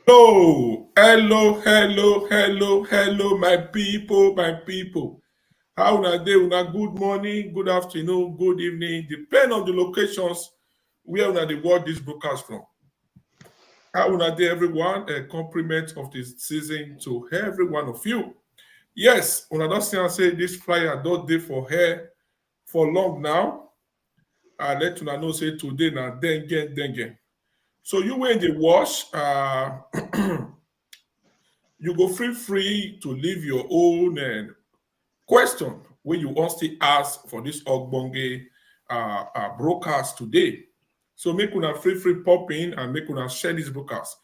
Hello, my people. How una dey? Una good morning, good afternoon, good evening, depend on the locations where una dey watch this broadcast from. How una dey, everyone? A compliment of this season to every one of you. Yes, una don see am say this flyer don dey for here for long now. I let una know say today na dengue. So you wey dey watch, you go feel free to leave your own question wey you wan still ask for this ogbonge broadcast today. So make una free pop in and make una share this broadcast.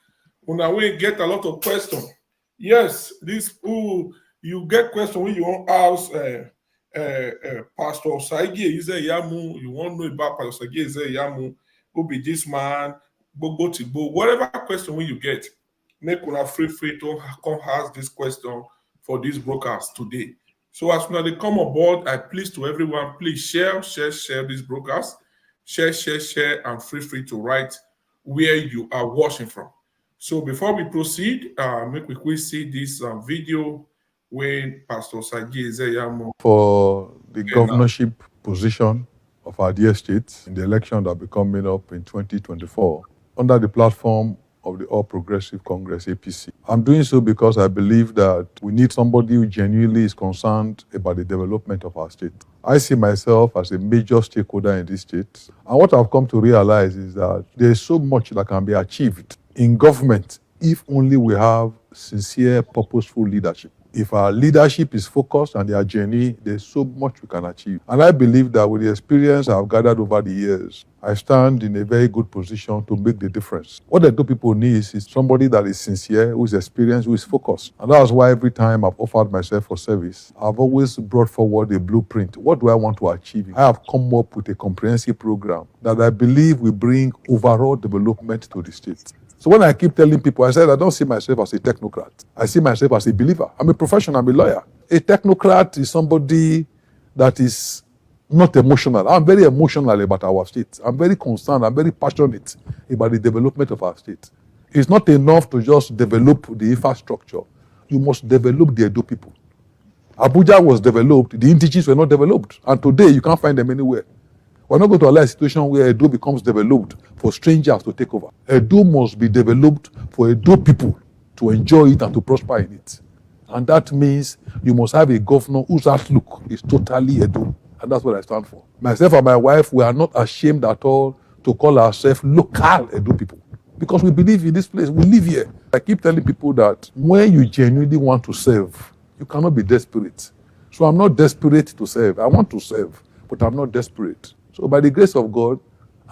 Una wey get a lot of questions. Yes, you get question wey you wan ask Pastor Osagie Ize Iyamu. You wan know about Pastor Osagie Ize Iyamu, who be this man, Gbogbo Tigbo, whatever question wey you get, make una free to come ask this question for this broadcast today. So as una dey come aboard, I please to everyone, please share this broadcast. Share, and free to write where you are watching from. So before we proceed, make we quick see this video when Pastor Osagie Ize Iyamu for the governorship position of our dear state in the election that will be coming up in 2024 under the platform of the All Progressive Congress, APC. I'm doing so because I believe that we need somebody who genuinely is concerned about the development of our state. I see myself as a major stakeholder in this state. And what I've come to realize is that there's so much that can be achieved in government if only we have sincere, purposeful leadership. If our leadership is focused and they are genuine, there's so much we can achieve. And I believe that with the experience I've gathered over the years, I stand in a very good position to make the difference. What the two people need is somebody that is sincere, who is experienced, who is focused. And that's why every time I've offered myself for service, I've always brought forward a blueprint. What do I want to achieve? I have come up with a comprehensive program that I believe will bring overall development to the state. So when I keep telling people, I said I don't see myself as a technocrat. I see myself as a believer. I'm a professional, I'm a lawyer. A technocrat is somebody that is not emotional. I'm very emotional about our state. I'm very concerned, I'm very passionate about the development of our state. It's not enough to just develop the infrastructure. You must develop the Edo people. Abuja was developed, the indigenous were not developed. And today you can't find them anywhere. We're not going to allow a situation where Edo becomes developed for strangers to take over. Edo must be developed for Edo people to enjoy it and to prosper in it. And that means you must have a governor whose outlook is totally Edo. And that's what I stand for. Myself and my wife, we are not ashamed at all to call ourselves local Edo people. Because we believe in this place, we live here. I keep telling people that when you genuinely want to serve, you cannot be desperate. So I'm not desperate to serve. I want to serve, but I'm not desperate. So by the grace of God,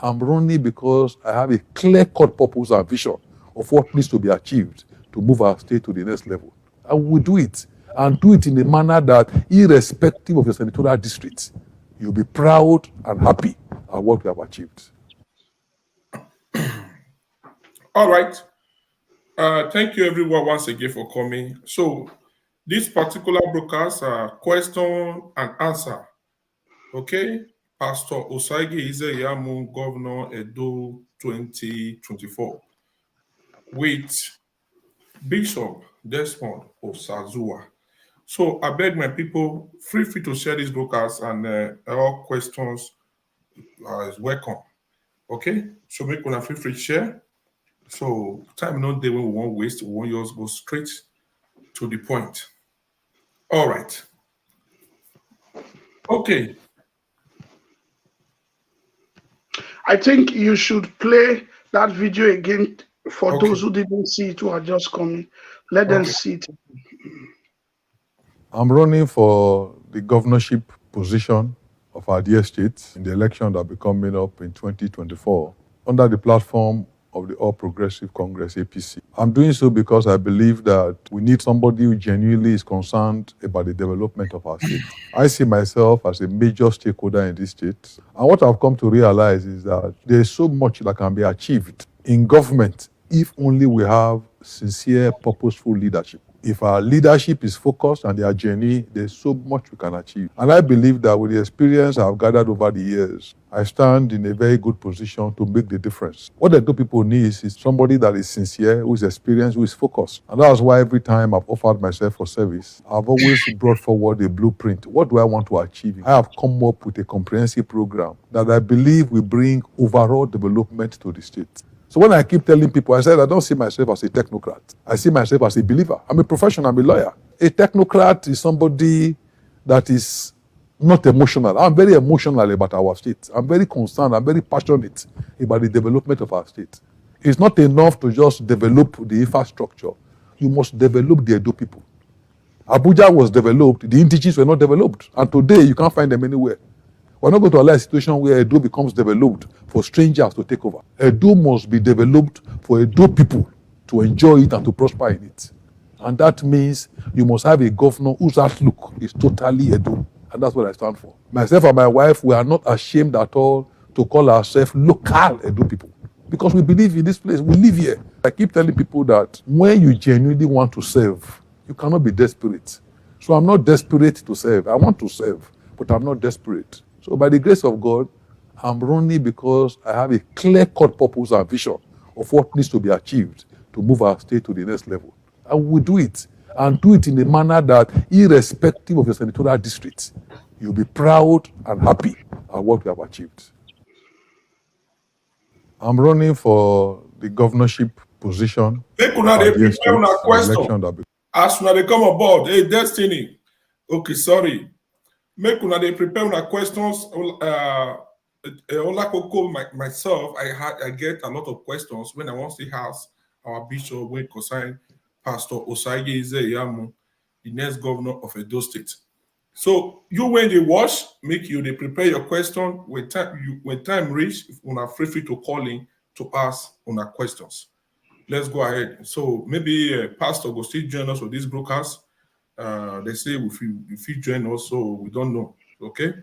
I'm running because I have a clear-cut purpose and vision of what needs to be achieved to move our state to the next level. And we will do it, and do it in a manner that, irrespective of your senatorial district, you'll be proud and happy at what we have achieved. All right. Thank you, everyone, once again for coming. So this particular broadcast, question and answer. Okay. Pastor Osagie Ize Iyamu, Governor Edo 2024, with Bishop Desmond Osazuwa. So I beg my people, free to share this broadcast, and all questions is welcome. Okay, so make una free to share. So time not there when we won't waste, we won't just go straight to the point. All right. Okay. I think you should play that video again for those who didn't see it, who are just coming. Let them see it. I'm running for the governorship position of our dear state in the election that will be coming up in 2024 under the platform of the All Progressive Congress, APC. I'm doing so because I believe that we need somebody who genuinely is concerned about the development of our state. I see myself as a major stakeholder in this state. And what I've come to realize is that there's so much that can be achieved in government if only we have sincere, purposeful leadership. If our leadership is focused and their journey, there's so much we can achieve. And I believe that with the experience I've gathered over the years, I stand in a very good position to make the difference. What the two people need is somebody that is sincere, who is experienced, who is focused. And that's why every time I've offered myself for service, I've always brought forward a blueprint. What do I want to achieve? I have come up with a comprehensive program that I believe will bring overall development to the state. So when I keep telling people, I said, I don't see myself as a technocrat. I see myself as a believer. I'm a professional, I'm a lawyer. A technocrat is somebody that is not emotional. I'm very emotional about our state. I'm very concerned, I'm very passionate about the development of our state. It's not enough to just develop the infrastructure. You must develop the Edo people. Abuja was developed, the indigenous were not developed. And today, you can't find them anywhere. We're not going to allow a situation where Edo becomes developed for strangers to take over. Edo must be developed for Edo people to enjoy it and to prosper in it. And that means you must have a governor whose outlook is totally Edo. And that's what I stand for. Myself and my wife, we are not ashamed at all to call ourselves local Edo people. Because we believe in this place, we live here. I keep telling people that when you genuinely want to serve, you cannot be desperate. So I'm not desperate to serve. I want to serve, but I'm not desperate. So by the grace of God, I'm running because I have a clear-cut purpose and vision of what needs to be achieved to move our state to the next level. And we do it, and do it in a manner that, irrespective of your senatorial district, you'll be proud and happy at what we have achieved. I'm running for the governorship position. Make una dey prepare una question. As una dey come aboard, hey, Destiny. Okay, sorry. Make una dey prepare una questions. Olakoko, myself, I get a lot of questions when I want to ask our bishop when concern Pastor Osagie Ize Iyamu, the next governor of Edo State. So you when they watch, make you they prepare your question. When time reach, una free to call in to ask una questions. Let's go ahead. So maybe Pastor will still join us for this broadcast. They say if you join us, so we don't know. Okay.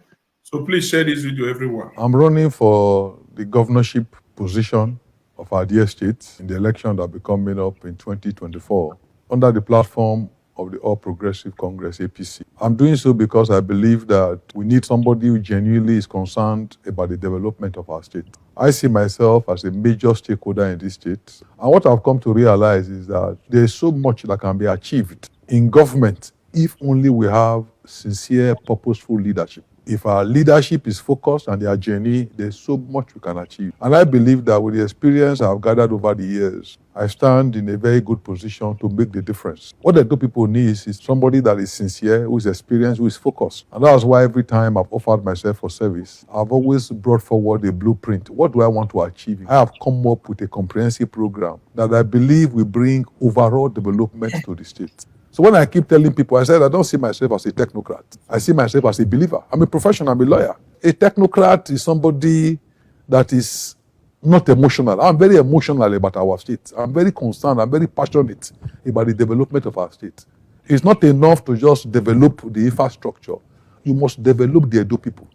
So please share this video, everyone. I'm running for the governorship position of our dear state in the election that will be coming up in 2024 under the platform of the All Progressive Congress, APC. I'm doing so because I believe that we need somebody who genuinely is concerned about the development of our state. I see myself as a major stakeholder in this state. And what I've come to realize is that there's so much that can be achieved in government if only we have sincere, purposeful leadership. If our leadership is focused and their journey, there's so much we can achieve. And I believe that with the experience I've gathered over the years, I stand in a very good position to make the difference. What the two people need is somebody that is sincere, who is experienced, who is focused. And that's why every time I've offered myself for service, I've always brought forward a blueprint. What do I want to achieve? I have come up with a comprehensive program that I believe will bring overall development to the state. So when I keep telling people, I said, I don't see myself as a technocrat. I see myself as a believer. I'm a professional, I'm a lawyer. A technocrat is somebody that is not emotional. I'm very emotional about our state. I'm very concerned, I'm very passionate about the development of our state. It's not enough to just develop the infrastructure. You must develop the Edo people.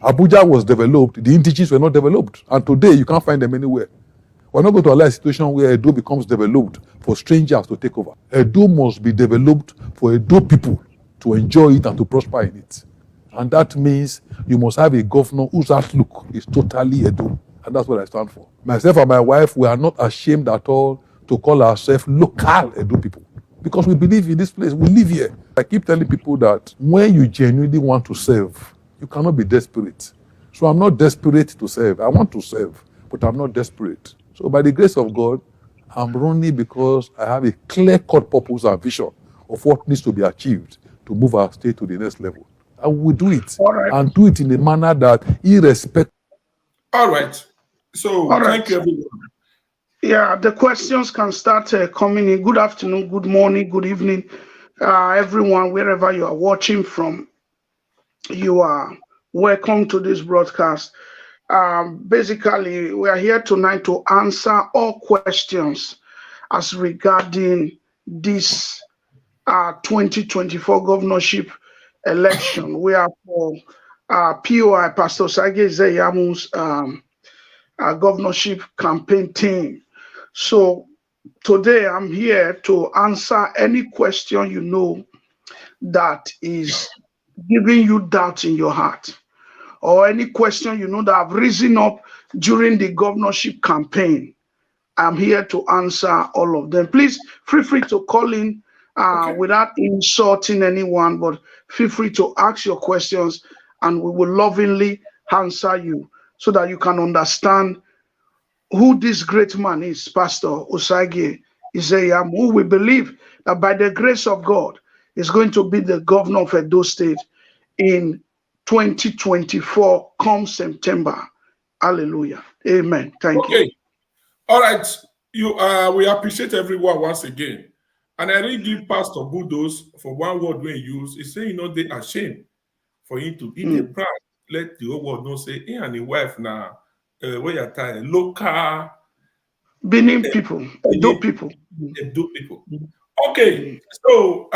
Abuja was developed, the indigenous were not developed. And today, you can't find them anywhere. We're not going to allow a situation where Edo becomes developed for strangers to take over. Edo must be developed for Edo people to enjoy it and to prosper in it. And that means you must have a governor whose outlook is totally Edo. And that's what I stand for. Myself and my wife, we are not ashamed at all to call ourselves local Edo people. Because we believe in this place, we live here. I keep telling people that when you genuinely want to serve, you cannot be desperate. So I'm not desperate to serve. I want to serve, but I'm not desperate. So by the grace of God, I'm running because I have a clear-cut purpose and vision of what needs to be achieved to move our state to the next level. And we do it. And do it in a manner that, irrespective. All right. So thank you, everyone. Yeah, the questions can start coming in. Good afternoon, good morning, good evening, everyone, wherever you are watching from. You are welcome to this broadcast. Basically, we are here tonight to answer all questions as regarding this 2024 governorship election. We are for POI, Pastor Osagie Ize Iyamu's governorship campaign team. So today I'm here to answer any question you know that is giving you doubt in your heart, or any question you know that have risen up during the governorship campaign. I'm here to answer all of them. Please feel free to call in Okay. without insulting anyone, but feel free to ask your questions and we will lovingly answer you so that you can understand who this great man is, Pastor Osagie Ize Iyamu, who we believe that by the grace of God is going to be the governor of Edo State in 2024 come September. Hallelujah. Amen. Thank you. Okay. All right. We appreciate everyone once again. And I really give Pastor kudos for one word we use. He say, they ashamed for him to be the Mm. proud. Let the whole world know, say, he and the wife now, where you're tired, local Benin people, Edo Benin people. Mm, Edo people. mm, Okay, mm, so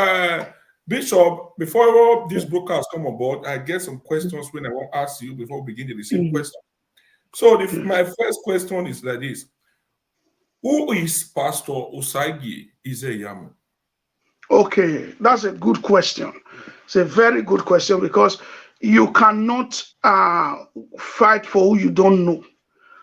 Bishop, before this broadcast come aboard, I get some questions when I want to ask you before we begin the receive mm, question. So mm. my first question is like this: who is Pastor Osagie Ize Iyamu? Okay, that's a good question. It's a very good question because you cannot fight for who you don't know.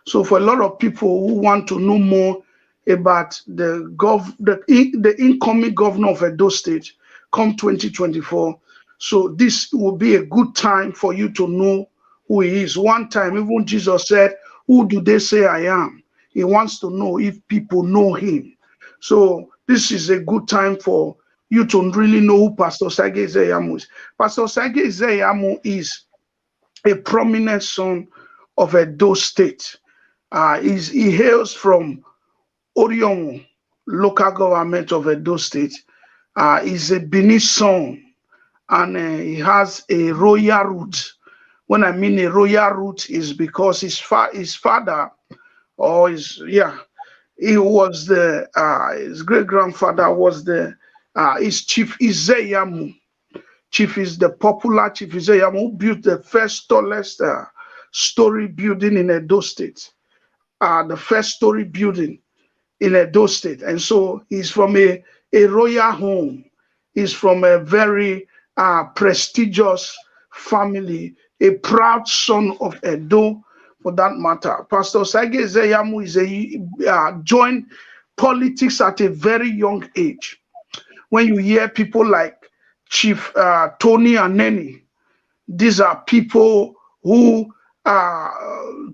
So for a lot of people who want to know more about the incoming governor of Edo State come 2024, so this will be a good time for you to know who he is. One time, even Jesus said, "Who do they say I am?" He wants to know if people know him. So this is a good time for you to really know who Pastor Osagie Ize Iyamu is. Pastor Osagie Ize Iyamu is a prominent son of Edo State. He hails from Orion local government of Edo State. He's a Benin son and he has a royal root. When I mean a royal root is because his father or he was his great grandfather was his Chief Ize Iyamu. Chief is the popular Chief Ize Iyamu who built the first tallest story building in Edo State. The first story building in Edo State. And so he's from a royal home. He's from a very prestigious family, a proud son of Edo for that matter. Pastor Osagie Ize Iyamu joined politics at a very young age. When you hear people like Chief Tony Aneni, these are people who uh,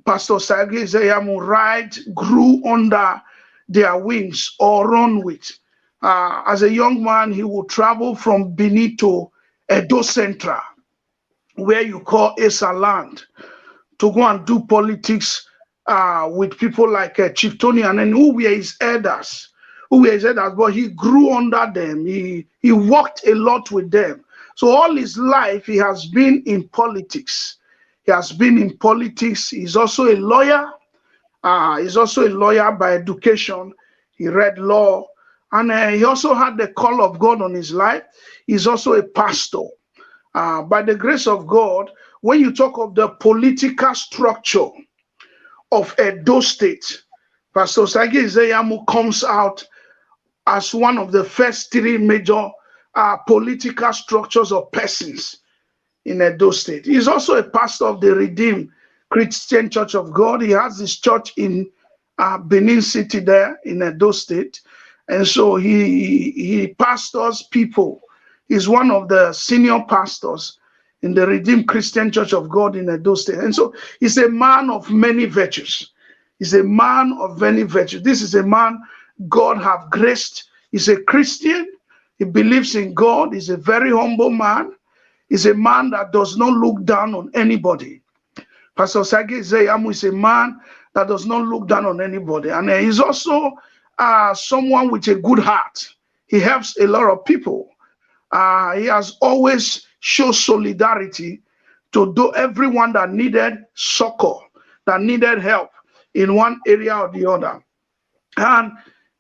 Pastor Osagie Ize Iyamu grew under their wings or run with. As a young man, he would travel from Benin to Edo Central, where you call Esa Land, to go and do politics with people like Chief Tony and who were his elders. But he grew under them. He worked a lot with them. So all his life, he has been in politics. He has been in politics. He's also a lawyer. He's also a lawyer by education. He read law. And he also had the call of God on his life. He's also a pastor. By the grace of God, when you talk of the political structure of Edo State, Pastor Osagie Ize Iyamu comes out as one of the first three major political structures or persons in Edo State. He's also a pastor of the Redeemed Christian Church of God. He has his church in Benin City there in Edo State. And so he pastors people. He's one of the senior pastors in the Redeemed Christian Church of God in Edo State. And so he's a man of many virtues. He's a man of many virtues. This is a man God have graced. He's a Christian. He believes in God. He's a very humble man. He's a man that does not look down on anybody. Pastor Osagie Ize Iyamu is a man that does not look down on anybody. And he's also someone with a good heart. He helps a lot of people. He has always shown solidarity to do everyone that needed succor, that needed help in one area or the other. And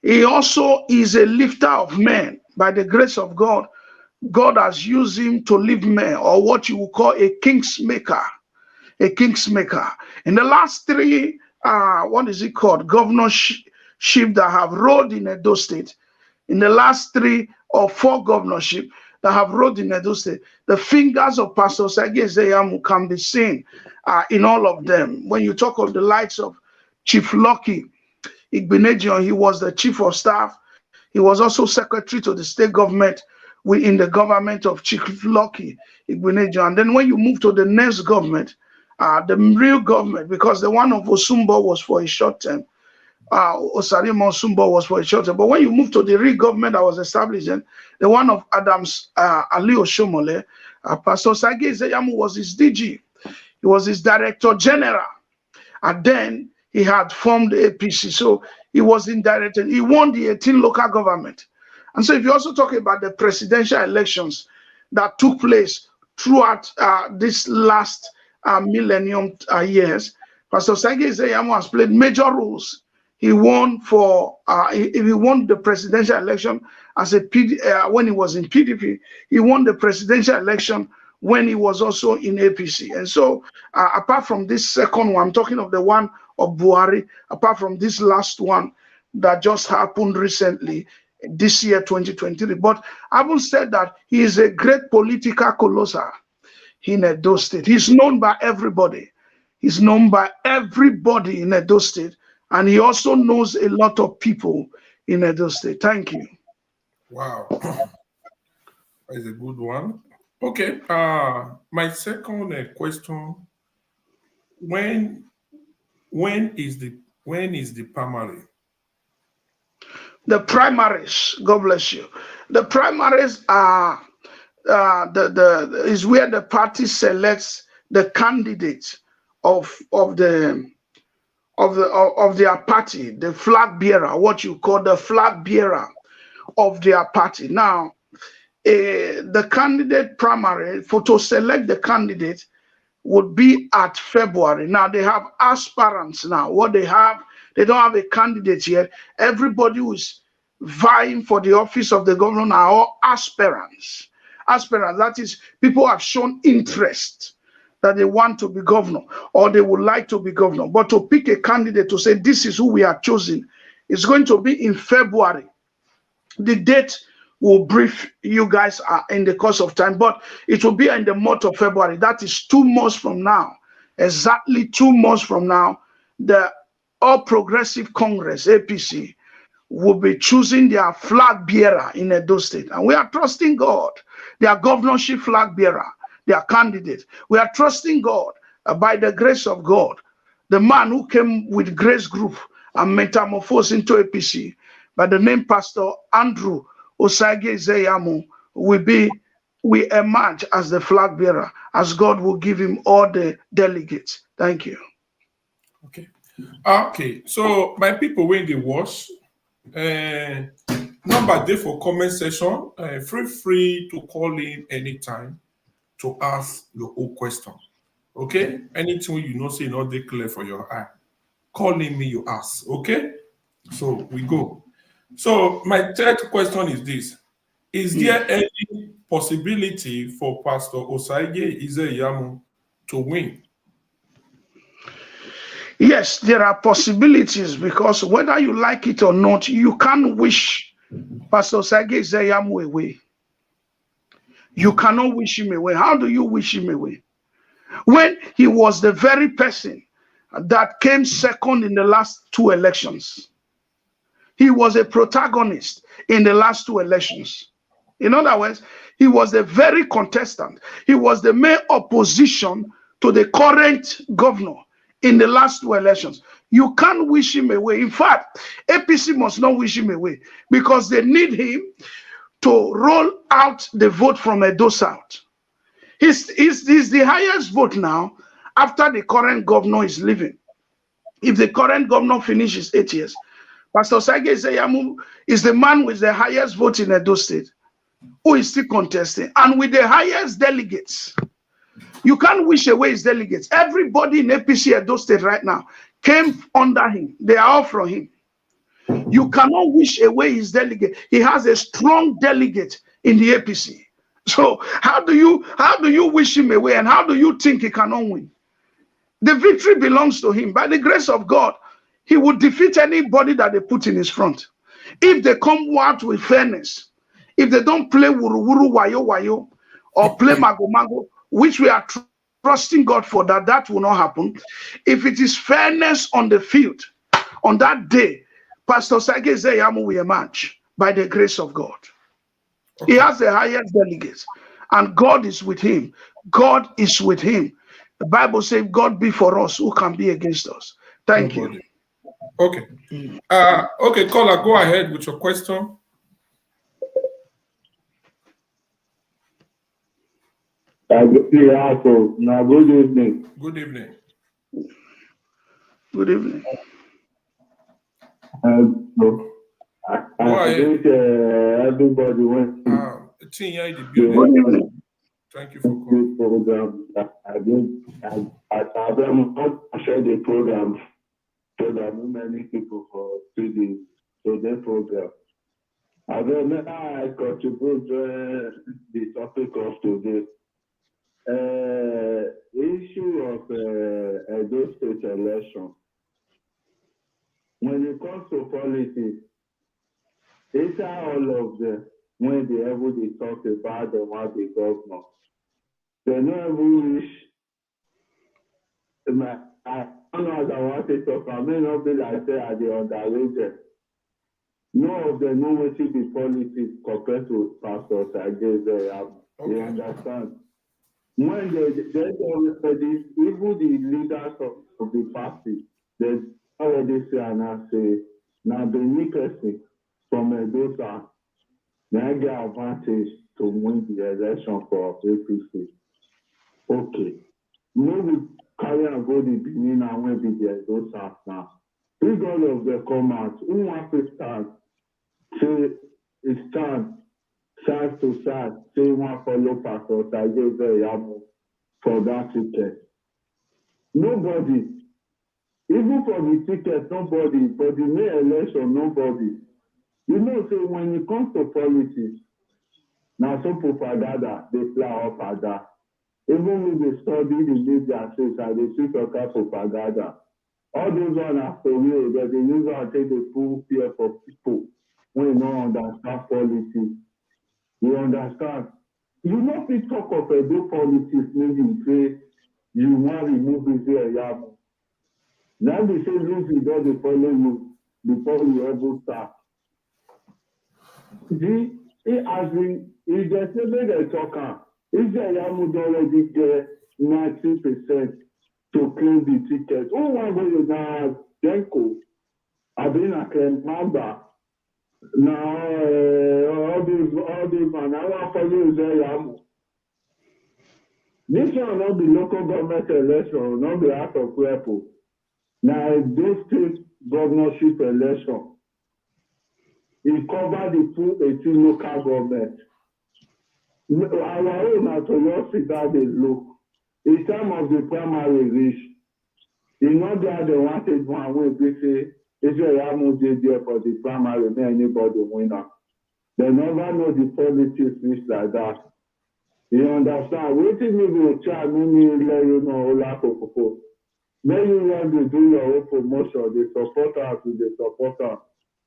he also is a lifter of men. By the grace of God, God has used him to lift men, or what you would call a kingsmaker. A kingsmaker. In the last three, what is it called? Governorship governorship that have ruled in Edo State, in the last 3 or 4 governorship that have ruled in Edo State, the fingers of Pastor Osagie Ize Iyamu can be seen in all of them. When you talk of the likes of Chief Lucky Igbenedion, he was the chief of staff. He was also secretary to the state government in the government of Chief Lucky Igbenedion. And then when you move to the next government, the real government, because the one of Osumbo was for a short term, Osarimon Osumbo was for a short term. But when you move to the real government that was established, the one of Adams Ali Oshomole, Pastor Osagie Ize Iyamu was his DG. He was his director general. And then he had formed the APC. So he was indirect. He won the 18 local government. And so if you also talk about the presidential elections that took place throughout this last millennium years, Pastor Osagie Ize Iyamu has played major roles. He won he won the presidential election as when he was in PDP. He won the presidential election when he was also in APC. And so apart from this second one, I'm talking of the one of Buhari, apart from this last one that just happened recently, this year, 2023. But I will say that he is a great political colossal in Edo State. He's known by everybody. He's known by everybody in Edo State. And he also knows a lot of people in Edo State. Thank you. Wow. That is a good one. Okay. My second question, when is the primary? The primaries, God bless you. The primaries are is where the party selects the candidate of their party, the flag bearer, what you call the flag bearer of their party. Now, the candidate primary, to select the candidate, would be at February. Now they have aspirants now. What they have, they don't have a candidate yet. Everybody who is vying for the office of the governor are all aspirants. Aspirants, that is, people have shown interest that they want to be governor or they would like to be governor. But to pick a candidate to say this is who we are choosing, it's going to be in February. The date will brief you guys in the course of time, but it will be in the month of February. That is 2 months from now. Exactly 2 months from now, the All Progressive Congress, APC, will be choosing their flag bearer in Edo State. And we are trusting God, their governorship flag bearer, their candidate. We are trusting God by the grace of God. The man who came with Grace Group and metamorphosed into APC by the name Pastor Andrew Osagie Ize Iyamu will emerge as the flag bearer, as God will give him all the delegates. Thank you. Okay. Okay. So my people, when they watch, number there for comment section. Feel free to call in anytime to ask your own question. Okay? Anything you know say not clear for your eye, call in me, you ask. Okay? So we go. So my third question is this. Is there any possibility for Pastor Osagie Ize Iyamu to win? Yes, there are possibilities, because whether you like it or not, you can't wish Pastor Osagie Ize Iyamu away. You cannot wish him away. How do you wish him away? When he was the very person that came second in the last 2 elections. He was a protagonist in the last 2 elections. In other words, he was the very contestant. He was the main opposition to the current governor in the last 2 elections. You can't wish him away. In fact, APC must not wish him away, because they need him to roll out the vote from Edo South. He's the highest vote now after the current governor is leaving. If the current governor finishes 8 years, Pastor Osagie Ize Iyamu is the man with the highest vote in Edo State, who is still contesting, and with the highest delegates. You can't wish away his delegates. Everybody in APC Edo State right now came under him. They are all from him. You cannot wish away his delegate. He has a strong delegate in the APC. So how do you wish him away, and how do you think he cannot win? The victory belongs to him. By the grace of God, He would defeat anybody that they put in his front. If they come out with fairness, if they don't play wuru wuru wayo wayo or play mago mago, which we are trusting God for that will not happen. If it is fairness on the field, on that day, Pastor Osagie Ize Iyamu will emerge by the grace of God. Okay. He has the highest delegates, and God is with him. God is with him. The Bible says, God be for us, who can be against us? Thank you. Okay. Okay, caller, go ahead with your question. Good evening. Good evening. Good evening. I think everybody went. Good evening. Thank you for calling. Program. I shared the program so that many people for today program. I don't know how I contribute the topic of today. Issue of Edo State election. When it comes to politics, it's all of them when they ever talk about them as the governor. They never wish. I don't know as I want to talk. I may not be like say are they underrated. None of them know what is the politics compared to Pastor Osagie Ize Iyamu. You understand? When they already, even the leaders of the party, they already say and I say, now the new person from Edo South, they get advantage to win the election for APC. Okay. Maybe carry and go the beginning and when be the Edo South now. If all of them come out, who wants to start? Say, it stand side to side, say one follow Pastor Osagie Ize Iyamu for that ticket. Nobody. Even for the ticket, nobody. For the May election, nobody. You know, so when it comes to politics, now some propaganda, they play up at that. Even if they study the media says and they see talk propaganda, all those ones are for real, that they use and take the full fear for people when you don't understand politics. You understand? You know, if talk of Edo politics, maybe you say you want to remove Ize Iyamu. Now they say Lucy doesn't follow you before you ever start. See, it has been, if there's never a talker, Ize Iyamu already get 90% to claim the ticket. Oh, one way you now, Denko, I've been a Mamba. Now, all these man, I want to follow Ize Iyamu. This one not the local government election, not the House of People. Now, this state governorship election, it covered the full 18 local government. Our own at your sit down they look. In time of the primary reach, it's not that they wanted one way they say, Ize Iyamu did there for the primary, may anybody winner. They never know the politics reach like that. You understand? Waiting me will try me let you know all that. Then you want to do your own promotion, the supporter to the supporter.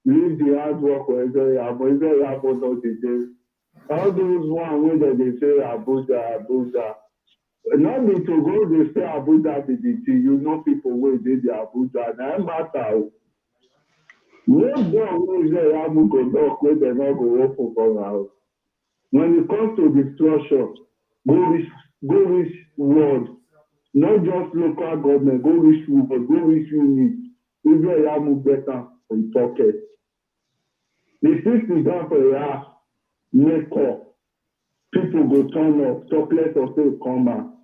Leave the hard work for Ize Iyamu. Ize Iyamu knows the day. All those one way they say Abuja. Not me to go, they say Abuja BDT. You know people where they the Abuja. Now matter. No door Ize Iyamu go knock where they not go open for house. When it comes to destruction, go reach world. Not just local government, go reach world, go reach unit. Ize Iyamu better for the pocket. The system is down for a house, make up. People go turn up, chocolate or say come out.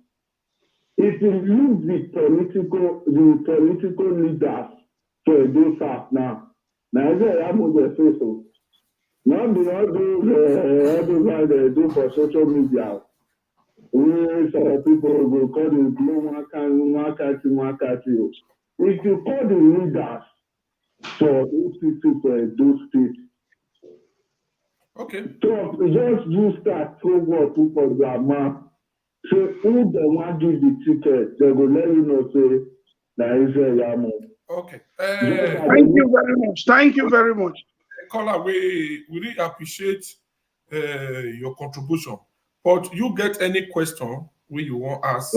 If you lose the political leaders for Edo South now Ize Iyamu dey say so. Not the everyone they do for social media. We people will call the one country. If you call the leaders for APC for Edo State, okay. So just use that forward for their mouth. So who they want to give the ticket, they will let you know say that Ize Iyamu. Okay. Thank you very much. Thank you very much. Caller, we really appreciate your contribution. But you get any question when you want to ask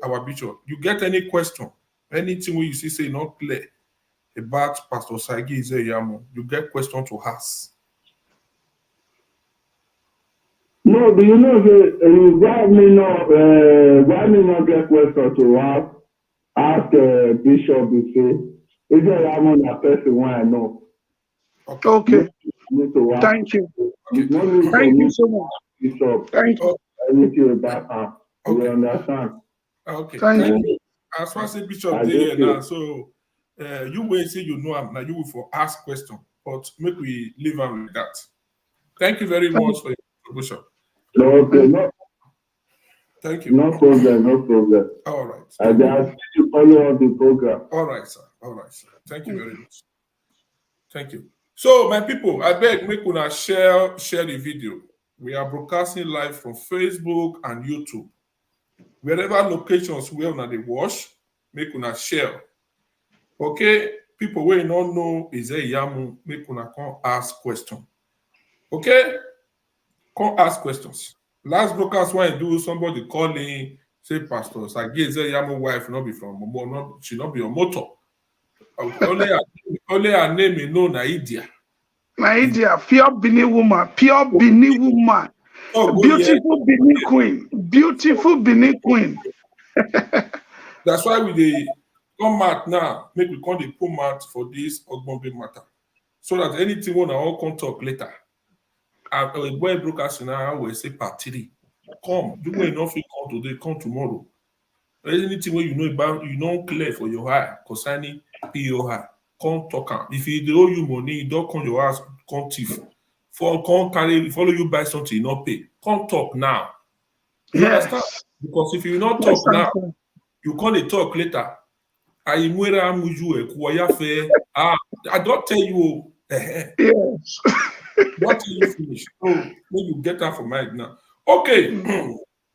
our bishop? You get any question? Anything when you see say not clear about Pastor Osagie Ize Iyamu, you get question to ask. No, do you know why me not get question to ask Bishop to say Ize Iyamu na person one I know. Okay. Thank you. Okay. Thank you so much. Bishop. Thank you. Anything about her. Okay. You understand? Okay. Thank you. You. As far as the Bishop there now, so you will say you know him now. You will for ask question, but make we leave him with that. Thank you very much for your contribution. Okay, no. Thank you. No problem, no problem. All right. I just to follow up the program. All right, sir. All right, sir. Thank you very much. Thank you. So, my people, I beg make una share the video. We are broadcasting live from Facebook and YouTube. Wherever locations where una dey watch, make una share. Okay, people wey don't know Ize Iyamu, make una come ask question. Okay, come ask questions. Last broadcast when I do, somebody calling say Pastor Osagie Ize Iyamu wife not be from Momo, she not be a motor. Only her name is known na Idia. Idia, pure Benin woman, pure Benin woman. Oh, Beautiful Benin queen. Beautiful Benin queen. That's why we dey come out now, make we come dey put out for this Ogbonge matter. So that anything we all come talk later. And boy broadcast now will say part 3. Come, you will not fit come today, come tomorrow. Anything where you know about, you know clear for your eye concerning POI, come talk am. If they owe you money, don't come your house, come thief. Come carry, follow you buy something, you not pay. Come talk now. You understand? Because if you not talk now, you can't talk later. I don't tell you. Yes. What till you finish? So when you get that for mind now. Okay.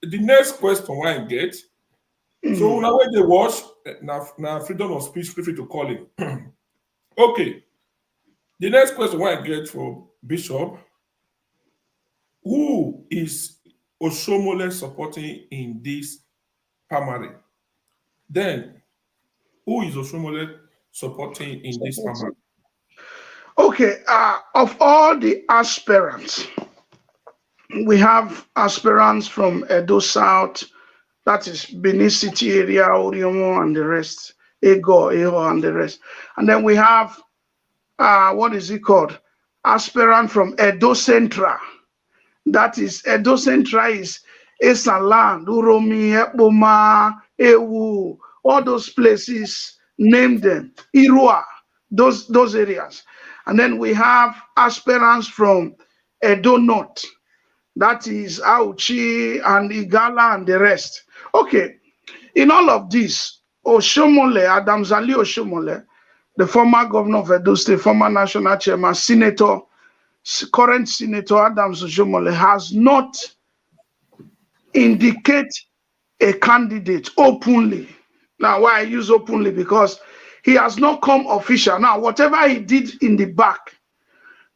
The next question I get. So now when they watch, now freedom of speech, feel free to call it. Okay. The next question I get for Bishop. Who is Oshomole supporting in this primary? Then, who is Oshomole supporting in this primary? Okay, of all the aspirants, we have aspirants from Edo South, that is Benin City area, Oriomo and the rest, Ego, Eho and the rest. And then we have, what is it called? Aspirant from Edo Central. That is, Edo Central is Esaland, Uromi, Ekboma, Ewu, all those places, name them, Irua, those areas. And then we have aspirants from Edo North, that is Auchi and Igala and the rest. Okay, in all of this, Oshomole, Adams Ali Oshomole, the former governor of Edo State, former national chairman, senator, current Senator Adams Oshomole, has not indicated a candidate openly. Now, why I use openly? Because he has not come official. Now, whatever he did in the back,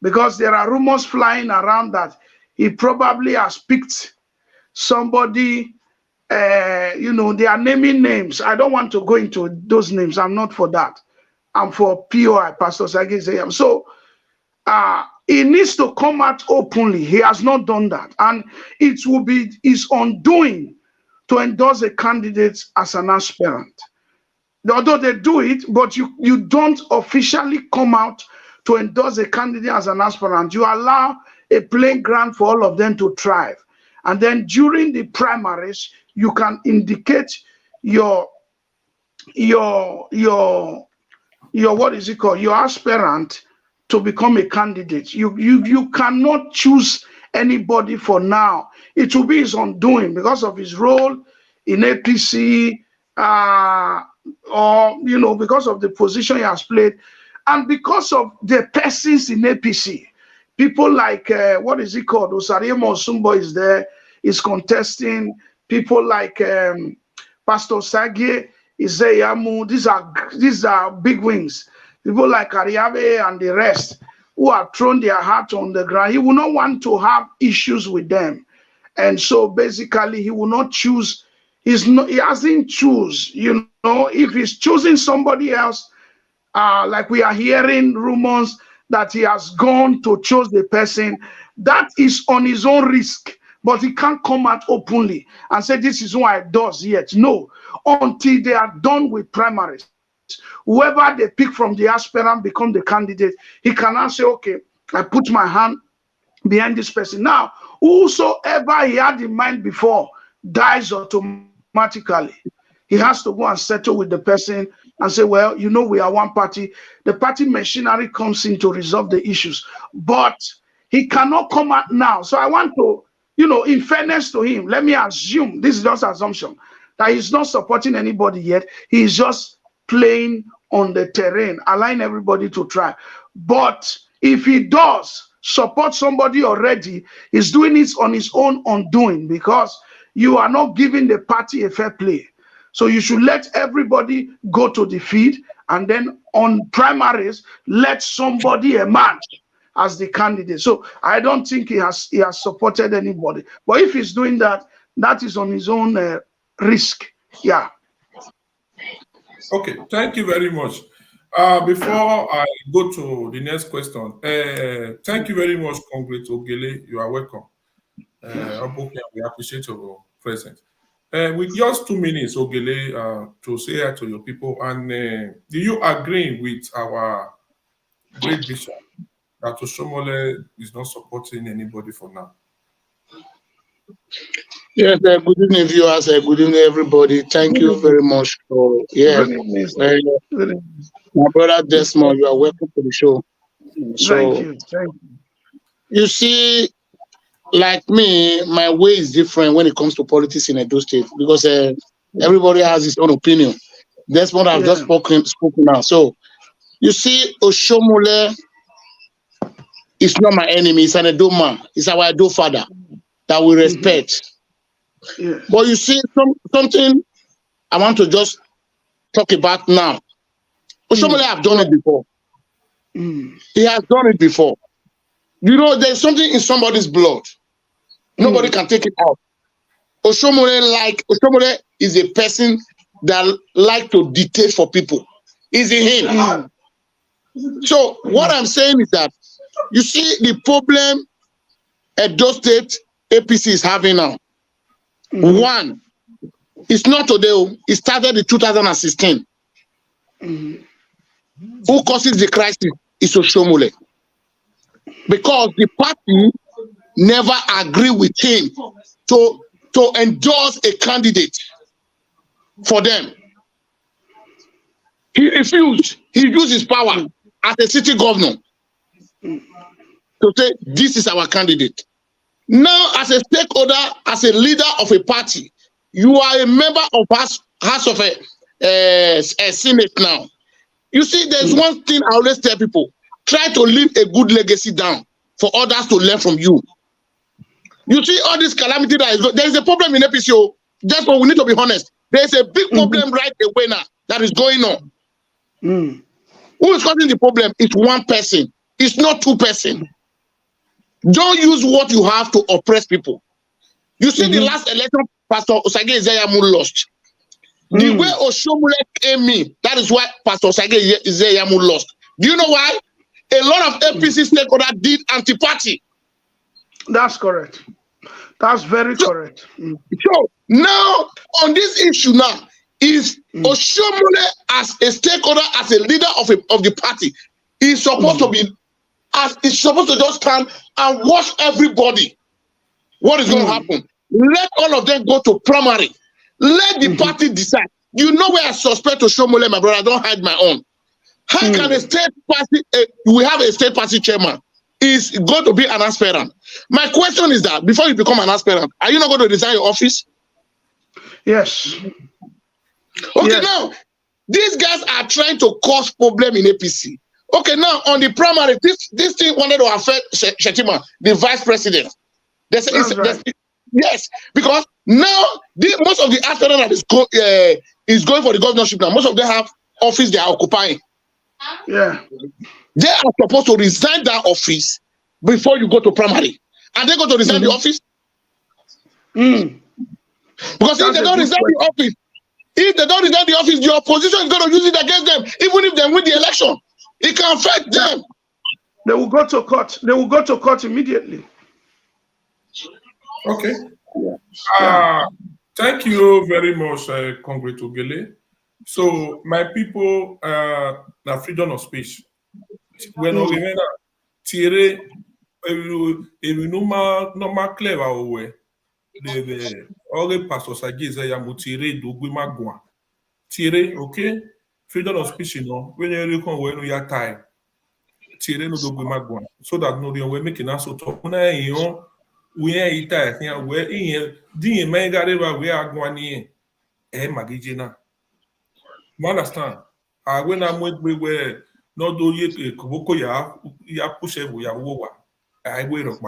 because there are rumors flying around that he probably has picked somebody, they are naming names. I don't want to go into those names. I'm not for that. I'm for POI, Pastor Osagie Ize Iyamu. So, he needs to come out openly. He has not done that. And it will be his undoing to endorse a candidate as an aspirant. Although they do it, but you don't officially come out to endorse a candidate as an aspirant. You allow a playing ground for all of them to thrive. And then during the primaries, you can indicate your what is it called? Your aspirant to become a candidate. You cannot choose anybody for now. It will be his undoing because of his role in APC, or because of the position he has played, and because of the persons in APC. People like what is it called? Osagie Ize is there, is contesting. People like Pastor Osagie Ize Iyamu, these are big wings. People like Ariabe and the rest who have thrown their heart on the ground. He will not want to have issues with them. And so basically he will not choose. He hasn't choose, if he's choosing somebody else, like we are hearing rumors that he has gone to choose the person, that is on his own risk. But he can't come out openly and say this is what I does yet. No, until they are done with primaries. Whoever they pick from the aspirant become the candidate, he cannot say, okay, I put my hand behind this person. Now, whosoever he had in mind before dies automatically. He has to go and settle with the person and say, well, we are one party. The party machinery comes in to resolve the issues. But he cannot come out now. So I want to, in fairness to him, let me assume, this is just assumption, that he's not supporting anybody yet. He's just playing on the terrain, allowing everybody to try. But if he does support somebody already, he's doing it on his own undoing, because you are not giving the party a fair play. So you should let everybody go to the field, and then on primaries, let somebody emerge as the candidate. So I don't think he has supported anybody. But if he's doing that, that is on his own risk. Yeah. Okay, thank you very much. Before I go to the next question, thank you very much, Congress Ogele. You are welcome. We appreciate your presence. With just 2 minutes, Ogele, to say hi to your people, and do you agree with our great bishop that Oshomole is not supporting anybody for now? Yes, good evening, viewers. Good evening, everybody. Thank you very much for my brother Desmond. You are welcome to the show. So, Thank you. You see, like me, my way is different when it comes to politics in Edo State, because everybody has his own opinion. Desmond has just spoken now. So you see, Oshomole is not my enemy. He's an Edo man. He's our Edo father that we respect. But you see, something I want to just talk about now. Oshomole have done it before. He has done it before. There's something in somebody's blood. Nobody can take it out. Oshomole is a person that like to dictate for people. Is in him. So what I'm saying is that, you see, the problem Edo State APC is having now. One, it's not today. It started in 2016. Who causes the crisis is Oshomole. Because the party never agree with him to endorse a candidate for them. He refused. He used his power as a city governor to say, this is our candidate. Now, as a stakeholder, as a leader of a party, you are a member of House of a Senate now. You see, there's one thing I always tell people: try to leave a good legacy down for others to learn from you. You see, all this calamity that is there is a problem in APCO. Just what we need to be honest. There is a big problem right away now that is going on. Who is causing the problem? It's one person. It's not two persons. Don't use what you have to oppress people. You see, the last election, Pastor Osagie Ize Iyamu lost. The way Oshomole came in, that is why Pastor Osagie Ize Iyamu lost. Do you know why? A lot of APC stakeholders did anti-party. That's correct. That's very correct. So now, on this issue now, is Oshomole as a stakeholder, as a leader of the party, is supposed to be, is supposed to just stand and watch everybody. What is going to happen? Let all of them go to primary. Let the party decide. You know where I suspect Oshomole, my brother. I don't hide my own. How can a state party, we have a state party chairman, is going to be an aspirant? My question is that, before you become an aspirant, are you not going to resign your office? Yes. Okay, now, these guys are trying to cause problem in APC. Okay, now, on the primary, this thing wanted to affect Shetima, the vice president. Yes, because now, most of the aspirant that is going for the governorship now. Most of them have office they are occupying. Yeah. They are supposed to resign that office before you go to primary. And they go to resign the office. Because if they don't resign the office, the opposition is going to use it against them, even if they win the election. It can affect them. They will go to court. They will go to court immediately. Okay. Thank you very much, Congress Ogele. So, my people, the freedom of speech. When we remember, Thierry, normal clever away. The all Pastor Osagie Ize Iyamu Thierry Dogwe Magua. Thierry, okay? Freedom of speech, you know, when you come when you are time. Thierry no Dogwe Magua. So that no we making us so talk. We are ita here where in the mega river we are going in. Magijina. You understand? When I'm with we were not do ye koboko ya push ya wowa. I wait up.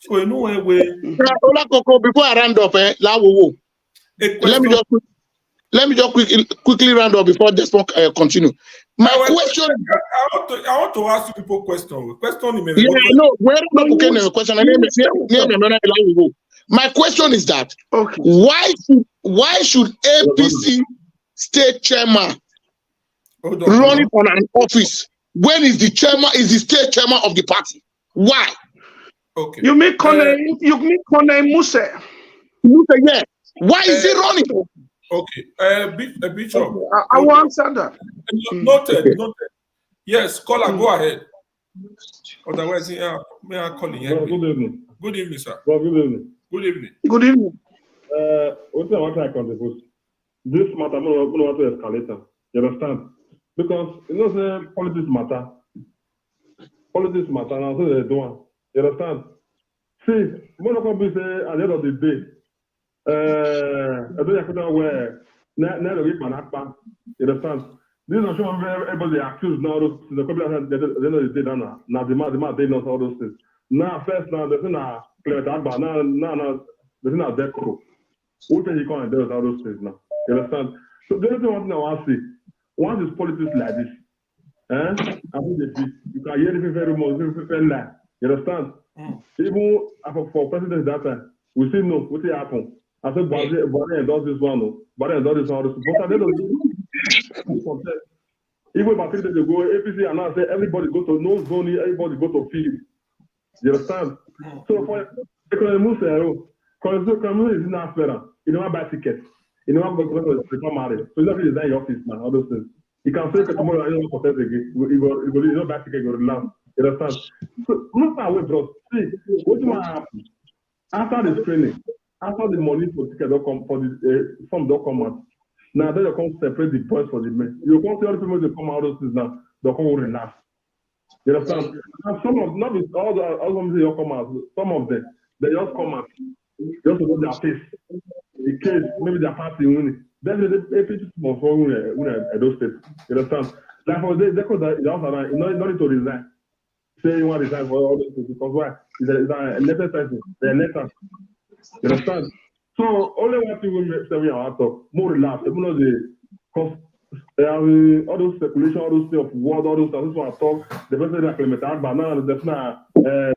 So you know where before I round up, let me just quickly round up before this one continue. My question. I want to ask you people question. My question is that Okay. why should APC state chairman running on an office when is the state chairman of the party? Why? Okay. You mean Kone Muse? Yeah. Why is he running? Okay. Bishop. I will answer that. Noted. Yes, caller, go ahead. Otherwise, may I call in? Good evening. Good evening, sir. Good evening. Good evening. Good evening. What I want to contribute. This matter, I don't want to escalate. You understand? Because you know, say politics matter. Politics matter, and so they do. You understand? See, when I come to say at the end of the day, I don't know where. Never get my back. You understand? This is not sure everybody accused now. The couple of the end of the day now the man they know all those things. Now first now there's na clear that but now there's na deco. What can you call and does all those things now? You understand? So the only thing I want to see, once it's politics like this, I think you can hear it very much, very lie. You understand? Even for president that time, we still know what will happen. I said, Biden does this one, Biden does this one. But at the end of the day, even about 3 days ago, APC announced that everybody go to no zone, everybody go to field. You understand? So for economic is in Asperger. You don't buy tickets. You don't go to the married. So you don't design your office, man. All those things. You can say tomorrow I don't protest again. You don't buy ticket, you go relax. You understand? So not far away, bro. See, what will happen after the training? After the money for ticket don't come for the some don't come out. Now then you come separate the boys for the men. You can't see all the people that come out of this now, they'll come relax. You understand? And some of not with all the they come out, some of them they just come out, just to do their face. In case maybe their party winning. Then the APC must win those states. You understand? Like for they could not to resign. Say you want to resign for all those things because why? It's a elected person, the elected. You understand? So only one thing we say we are talk more relaxed. You know because all those speculation, all those stuff of word, all those things we talk. The person that claim it out, but now there's not the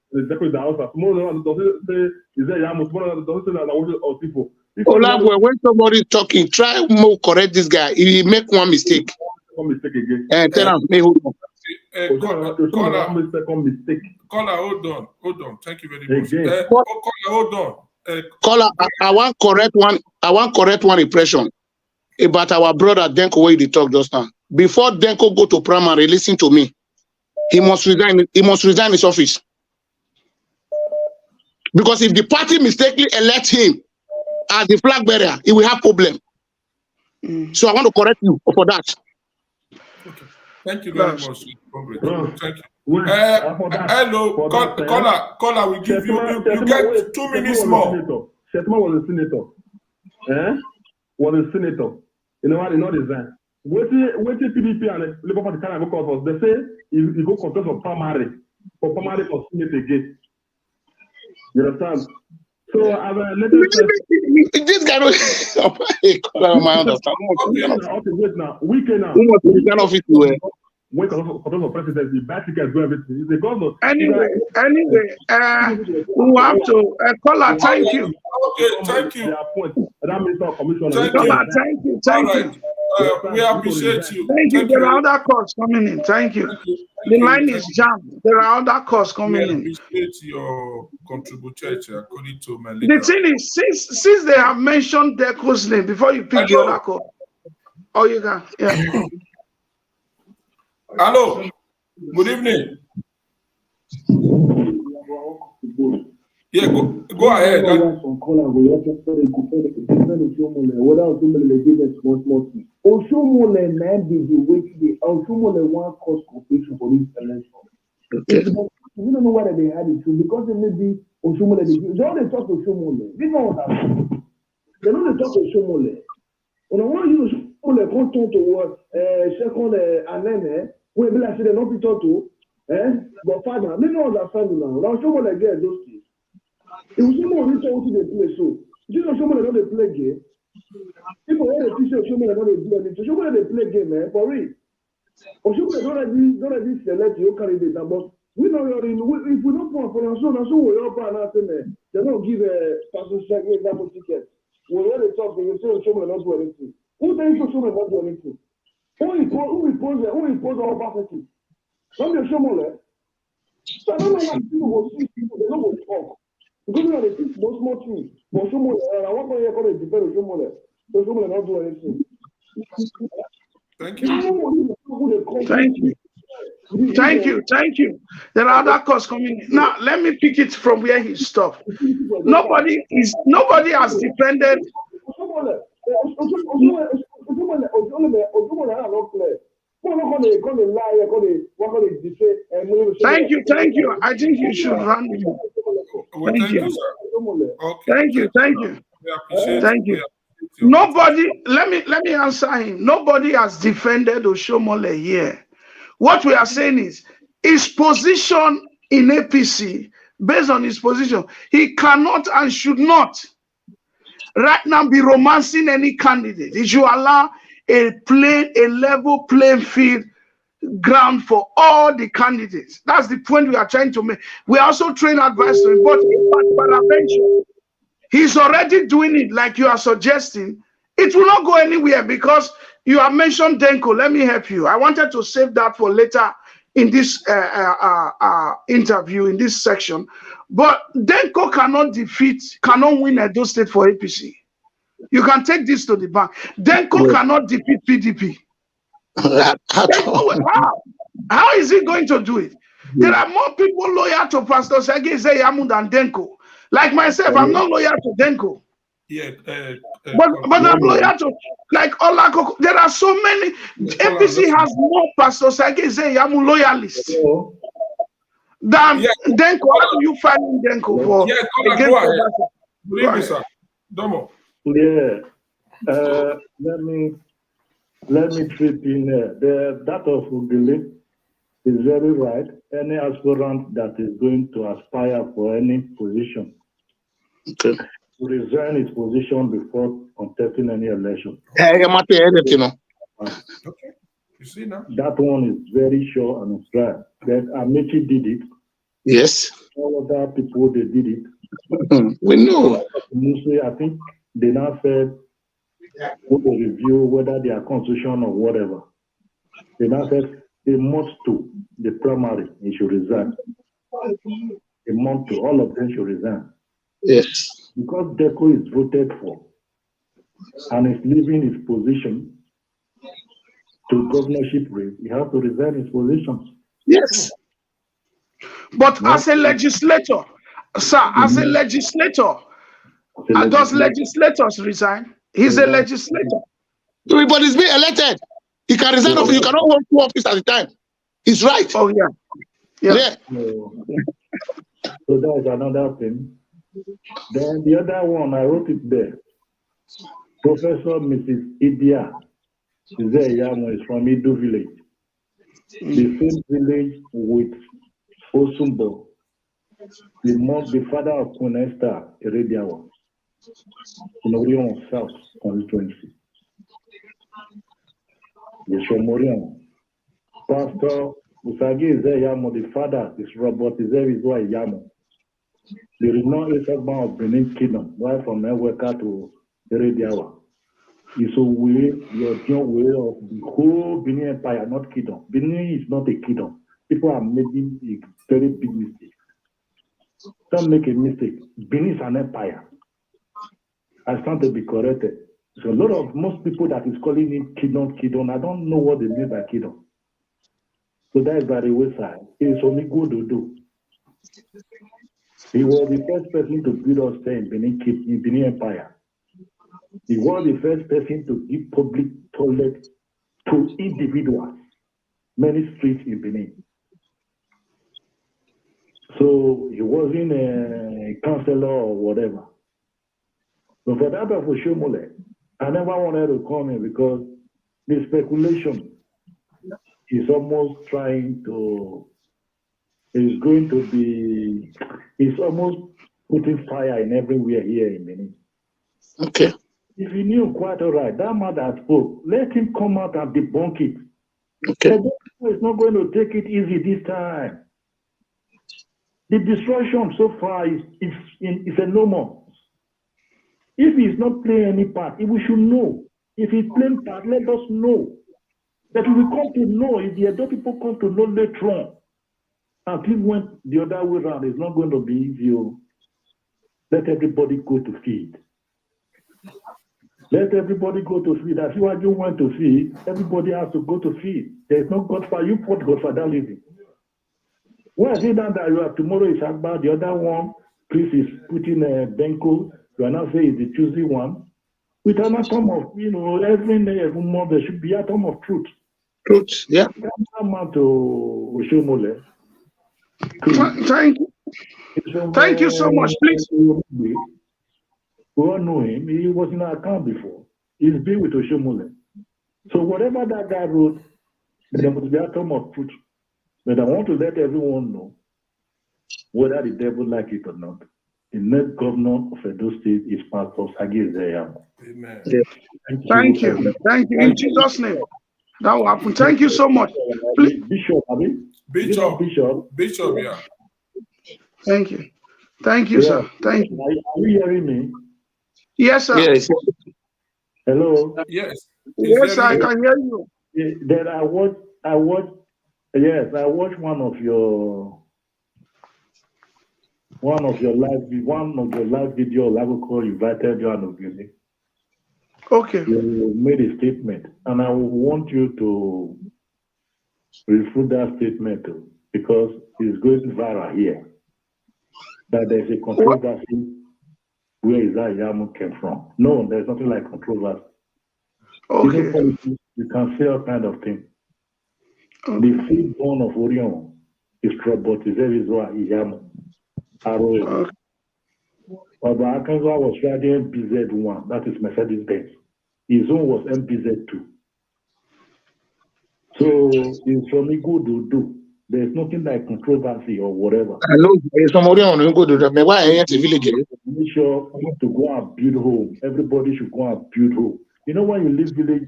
house. Tomorrow doesn't say is there Iyamu. Tomorrow doesn't say that all people. When somebody is talking, try more correct this guy. If he make one mistake, again. Tell him, hold on. Caller, hold on. Thank you very much. Again. Caller, hold on. Caller, I want correct one impression about our brother Denko where he talk just now. Before Denko go to primary, listen to me. He must resign his office. Because if the party mistakenly elect him as the flag bearer, he will have problem. So I want to correct you for that. Okay. Thank you very much. Thank you. Hello, caller, we give you get 2 minutes more. Shettima was a senator. Was a senator. You know what? You know design. What PDP and Labour Party kind of cause they say you go contest for primary for senate again. You understand? So I've This guy don't my understand. okay, wait now. Weekend now. Who must be the kind of it you Wait for presidency, buy tickets, do everything. It's the government. Anyway, we have to caller. Thank you. Okay, thank you. That Minister of Commission. Thank Come you. on, thank you. Thank All you. right. We appreciate you. Thank you. There are other calls coming in. Thank you. The line is jammed. There are other calls coming We in. appreciate your contribution according to my The leader. thing is, since they have mentioned Deco's name before you pick the other call, oh, you can, yeah. Hello. Good evening. Yeah, go ahead. Oshomole na be the way to Oshomole one cause competition for this election. Okay. We don't know whether they had it too because they may be Oshomole. They don't talk Oshomole. They know what they don't talk Oshomole. When I want you Oshomole content to what second and we be like they not be talk to but father, they don't understand now. Now Oshomole get those things. If Oshomole reach out to the play so, you know Oshomole don't play game. People want to teach Oshomole not to do anything. Oshomole they play game, man, for real. Oshomole don't let this select your candidate, but we know you're in. If we don't put for us, so we all plan out there. They don't give a person second that much ticket. We already talk. We say Oshomole not do anything. Who thinks Oshomole not do anything? Who impose our capacity? Not the Oshomole. So I don't know why people will see people. They don't go talk. Because we are the most small things. But Oshomole, I want to hear how they defend Oshomole. Oshomole not do anything. Thank you. Thank you. Thank you. Thank you. There are other calls coming in. Now, let me pick it from where he stopped. Nobody has defended. Thank you. Thank you. I think you should run. Well, thank you, sir. Okay. Thank you. Thank you. We appreciate Thank you. your Nobody, let me answer him. Nobody has defended Oshomole here. What we are saying is his position in APC, based on his position, he cannot and should not right now be romancing any candidate. He should allow a level playing field ground for all the candidates. That's the point we are trying to make. We are also train advisory, but eventually, he's already doing it like you are suggesting. It will not go anywhere because you have mentioned Denko. Let me help you. I wanted to save that for later in this interview, in this section. But Denko cannot win Edo State for APC. You can take this to the bank. Denko cannot defeat PDP. How is he going to do it? There are more people loyal to Pastor Osagie Ize Iyamu than Denko. Like myself, I'm not loyal to Denko. Yeah, but I'm loyal to like Olako. There are so many. APC has more Pastor Osagie Ize Iyamu loyalists than Denko. How do you find Denko for? Yeah, go ahead. Go ahead. Sir. Domo. Yeah. Let me trip in there. That of Ugili is very right. Any aspirant that is going to aspire for any position to resign his position before contesting any election. Okay. You see now? That one is very sure and it's right. That Amici did it. Yes. All other people, they did it. We know. I think they now said, we will review whether they are constitutional or whatever. They now said a month to the primary, he should resign. A month to all of them should resign. Yes. Because Deco is voted for and is leaving his position to governorship race, he has to resign his position. Yes. But as a legislator, sir, as a legislator, does legislators resign? He's a legislator. But he's being elected. He can resign office. You cannot hold two offices at a time. He's right. Oh, yeah. So that is another thing. Then the other one, I wrote it there. Professor Mrs. Ize Iyamu is from Idu village. The same village with Osumbo. the father of Queen Esther, Erediawa, in Orion South constituency. He's from Orion. Pastor Osagie Ize Iyamu, the father is Robert Ize Iyamu. The renowned husband of Benin Kingdom, right from Nweka to Erediawa. It's a way, your way of the whole Benin Empire, not kingdom. Benin is not a kingdom. People are making a very big mistake. Don't make a mistake. Benin is an empire. I stand to be corrected. So most people that is calling it kingdom, I don't know what they mean by kingdom. So that is by the wayside. It is only good to do. He was the first person to build us there in Benin Empire. He was the first person to give public toilet to individuals, many streets in Benin. So he wasn't a counselor or whatever. But for that of Oshomole, I never wanted to come in because the speculation is almost it's almost putting fire in everywhere here in Benin. Okay. If you knew quite all right, that man that spoke, let him come out and debunk it. Okay. He's not going to take it easy this time. The destruction so far is enormous. If he's not playing any part, we should know. If he's playing part, let us know. That we come to know, if the other people come to know later on, and things went the other way around, it's not going to be easy. Let everybody go to feed. Let everybody go to feed. As you went to feed, everybody has to go to feed. There's no Godfather. You put Godfather living. When I say that you have tomorrow is Akbar, the other one, Chris is putting a Benko, you are now saying it's the Tuesday one. With an atom of, every month there should be an atom of truth. Truth, yeah. Come out to Oshomole. Thank you. Thank you so much, please. We all know him. He was in our account before. He's been with Oshomole. So whatever that guy wrote, there must be an atom of truth. But I want to let everyone know, whether the devil like it or not, the next governor of Edo State is Pastor Osagie Ize Iyamu. Amen. Yeah. Thank you. Thank you. In Jesus' name. That will happen. Thank you so much. Please. Bishop, Bishop, yeah. Thank you. Thank you, sir. Thank you. Are you hearing me? Yes, sir. Yes. Hello? Yes. Yes, I can hear you. Then I watched one of your live video. I will call you, invited you and Obioni. Okay. You made a statement, and I want you to refute that statement too, because it's going viral here. That there's a controversy where Ize Iyamu came from. No, there's nothing like controversy. Okay. You can say all kind of things. Okay. The firstborn of Orion is Robert Ize Iyamu. Okay. Baba Akanwa was riding MPZ1, that is Mercedes-Benz. His own was MPZ2. So it's from good to do. There's nothing like controversy or whatever. I know somebody on go to the why I the village. Make sure to go and build home. Everybody should go and build home. You know, when you leave village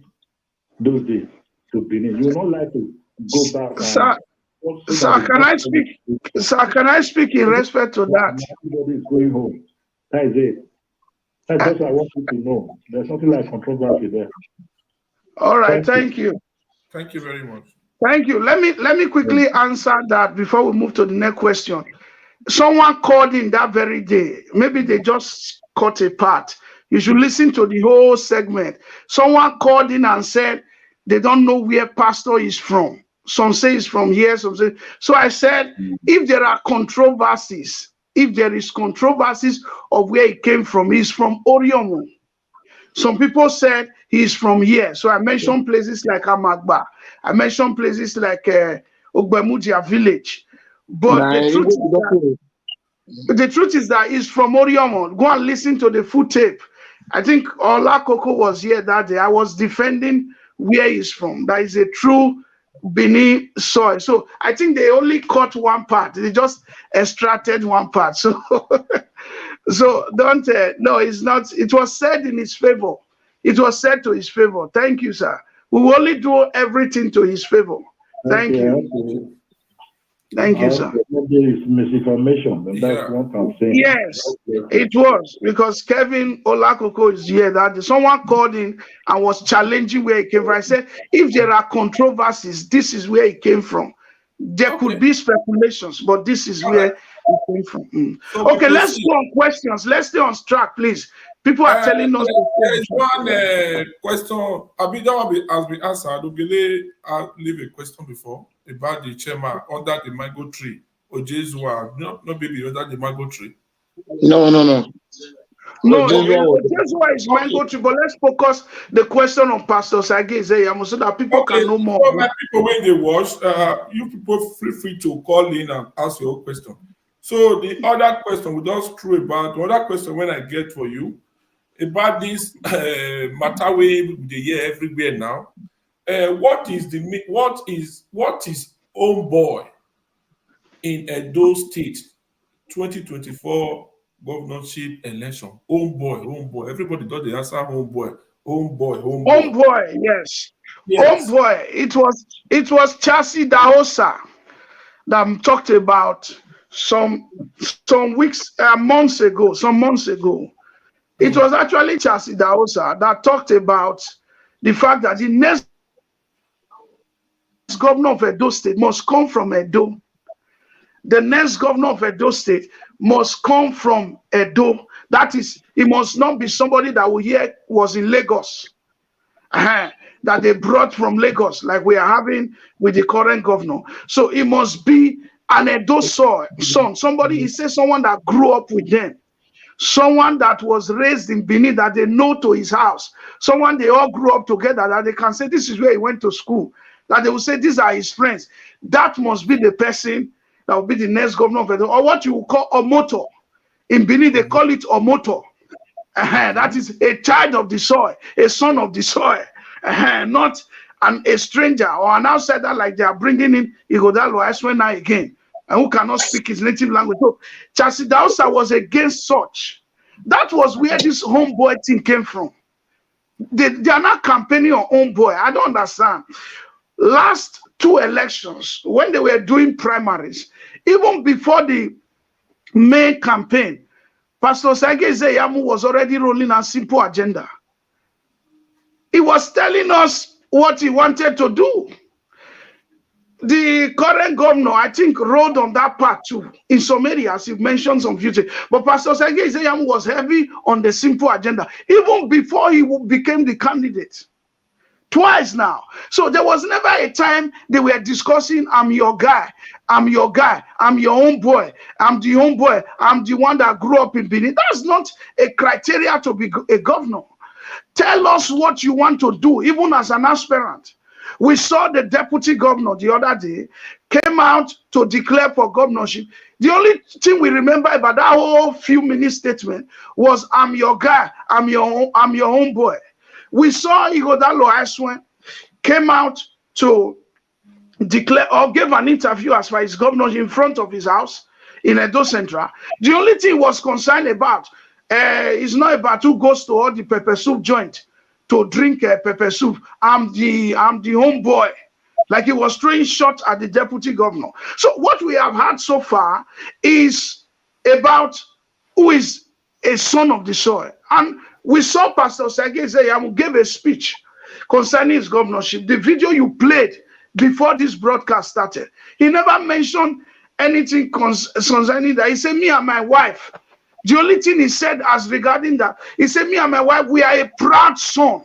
those days to Benin, you don't like to go back. Sir, can I speak? Sir, can I speak in respect to that? Everybody is going home. That is it. That's just what I want you to know. There's something like controversy there. All right, thank you. Thank you very much. Thank you. Let me quickly answer that before we move to the next question. Someone called in that very day. Maybe they just caught a part. You should listen to the whole segment. Someone called in and said they don't know where pastor is from. Some say he's from here, some say. So I said, if there are controversies, if there is controversies of where he came from, he's from Orion. Some people said he's from here. So I mentioned places like Amagba. I mentioned places like Ogbemudia village. But the truth is that he's from Orion. Go and listen to the full tape. I think Ola Koko was here that day. I was defending where he's from. That is a true Benin soil. So I think they only cut one part. They just extracted one part. So so don't no, it's not. It was said in his favor. It was said to his favor. Thank you, sir. We will only do everything to his favor. Thank you. Thank you, sir. Maybe it's misinformation, and that's what I'm saying. Yes, it was because Kevin Olakoko is here. That someone called in and was challenging where he came from. I said, if there are controversies, this is where it came from. There could be speculations, but this is where it came from. So okay, let's go on questions. Let's stay on track, please. People are telling us. There is one question. I mean, that has been answered. Ogele leave a question before about the chairman under the mango tree. Osazuwa, not maybe under the mango tree. No. No, Osazuwa is mango tree, but let's focus the question on Pastor Osagie Ize Iyamu so that people can know more. So my people, when they watch, you people feel free to call in and ask your own question. So the other question we just threw about, the other question when I get for you, about this matter we hear everywhere now. What is homeboy in Edo State 2024 governorship election? Homeboy. Everybody does the answer homeboy. Homeboy, yes. Homeboy. It was Chelsea Daosa that talked about some weeks, months ago. It was actually Chelsea Daosa that talked about the fact that the next governor of Edo State must come from Edo. The next governor of Edo State must come from Edo. That is, it must not be somebody that we hear was in Lagos, that they brought from Lagos, like we are having with the current governor. So it must be an Edo son. Somebody, he says someone that grew up with them. Someone that was raised in Benin, that they know to his house. Someone they all grew up together, that they can say this is where he went to school. That they will say these are his friends. That must be the person that will be the next governor of Edo, or what you will call Omoto. In Benin, they call it Omoto. That is a child of the soil, a son of the soil, not a stranger or an outsider like they are bringing in Igodalo Eswena again, and who cannot speak his native language. So Chelsea Daosa was against such. That was where this homeboy thing came from. They are not campaigning on homeboy. I don't understand. Last two elections, when they were doing primaries, even before the main campaign, Pastor Osagie Ize Iyamu was already rolling a simple agenda. He was telling us what he wanted to do. The current governor, I think, rode on that part too. In some areas, he mentioned some future. But Pastor Osagie Ize Iyamu was heavy on the simple agenda, even before he became the candidate. Twice now. So there was never a time they were discussing, I'm your guy, I'm your own boy, I'm the own boy, I'm the one that grew up in Benin. That's not a criteria to be a governor. Tell us what you want to do, even as an aspirant. We saw the deputy governor the other day came out to declare for governorship. The only thing we remember about that whole few-minute statement was, I'm your guy, I'm your own boy. We saw Igodalo Eswen came out to declare or gave an interview as far as governor in front of his house in Edo Central. The only thing he was concerned about is not about who goes to all the pepper soup joint to drink pepper soup. I'm the homeboy. Like he was throwing shots at the deputy governor. So what we have had so far is about who is a son of the soil. And we saw Pastor Osagie Ize Iyamu gave a speech concerning his governorship. The video you played before this broadcast started, he never mentioned anything concerning that. He said, me and my wife. The only thing he said as regarding that, he said, me and my wife, we are a proud son.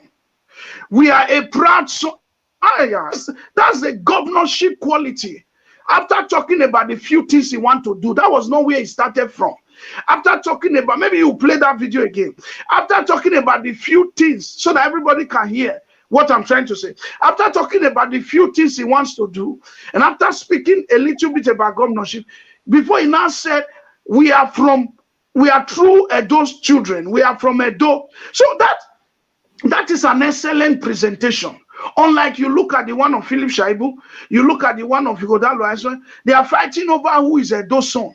We are a proud son. That's the governorship quality. After talking about the few things he want to do, that was not where he started from. After talking about, maybe you play that video again. After talking about the few things, so that everybody can hear what I'm trying to say. After talking about the few things he wants to do, and after speaking a little bit about governorship, before he now said, we are true Edo's children. We are from Edo. So that is an excellent presentation Unlike you look at the one of Philip Shaibu, you look at the one of Igodalo Aizwan, they are fighting over who is Edo son.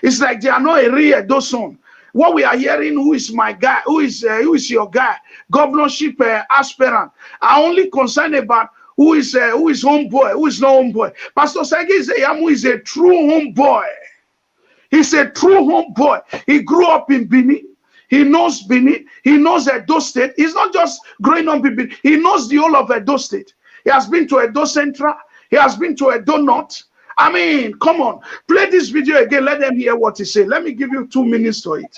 It's like they are not a real Edo son. What we are hearing, who is my guy, who is your guy, governorship aspirant, are only concerned about who is homeboy, who is not homeboy. Pastor Osagie Ize Iyamu is a true homeboy. He's a true homeboy. He grew up in Benin. He knows Benin. He knows Edo State. He's not just growing up in Benin. He knows the whole of Edo State. He has been to Edo Central. He has been to Edo North. I mean, come on. Play this video again. Let them hear what he said. Let me give you 2 minutes to it.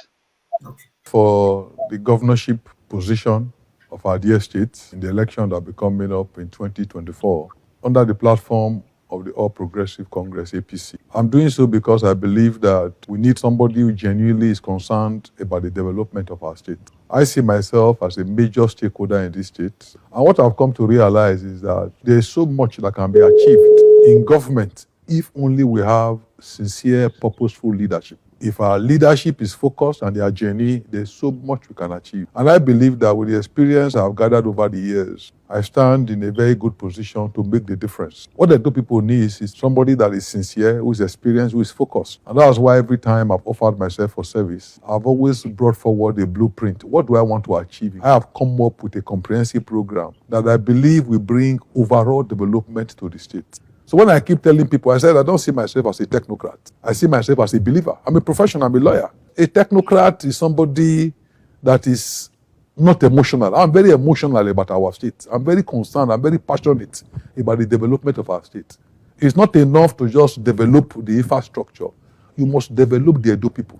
For the governorship position of our dear state in the election that will be coming up in 2024 under the platform of the All Progressive Congress, APC. I'm doing so because I believe that we need somebody who genuinely is concerned about the development of our state. I see myself as a major stakeholder in this state. And what I've come to realize is that there is so much that can be achieved in government if only we have sincere, purposeful leadership. If our leadership is focused and they are genuine, there's so much we can achieve. And I believe that with the experience I've gathered over the years, I stand in a very good position to make the difference. What the two people need is somebody that is sincere, who is experienced, who is focused. And that's why every time I've offered myself for service, I've always brought forward a blueprint. What do I want to achieve? I have come up with a comprehensive program that I believe will bring overall development to the state. So when I keep telling people, I said I don't see myself as a technocrat. I see myself as a believer. I'm a professional, I'm a lawyer. A technocrat is somebody that is not emotional. I'm very emotional about our state. I'm very concerned, I'm very passionate about the development of our state. It's not enough to just develop the infrastructure. You must develop the Edo people.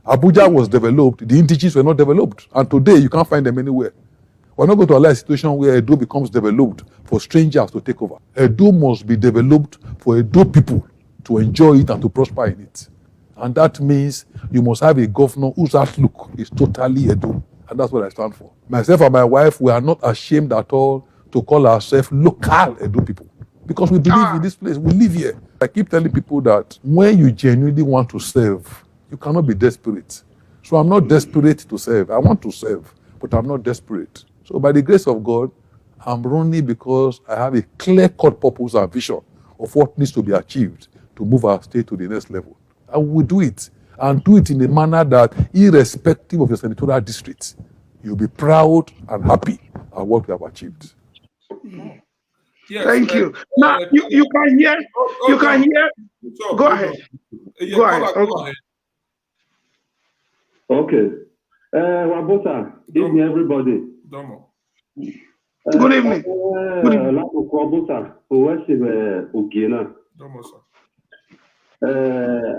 Abuja was developed, the indigenes were not developed. And today you can't find them anywhere. We're not going to allow a situation where Edo becomes developed for strangers to take over. Edo must be developed for Edo people to enjoy it and to prosper in it. And that means you must have a governor whose outlook is totally Edo. And that's what I stand for. Myself and my wife, we are not ashamed at all to call ourselves local Edo people. Because we believe in this place, we live here. I keep telling people that when you genuinely want to serve, you cannot be desperate. So I'm not desperate to serve. I want to serve, but I'm not desperate. So by the grace of God, I'm running because I have a clear-cut purpose and vision of what needs to be achieved to move our state to the next level. And we do it, and do it in a manner that, irrespective of your senatorial district, you'll be proud and happy at what we have achieved. Yes, Thank you. Now, you can hear, you can hear. Go ahead. Yeah, Go ahead. go ahead. Okay. Wabota, evening everybody. Domo. Good evening. Wabota, Ogina. Domo, sir.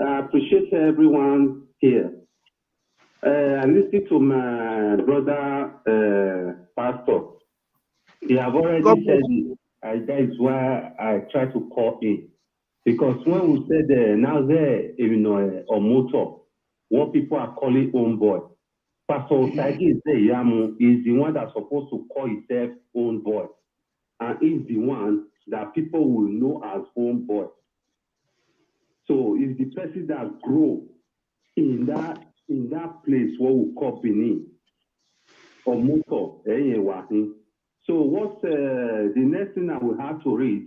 I appreciate everyone here. I listened to my brother, Pastor. He have already said it. That is why I try to call in. Because when we said now there, on motor, what people are calling own boy. Pastor Osagie Ize Iyamu is the one that's supposed to call himself own boy. And he's the one that people will know as own boy. So it's the person that grew in that place where we call Benin. Or motor. So what's the next thing that we have to read?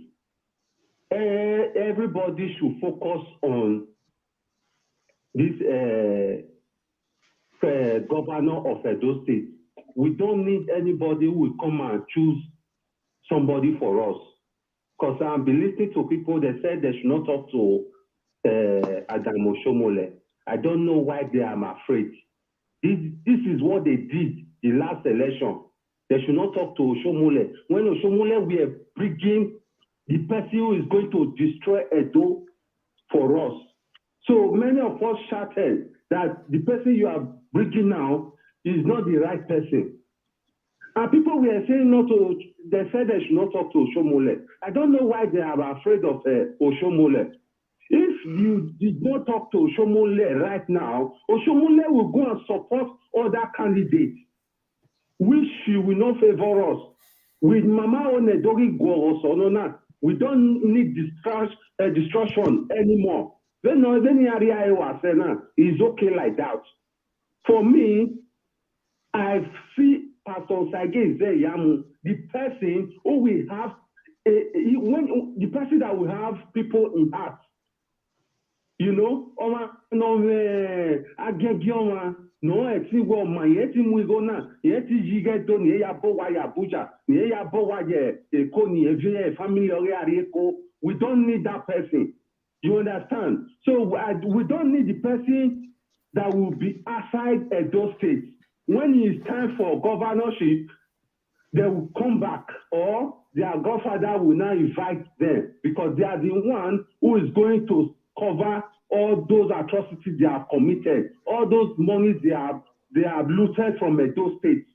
Everybody should focus on this governor of Edo State. We don't need anybody who will come and choose somebody for us. Because I've been listening to people that said they should not talk to Adamo Shomole. I don't know why they are afraid. This is what they did the last election. They should not talk to Oshomole. When Oshomole, we are bringing the person who is going to destroy Edo for us. So many of us shouted that the person you are bringing now is not the right person. And people were saying they said they should not talk to Oshomole. I don't know why they are afraid of Oshomole. If you did not talk to Oshomole right now, Oshomole will go and support other candidates, which will not favor us. With Mama Onedori Gorosonona, we don't need destruction anymore. Then any area is okay like that. For me, I see Pastor Osagie Ize Iyamu, the person who will have the person that will have people in heart. You know, no eti wo ma yeti mu go na yeti jige to ni ya bo wa ya Abuja ni ya bo wa ye Eko ni evie family ore ari Eko. We don't need that person. You understand? So we don't need the person that will be outside Edo State. When it's time for governorship, they will come back, or their godfather will now invite them, because they are the one who is going to cover all those atrocities they have committed, all those monies they have looted from Edo State.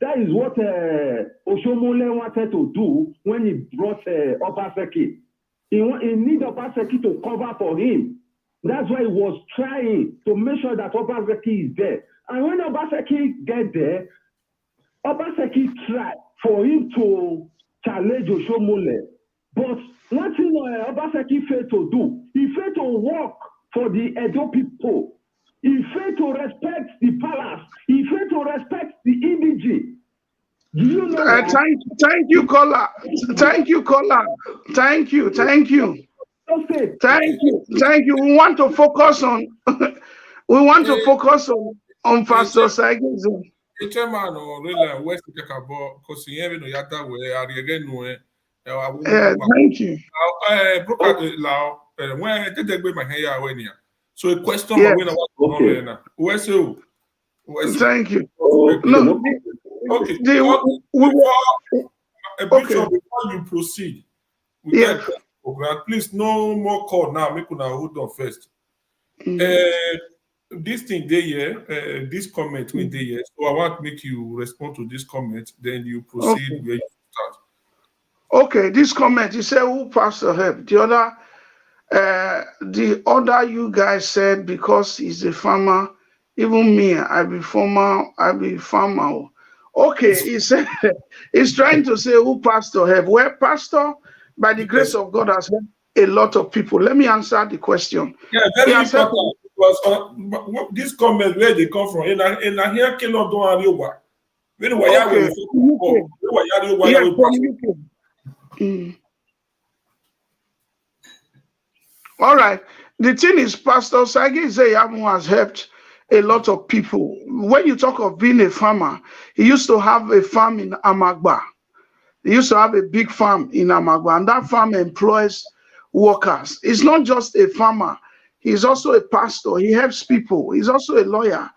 That is what Oshomole wanted to do when he brought Obaseki. He need Obaseki to cover for him. That's why he was trying to make sure that Obaseki is there. And when Obaseki get there, Obaseki tried for him to challenge Oshomole. But one thing Obaseki failed to do, he failed to work for the Edo people. He failed to respect the palace. He failed to respect the EDG. Do you know that? Thank you, caller. Thank you, caller. Thank you. Thank you. We want to focus on Pastor Osagie. Chairman or really West Kakabo, because you have no yata where are you again? Thank you. When did they go my hair when you? So a question Yes. when I was where's you? Thank you. No. Okay. Before you proceed, we get program. Please, no more call now. Make una hold on first. This thing they here, this comment we they here. So I want to make you respond to this comment. Then you proceed where you start. Okay, this comment you say who Pastor help. The other you guys said because he's a farmer. Even me, I be farmer. Okay, he said he's trying to say who Pastor help. Well, Pastor, by the grace of God, has helped a lot of people. Let me answer the question. Yeah, very important. Because this comment where they come from, and I hear cannot do Ariowa. All right. The thing is, Pastor Osagie Ize Iyamu has helped a lot of people. When you talk of being a farmer, he used to have a farm in Amagba. He used to have a big farm in Amagba, and that farm employs workers. He's not just a farmer. He's also a pastor. He helps people. He's also a lawyer.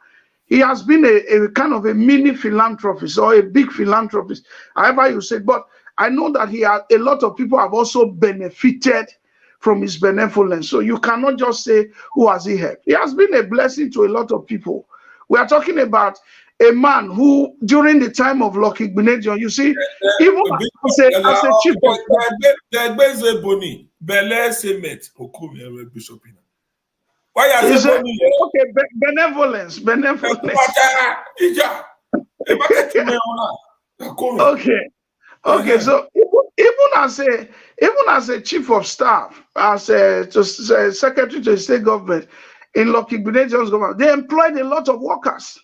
He has been a kind of a mini philanthropist or a big philanthropist, however you say. But I know that a lot of people have also benefited from his benevolence. So you cannot just say, who has he helped? He has been a blessing to a lot of people. We are talking about a man who, during the time of Lucky Benedion, you see, even as a chief of okay, benevolence. Okay, so even as a chief of staff, as a secretary to the state government in Lucky Benedion's government, they employed a lot of workers.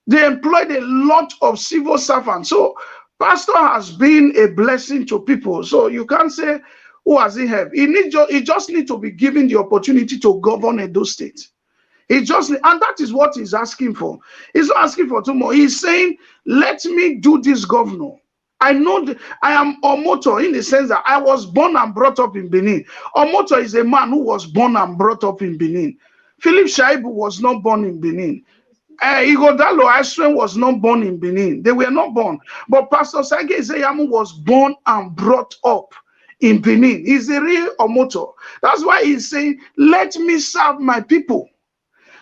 They employed a lot of civil servants. So pastor has been a blessing to people. So you can't say, who has he helped? He just needs to be given the opportunity to govern Edo State. And that is what he's asking for. He's not asking for too much. He's saying, let me do this, governor. I know I am Omoto in the sense that I was born and brought up in Benin. Omoto is a man who was born and brought up in Benin. Philip Shaibu was not born in Benin. Igodalo Aswen was not born in Benin. They were not born. But Pastor Osagie Ize Iyamu was born and brought up in Benin. He's a real Omoto. That's why he's saying, let me serve my people.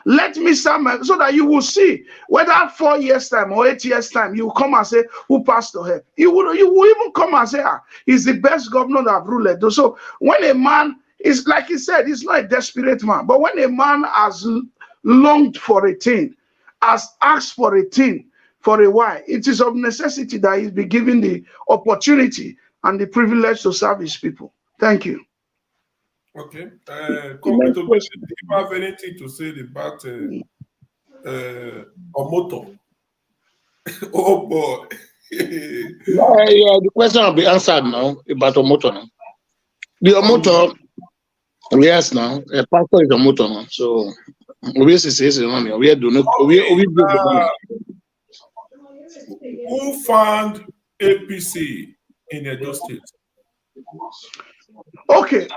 Let me serve so that you will see whether 4 years time or 8 years time you will come and say, who Pastor help? You will even come and say, he's the best governor that I've ruled. So when a man is, like he said, he's not a desperate man, but when a man has longed for a thing, has asked for a thing for a while, it is of necessity that he be given the opportunity and the privilege to serve his people. Thank you. Okay. Do you have anything to say about Omoto? Oh boy. Yeah, the question will be answered now about Omoto now. The Omoto, yes, now a pastor is Omoto now. So we says we do not we do the money. Who found APC in Edo State? Okay,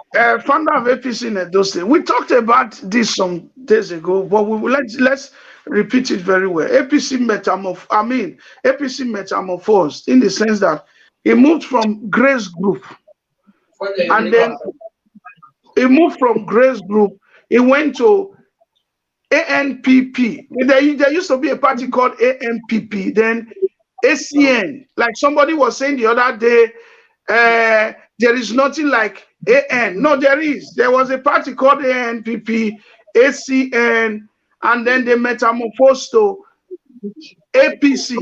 founder of APC in Edo State. We talked about this some days ago, but let's repeat it very well. APC metamorphosed in the sense that he moved from Grace Group, and then he moved from Grace Group. He went to ANPP. There used to be a party called ANPP. Then ACN. Like somebody was saying the other day, there is nothing like AN. No, there is. There was a party called ANPP, ACN, and then they metamorphosed to APC,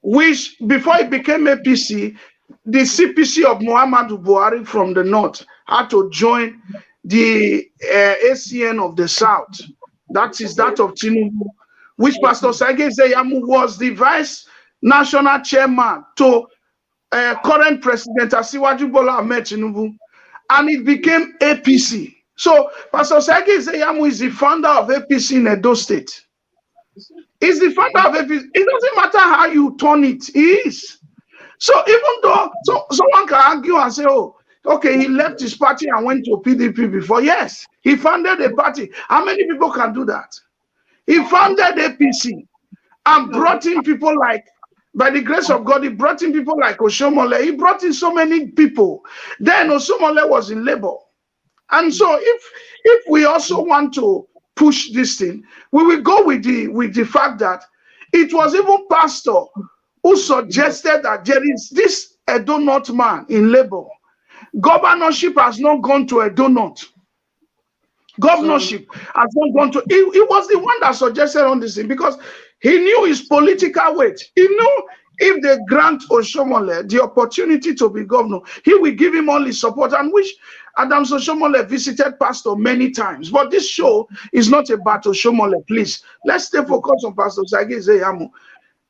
which before it became APC, the CPC of Muhammadu Buhari from the north had to join the ACN of the south. That is that of Tinubu, which Pastor Osagie Ize Iyamu was the vice national chairman to current president Asiwaju Bola Ahmed Tinubu, and it became APC. So Pastor Osagie Ize Iyamu is the founder of APC in Edo State. He's the founder of APC. It doesn't matter how you turn it, he is. So even though someone can argue and say, oh, okay, he left his party and went to PDP before. Yes, he founded a party. How many people can do that? He founded APC and brought in people like, by the grace of God, he brought in people like Oshomole. He brought in so many people. Then Oshomole was in labor. And so if we also want to push this thing, we will go with the fact that it was even pastor who suggested that there is this Edo North man in labor. Governorship has not gone to Edo North. Governorship has not gone to. He was the one that suggested on this thing because he knew his political weight. He knew if they grant Oshomole the opportunity to be governor, he will give him only support, and which Adams Oshomole visited Pastor many times. But this show is not about Oshomole, please. Let's stay focused on Pastor Osagie Ize Iyamu.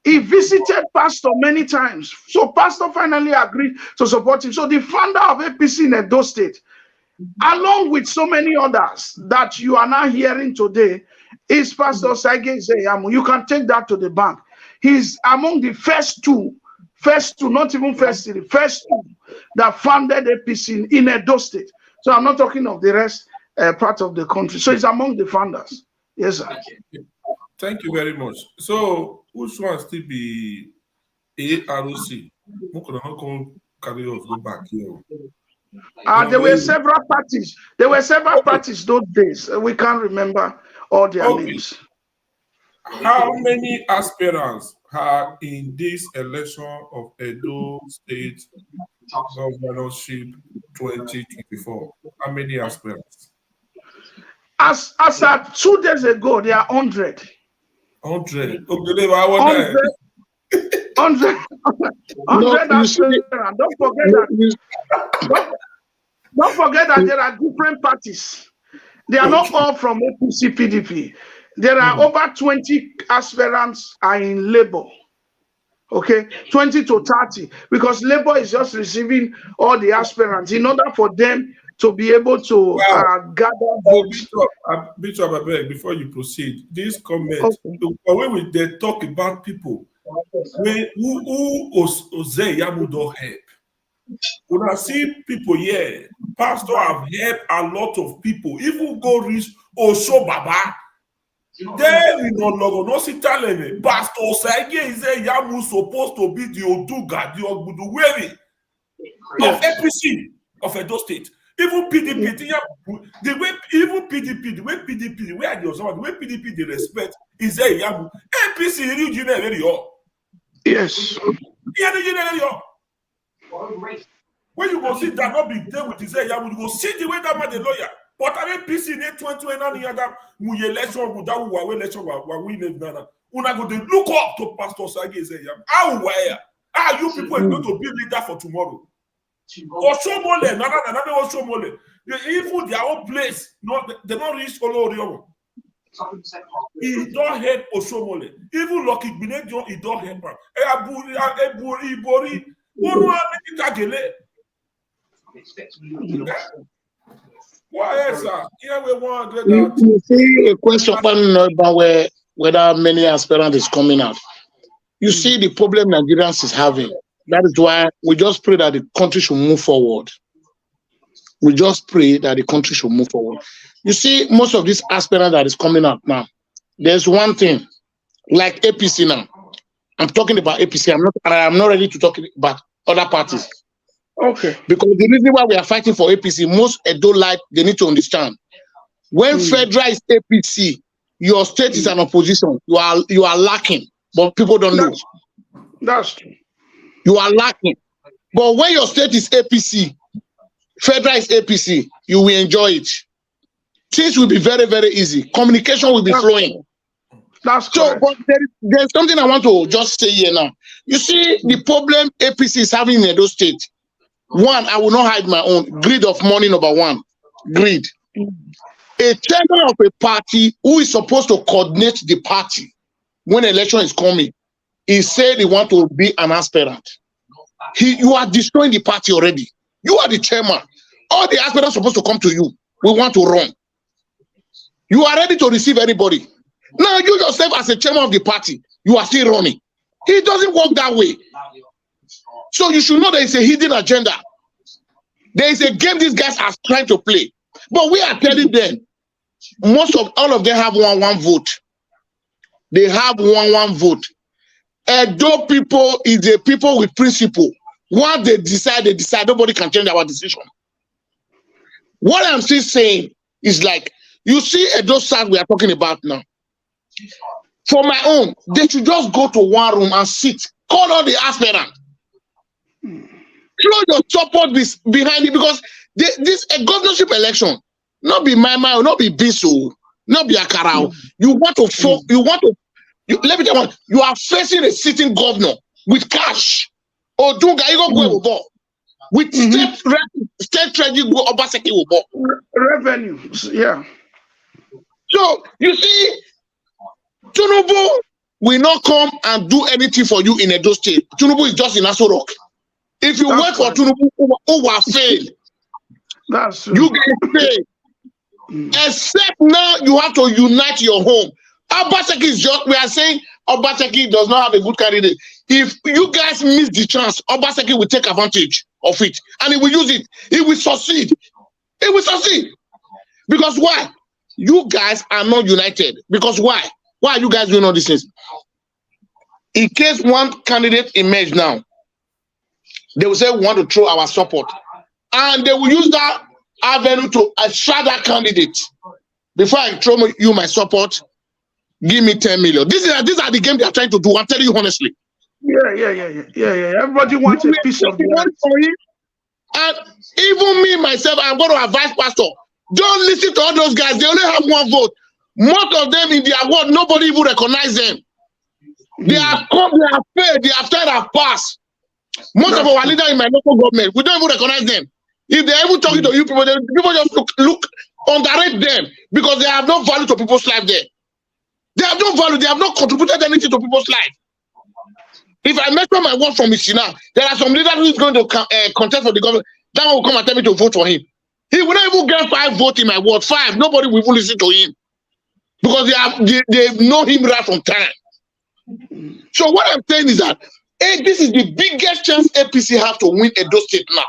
He visited Pastor many times. So Pastor finally agreed to support him. So the founder of APC in Edo State, along with so many others that you are now hearing today, is Pastor Osagie Ize Iyamu. You can take that to the bank. He's among the first two, not even first three, first two that founded APC in Edo State. So I'm not talking of the rest part of the country. So he's among the founders. Yes, sir. Thank you very much. So which one still be AROC? Carry us go back here. There were several parties. There were several parties those days. We can't remember all their names. How many aspirants are in this election of Edo State Governorship 2024? How many aspirants? As at 2 days ago, there are 100. 100. 100 aspirants. Don't forget that there are different parties. They are not all from APC PDP. There are over 20 aspirants are in labor. Okay, 20 to 30, because labor is just receiving all the aspirants in order for them to be able to gather votes. Bishop, before you proceed, this comment, when they talk about people who Osagie Iyamu don't help. When I see people here, pastor have helped a lot of people, even go reach Osho Baba. Then we no longer no see telling Pastor Osagie Ize Iyamu supposed to be the Oduga, the Ogbuduweri of APC of Edo State. Even PDP, the way PDP, the way PDP they respect Ize Iyamu. APC regional. Yes. When you go sit down, not be there with Ize Iyamu, you go see the way that man the lawyer. But I PC in 2020 that we election with that we election we win nana. Una go to look up to Pastor Osagie Ize Iyamu. How you people are going to be leader for tomorrow? Oshomole, another Oshomole. Even their own place, they don't reach Oloriomo. He don't help Osomole. Even Lucky Binejo, he don't help her. Ibori, why, sir? Here we want You see a question about whether many aspirants is coming out. You see the problem Nigerians is having. That is why we just pray that the country should move forward. We just pray that the country should move forward. You see, most of these aspirants that is coming out now, there's one thing, like APC now. I'm talking about APC. I'm not ready to talk about other parties. Okay. Because the reason why we are fighting for APC, most Edo like they need to understand. When federal is APC, your state is an opposition. You are lacking, but people don't know. That's true. You are lacking. But when your state is APC, federal is APC, you will enjoy it. Things will be very, very easy. Communication will be flowing. That's so. But there's something I want to just say here now. You see, the problem APC is having in Edo State. One, I will not hide my own. Greed of money, number one. Greed. A chairman of a party who is supposed to coordinate the party when election is coming, he said he want to be an aspirant. You are destroying the party already. You are the chairman. All the aspirants are supposed to come to you. We want to run. You are ready to receive anybody. Now you yourself as a chairman of the party, you are still running. It doesn't work that way. So you should know there is a hidden agenda. There is a game these guys are trying to play. But we are telling them, all of them have one vote. They have one vote. Edo people is the people with principle. What they decide, nobody can change our decision. What I'm still saying is like, you see Edo South we are talking about now. For my own, they should just go to one room and sit. Call all the aspirants. Throw your support behind it, because this a governorship election, not be my not be Biso, not be Akarao. Let me tell you, you are facing a sitting governor with cash. Odunga, you go go with state treasury go Obaseki will go. Revenues, yeah. So you see, Tinubu will not come and do anything for you in Edo State. Tinubu is just in Aso Rock. If you work for Tinubu, who will fail? That's true. You can fail. Except now you have to unite your home. Obaseki is just, we are saying Obaseki does not have a good candidate. If you guys miss the chance, Obaseki will take advantage of it and he will use it. He will succeed. He will succeed. Because why? You guys are not united. Because why? Why are you guys doing all these things? In case one candidate emerge now, they will say we want to throw our support. And they will use that avenue to attract that candidate. Before I throw you my support, give me 10 million. These are the games they are trying to do. I'm telling you honestly. Yeah. Everybody wants a piece of it. And even me, myself, I'm going to advise Pastor, don't listen to all those guys. They only have one vote. Most of them in their ward, nobody even recognize them. They are come, they are failed, they have tried to pass. Most of our leaders in my local government, we don't even recognize them. If they're even talking to you people, people just look underrate them because they have no value to people's life there. They have no value, they have not contributed anything to people's life. If I mention my word from Michina, there are some leaders who is going to contest for the government. That one will come and tell me to vote for him. He will not even get 5 votes in my ward. 5, nobody will even listen to him. Because they know him right from time. So what I'm saying is that this is the biggest chance APC have to win Edo State now.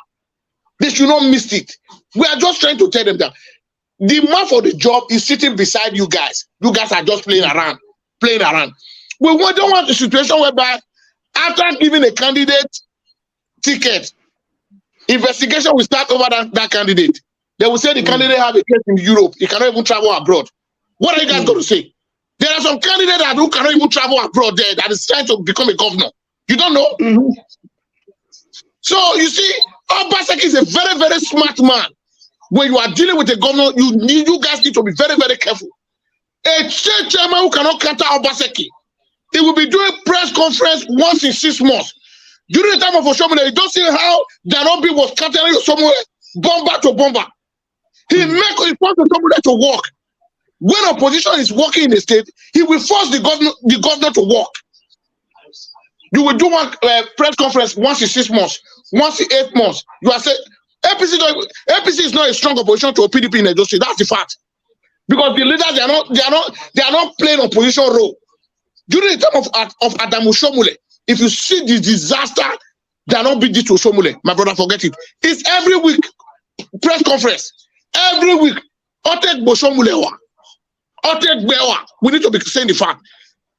They should not miss it. We are just trying to tell them that the man for the job is sitting beside you guys. You guys are just playing around. We don't want a situation whereby after giving a candidate ticket, investigation will start over that candidate. They will say the candidate have a case in Europe. He cannot even travel abroad. What are you guys going to say? There are some candidates who cannot even travel abroad there that is trying to become a governor. You don't know? So you see, Obaseki is a very, very smart man. When you are dealing with a governor, you guys need to be very, very careful. A state chairman who cannot counter Obaseki, he will be doing press conference once in 6 months. During the time of Oshomole, you don't see how Danobi was countering Oshomole bomber to bomber. He wants Oshomole to work. When opposition is working in the state, he will force the governor to work. You will do one press conference once in 6 months, once in 8 months. You are saying APC is not a strong opposition to a PDP in Edo State. That's the fact. Because the leaders they are not playing opposition role. During the time of Adamu Shomule, if you see the disaster, they are not big deal to Shomule. My brother, forget it. It's every week press conference. Every week. Otek Boshomulewa. Otek Bewa. We need to be saying the fact.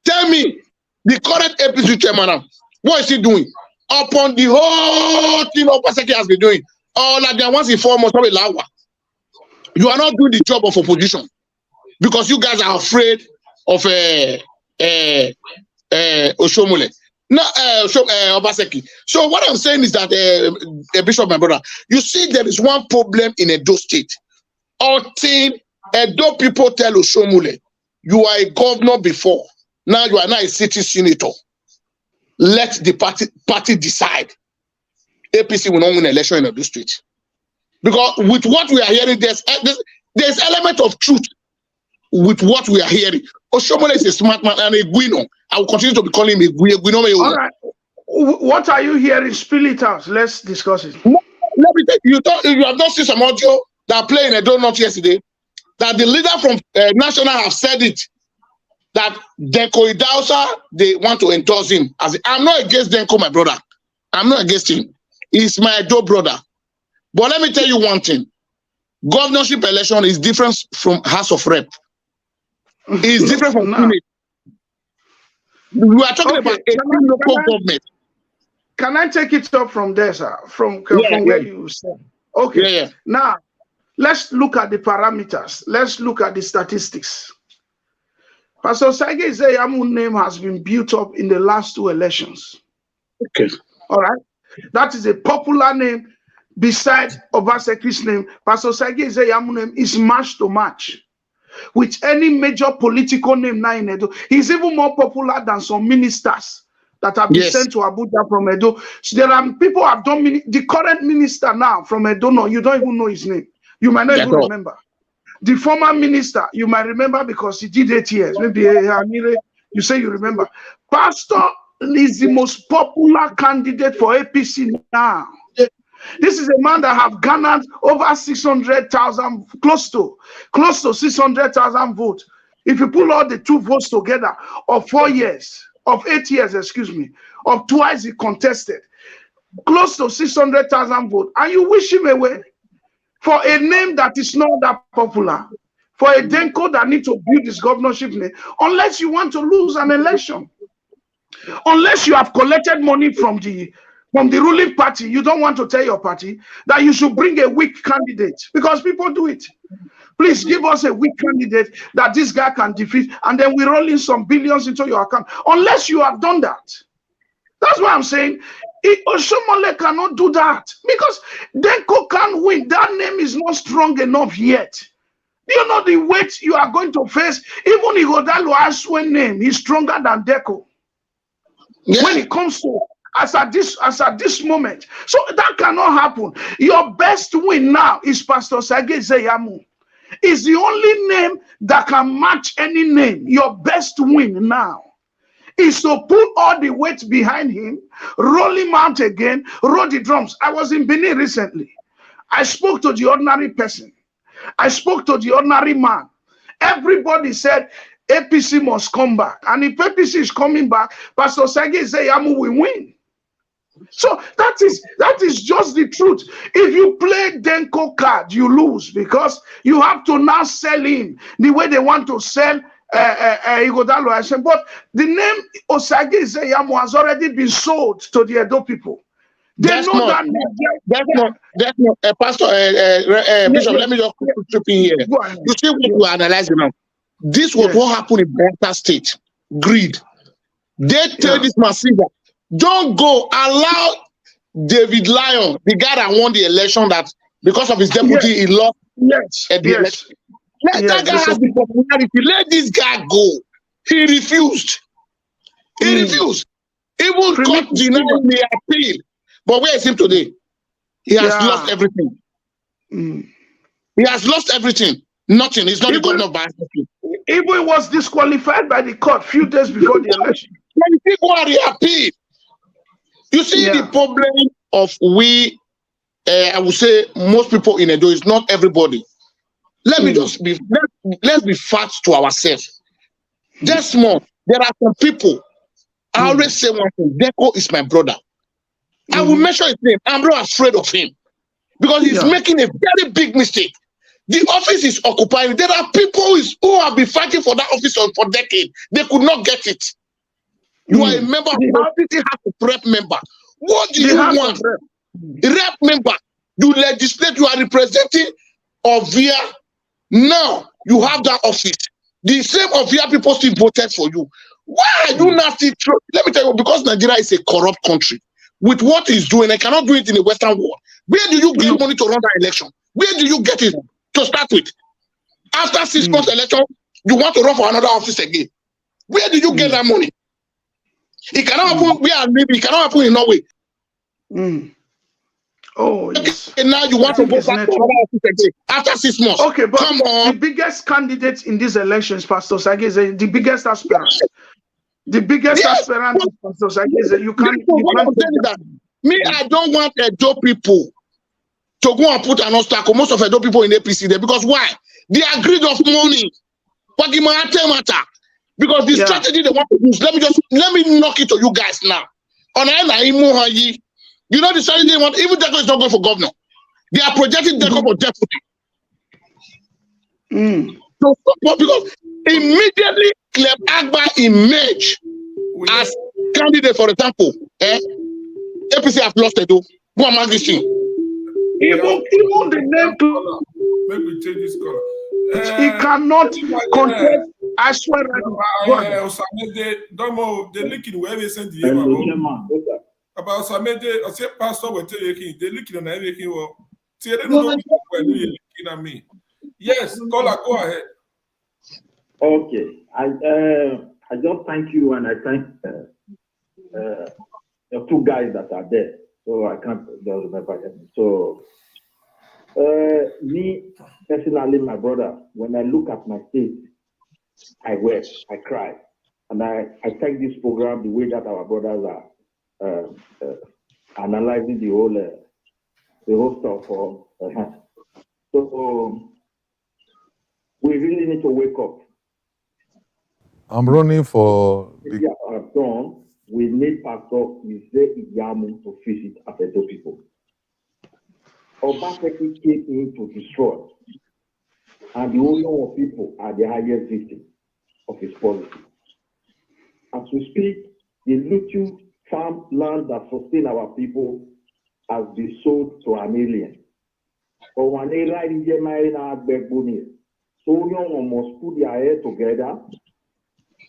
Tell me, the current APC chairman, what is he doing? Upon the whole thing Osagie has been doing, all like there once in 4 months, you are not doing the job of opposition because you guys are afraid of Oshomole. No, Osagie. So what I'm saying is that, Bishop, my brother, you see there is one problem in Edo State. Until Edo people tell Oshomole, you are a governor before. Now you are now a city senator. Let the party decide. APC will not win election in Edo State. Because with what we are hearing, there's element of truth with what we are hearing. Oshomole is a smart man and a Guino. I will continue to be calling him a Guino. All right. What are you hearing? Spill it out. Let's discuss it. Let me tell you, you have not seen some audio that played in Edo North yesterday, that the leader from National have said it, that Denko Idausa, they want to endorse him. I'm not against Denko, my brother. I'm not against him. He's my Edo brother. But let me tell you one thing. Governorship election is different from House of Rep. It's different from Senate. We are talking about a local government. Can I take it up from there, sir? From where you said. Okay. Now, let's look at the parameters. Let's look at the statistics. Pastor Osagie Ize Iyamu's name has been built up in the last 2 elections. Okay. All right. That is a popular name. Besides Obasagie's name, Pastor Osagie Ize Iyamu's name is match to match with any major political name now in Edo. He's even more popular than some ministers that have been sent to Abuja from Edo. So there are people who have done the current minister now from Edo. No, you don't even know his name. You might not even remember. The former minister, you might remember because he did 8 years. Maybe you say you remember. Pastor is the most popular candidate for APC now. This is a man that have garnered over 600,000, close to 600,000 votes. If you pull all the 2 votes together of 4 years, of 8 years, excuse me, of twice he contested, close to 600,000 votes, and you wish him away for a name that is not that popular, for a Denko that needs to build his governorship name, unless you want to lose an election, unless you have collected money from the ruling party, you don't want to tell your party that you should bring a weak candidate, because people do it. Please give us a weak candidate that this guy can defeat, and then we roll in some billions into your account, unless you have done that. That's why I'm saying Oshomole cannot do that, because Denko can't win. That name is not strong enough yet. Do you know the weight you are going to face? Even Ighodalo Aswe name is stronger than Denko. Yeah. When it comes to as at this moment. So that cannot happen. Your best win now is Pastor Osagie Ize Iyamu. Is the only name that can match any name. Your best win now is to put all the weight behind him, roll him out again, roll the drums. I was in Benin recently. I spoke to the ordinary person. I spoke to the ordinary man. Everybody said APC must come back. And if APC is coming back, Pastor Osagie Ize Iyamu will win. So that is just the truth. If you play Denko card, you lose, because you have to now sell him the way they want to sell Ighodalo. But the name Osagie Ize Iyamu has already been sold to the Edo people. They know that name. That's not Pastor Bishop. Let me just chip in here. You see what we are analyzing now. This was what happened in Delta State. Greed. They tell this massive, don't go allow David Lyon, the guy that won the election, that because of his deputy he lost at the election. Let that guy have the popularity. Let this guy go. He refused. He refused. Even court denied the appeal. But where is him today? He has lost everything. He has lost everything. Nothing. He's not the governor of Bayelsa State. Ibo was disqualified by the court few days before the election. When people are reappeal, you see the problem of we. I would say most people in Edo is not everybody. Let me just be. Let's be facts to ourselves. Desmond, there are some people. I always say one thing. Deco is my brother. I will mention his name. I'm not afraid of him because he's making a very big mistake. The office is occupying. There are people who have been fighting for that office for decades. They could not get it. You are a member of the office, you have a rep member. What do you want? Rep member. You legislate, you are representing Ovia. Now you have that office. The same Ovia people still voted for you. Why are you not still? Let me tell you, because Nigeria is a corrupt country. With what he's doing, I cannot do it in the Western world. Where do you get money to run that election? Where do you get it to start with? After 6 months election, you want to run for another office again. Where do you get that money? It cannot happen where I live. It cannot happen in Norway. Oh, yes. And now you want to go back to another office again after 6 months. Okay, but come on. The biggest candidate in these elections, Pastor Osagie Ize, the biggest aspirant. The biggest aspirant is Pastor Osagie Ize. You can't that. Me, I don't want Edo people to go and put an obstacle. Most of Edo people in APC there. Because why? They are greed of money. Because the strategy they want to use, let me knock it to you guys now. You know the strategy they want, even Deco is not going for governor. They are projecting Deco for deputy. So, because immediately Clem Agba emerged as candidate, for example, APC have lost Edo. Go on, mark this thing. Even the name to maybe we change this color. He cannot contest. I swear. The linking where they send the about Osamede, I say pastor will tell you they linking on everything. Well, see, they don't know when you're looking at me. Yes, caller, go ahead. Okay, I just thank you and I thank the two guys that are there. So I can't just remember them. So me personally, my brother, when I look at my state, I weep, I cry, and I thank this program the way that our brothers are analyzing the whole stuff for so we really need to wake up. I'm running for the we need Pastor Ize Iyamu to visit Edo people. Obasanjo came in to destroy, and the whole of people are the highest victim of his policy. As we speak, the little farm land that sustain our people has been sold to an alien. So when they like so young must put their head together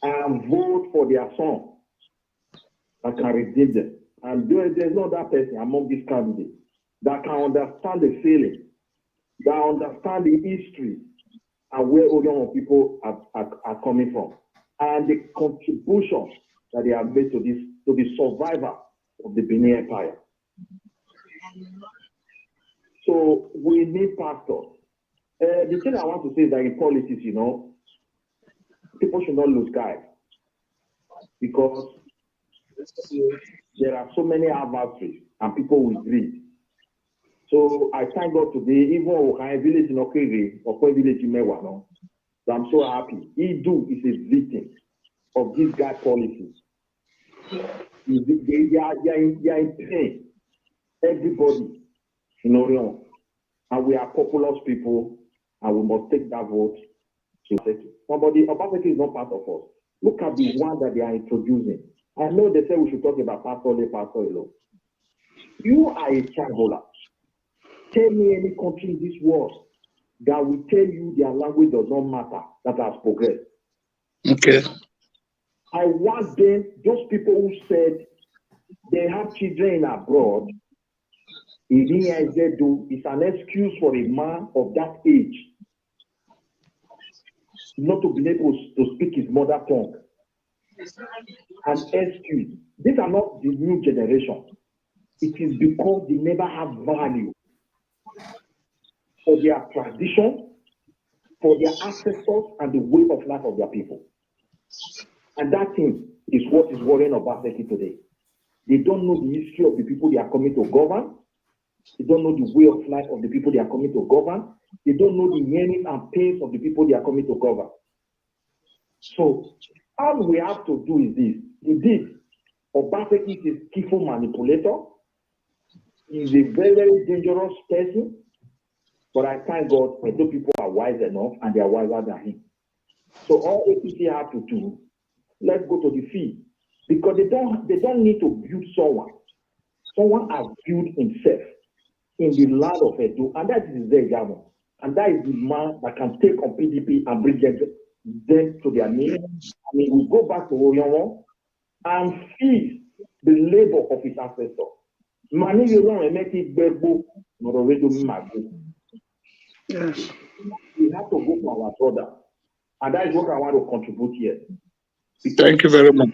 and vote for their son that can redeem them. And there's not that person among these candidates that can understand the feeling, that understand the history and where young people are coming from, and the contribution that they have made to the survival of the Benin Empire. So we need pastors. The thing I want to say is that in politics, people should not lose guard because there are so many adversaries and people will greed. So I thank God today, even Okai village in Okere, or village in Mewa, so I'm so happy. Idu is a victim of this guy policies. They are in pain. Everybody in Orion. And we are populous people, and we must take that vote. Somebody, Obasanjo is not part of us. Look at the one that they are introducing. I know they say we should talk about Pastor alone. You are a traveler. Tell me any country in this world that will tell you their language does not matter, that has progressed. Okay. I want them, those people who said they have children abroad, it's an excuse for a man of that age not to be able to speak his mother tongue. An excuse. These are not the new generation. It is because they never have value for their tradition, for their ancestors and the way of life of their people. And that thing is what is worrying Obaseki today. They don't know the history of the people they are coming to govern. They don't know the way of life of the people they are coming to govern. They don't know the yearning and pains of the people they are coming to govern. So all we have to do is this. Indeed, Obaseki is a skillful manipulator. He is a very, very dangerous person. But I thank God, I know people are wise enough and they are wiser than him. So all APC have to do, let's go to the field. Because they don't need to build someone. Someone has built himself in the land of Edo, and that is Ize Iyamu. And that is the man that can take on PDP and bring them to their knees. I mean, we go back to Oyomo and feed the labor of his ancestors. Yes. We have to go for our brother. And that is what I want to contribute here. Thank you very much.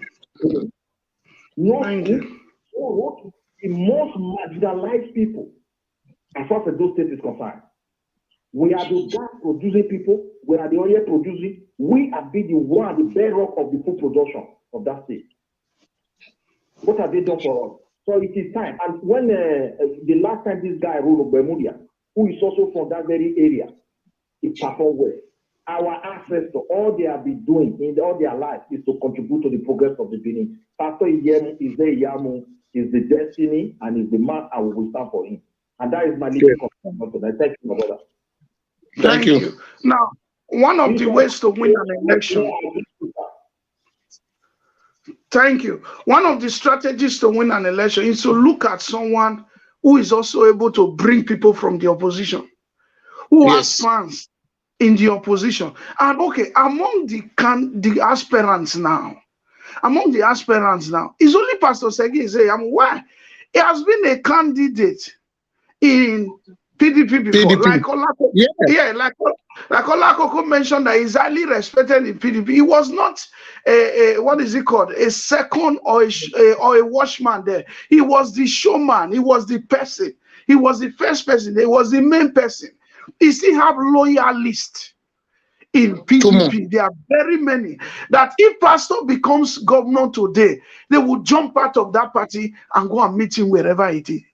Thank you. What the most marginalized people, as far as those states is concerned, we are the gas producing people, we are the oil producing, we have been the one, the bedrock of the food production of that state. What have they done for us? So it is time. And when the last time this guy ruled Bermuda, who is also from that very area, he performed well. Our ancestors, all they have been doing in all their life is to contribute to the progress of the Benin. Pastor Ize Iyamu is the destiny and is the man I will stand for him. And that is my little concern. Thank you, my brother. Thank you. Now, one of the ways to win an election. Thank you. One of the strategies to win an election is to look at someone who is also able to bring people from the opposition, who has fans in the opposition. And okay, among the aspirants now, it's only Pastor Osagie Ize Iyamu. Why? He has been a candidate in PDP before. PDP. Like Olakoko mentioned that he's highly respected in PDP. He was not a second or a watchman there. He was the showman. He was the person. He was the first person. He was the main person. He still have loyalists in PDP. There are very many that if Pastor becomes governor today, they would jump out of that party and go and meet him wherever he is.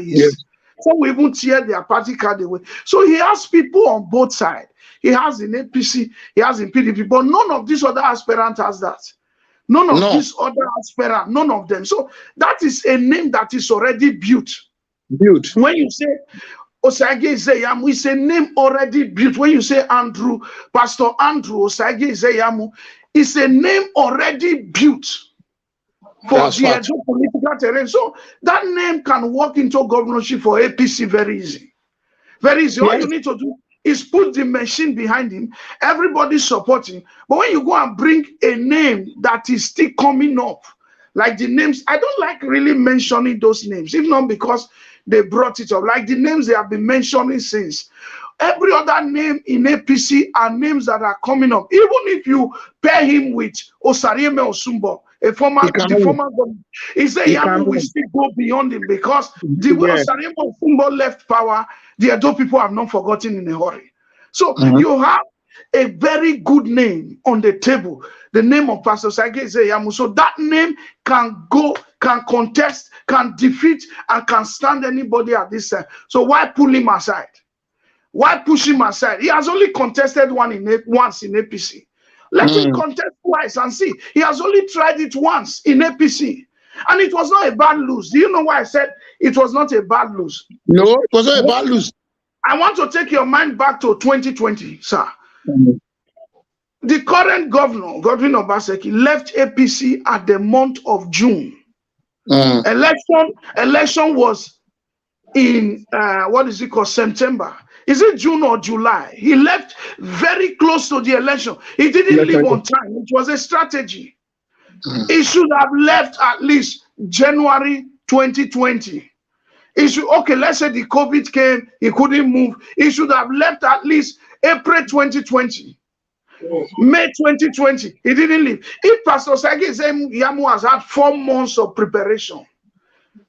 Yes. Some will even tear their party card away. So he has people on both sides. He has in APC, he has in PDP, but none of these other aspirants has that. None of these other aspirants, none of them. So that is a name that is already built. When you say Osagie Ize Iyamu, it's a name already built. When you say Pastor Andrew Osagie Ize Iyamu, it's a name already built for the Edo political terrain. So that name can walk into governorship for APC very easy. Very easy. All you need to do is put the machine behind him. Everybody supporting. But when you go and bring a name that is still coming up, like the names, I don't like really mentioning those names, if not because they brought it up, like the names they have been mentioning since. Every other name in APC are names that are coming up. Even if you pair him with Osagie Osumbo, a former governor, Ize Iyamu will still go beyond him because the way Osagie Osumbo left power, the Edo people have not forgotten in a hurry. So you have a very good name on the table, the name of Pastor Osagie Ize Iyamu. So that name can go, can contest, can defeat, and can stand anybody at this time. So why pull him aside? Why push him aside? He has only contested once in APC. Let him contest twice and see. He has only tried it once in APC. And it was not a bad lose. Do you know why I said it was not a bad lose? No, it was not a bad lose. I want to take your mind back to 2020, sir. The current governor, Godwin Obaseki, left APC at the month of June. Election was in, September. Is it June or July? He left very close to the election. He didn't leave on time. It was a strategy. He should have left at least January 2020. Let's say the COVID came, he couldn't move. He should have left at least April 2020. May 2020, he didn't leave. If Pastor Osagie Ize Iyamu has had 4 months of preparation,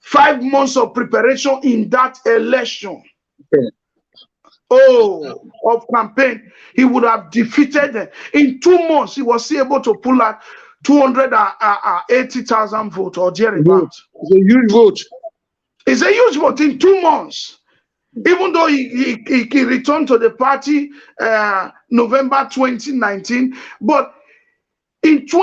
5 months of preparation in that election, of campaign, he would have defeated them. In 2 months, he was able to pull out 280,000 votes or thereabouts. It's a huge vote. It's a huge vote in 2 months. Even though he returned to the party November 2019, but in 2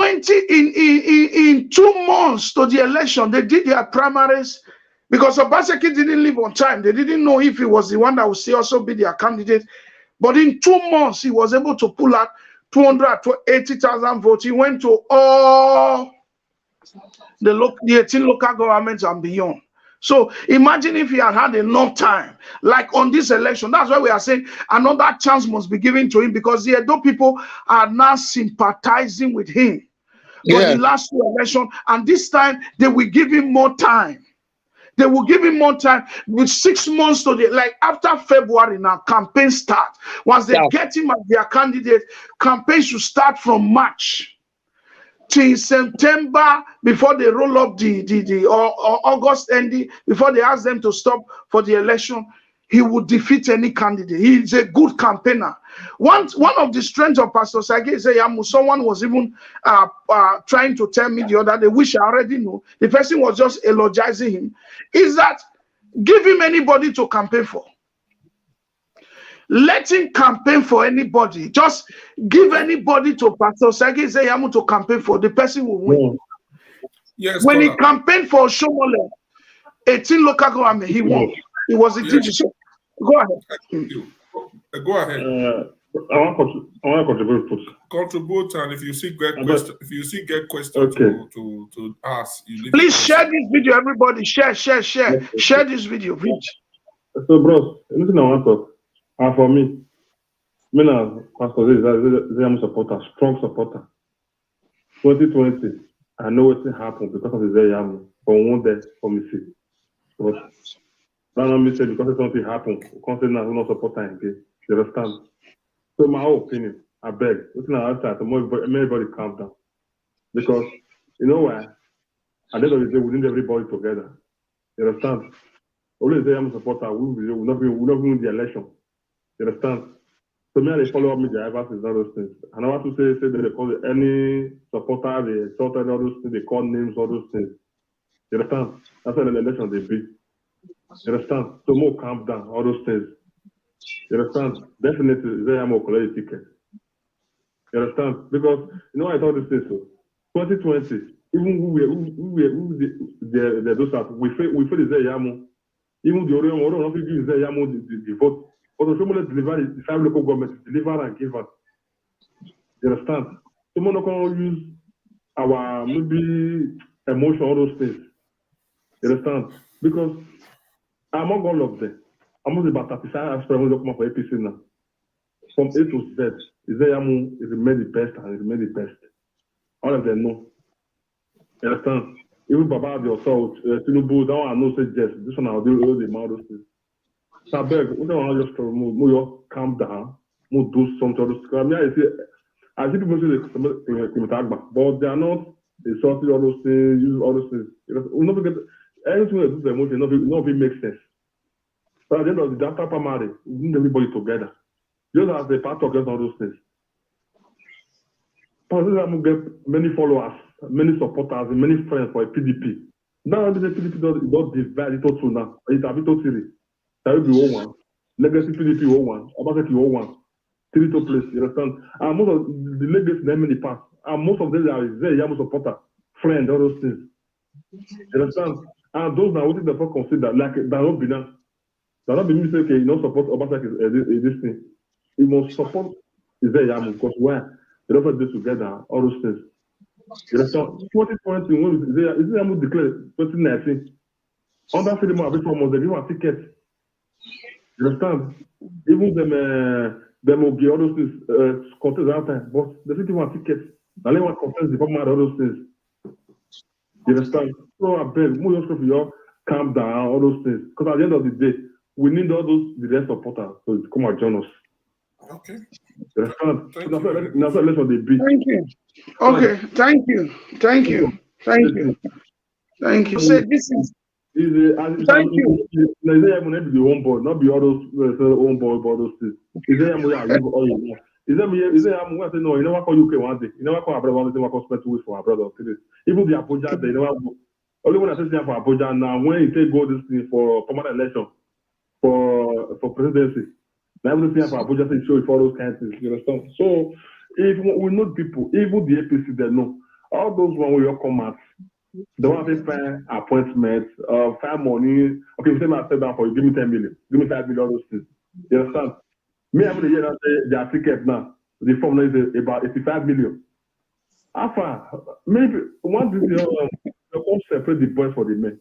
months to the election, they did their primaries because Osagie didn't leave on time. They didn't know if he was the one that would also be their candidate. But in 2 months, he was able to pull out 280,000 votes. He went to all the 18 local governments and beyond. So imagine if he had had enough time, like on this election. That's why we are saying another chance must be given to him, because the Edo people are now sympathizing with him for the last 2 elections, and this time they will give him more time. They will give him more time with 6 months to like after February now, campaign start. Once they get him as their candidate, campaign should start from March till September, before they roll up or August ending, before they ask them to stop for the election. He would defeat any candidate. He is a good campaigner. One of the strengths of Pastor Osagie Ize Iyamu, someone was even trying to tell me the other day, which I already know. The person was just eulogizing him. Is that give him anybody to campaign for? Let him campaign for anybody. Just give anybody to Pastor Osagie Ize Iyamu to campaign for. The person will win. Yes. When he campaigned for Shomole, 18 local government, he won. He was a digital. Go ahead. Go ahead. I want to contribute. Contribute, and if you see get questions to ask, please share this video, everybody. Share this video, please. So, bros, anything I want to, for me, now Pastor Ize Iyamu supporter, strong supporter. 2020, I know what happened because of Ize Iyamu, but one day for me see. But that not me say because something happened, we can't say now we not support time again. You understand? So my whole opinion, I beg, listen to our side, everybody calm down. Because you know why? At the end of the day, we need everybody together. You understand? Always say I'm a supporter, we will not win the election. You understand? So me they follow up me the advice all those things. And I want to say that they call any supporter, they sort all those things, they call names, all those things. You understand? That's why the election they beat. You understand? So more calm down, all those things. You understand? Definitely, they are more collect ticket. You understand? Because you know I thought this thing so. 2020, even those that we feel Ize Iyamu, even the Orion, not give Ize Iyamu the vote. But the Shomole deliver the 5 local governments, deliver and give us. You understand? Someone not gonna use our maybe emotion, all those things. You understand? Because among all of them, almost about 35 aspirants come for APC now. From A to Z, Ize Iyamu is made the best and is made the best. All of them know. You understand? Even Baba the assault, Tinubu, that one I know say yes. This one I'll do all the models. So I beg, we don't want just to move calm down, move do something. I mean, I see people say but they are not insulting all those things, use all those things. We'll not forget anything that do the emotion, not make sense. But at the end of the day, after primary, we need everybody together. Just as the part of all those things. Pastor Ize get many followers, many supporters, and many friends for a PDP. Now the PDP does divide it also now. It's a bit too serious. That will be 01. Legacy PDP 01. Osagie 01. 3 to place. You understand? And most of the legacy them in the past. And most of them are Ize Iyamu supporter, friend, all those things. You understand? And those now what they first consider like that not be now. That not be me say okay, you don't support Osagie this thing. You must support Ize Iyamu because why? They don't put this together, all those things. You understand? 2020 when Ize Iyamu declared 2019. Under freedom of information, they give a ticket. You understand? Even them will get all those things contest that time, but they still want tickets. Now they want contest department all those things. You understand? So I beg, more just for you calm down, all those things. Because at the end of the day, we need all those the rest supporters to come and join us. Okay. You understand? That's why let's on the beat. Thank you. Okay, thank you. Say this is Thank you. Ize Iyamu not be the homeboy, not be all those homeboy, all those things. Ize Iyamu, yeah, you all you know. Ize Iyamu, I say no, he never call UK one day. He never call our brother one day. He never call spend 2 weeks for our brother. Even the Abuja, they never go. Only when I say for Abuja now, when he take go this thing for permanent election for presidency, now everything for Abuja say show for those kinds of things. You understand? So if we know people, even the APC, they know all those one will come out. They want to find appointments, find money. Okay, we say I step down for you, give me 10 million, give me 5 million, all those things. You understand? Me, I'm going to hear their ticket now. The form now is about 85 million. After, maybe once this year, they come separate the boys for the men.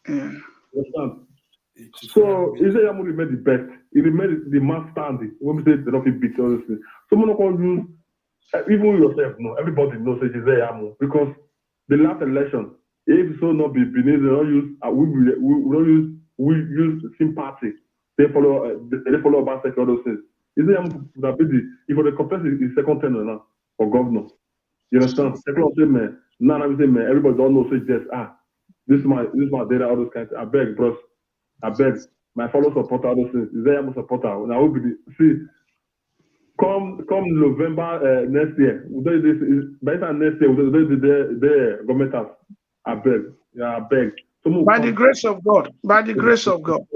You understand? So, Ize Iyamu remain the best. He remain the man standing. When we say they don't beat all those things. Someone can use, even yourself, no, everybody knows Ize Iyamu because the last election, if so not be beneath, we use sympathy. They follow Obaseki, all those things. Ize Iyamu would be if for the contest is second term now for governor. You understand? People say, man, now we say, man, everybody don't know, say, yes, this is my data, all those kinds. I beg, bros. I beg. My fellow supporter, all those things. Ize Iyamu supporter. Now, come November next year, by the time next year, we'll do the government house. I beg. Yeah, I beg. By the grace of God. By the grace of God.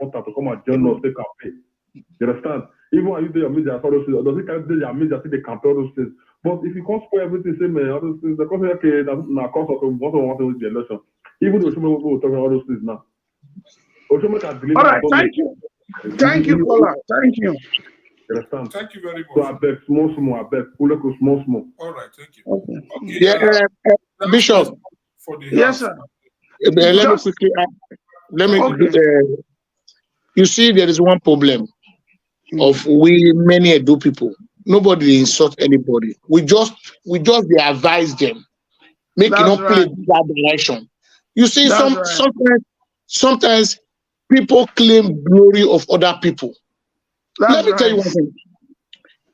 To come and join us, take campaign. You understand? Even when you do your media, all those things, doesn't count your media, see they campaign all those things. But if you can't spoil everything, say, man, all those things, they're going to say, okay, that's not cost of what we want with the election. Even though Oshome will talk about all those things now. Oshome can deliver. All right, thank you. Thank you, Kola. Thank you. Understand? Thank you very much. So I beg, small. I beg, small. All right, thank you. Okay. Okay, Bishop. For the Yes, house. sir. Let me quickly you see, there is one problem of we many Edo people. Nobody insult anybody. We just advise them. Make you not play that direction. You see, sometimes people claim glory of other people. Let me tell you one thing.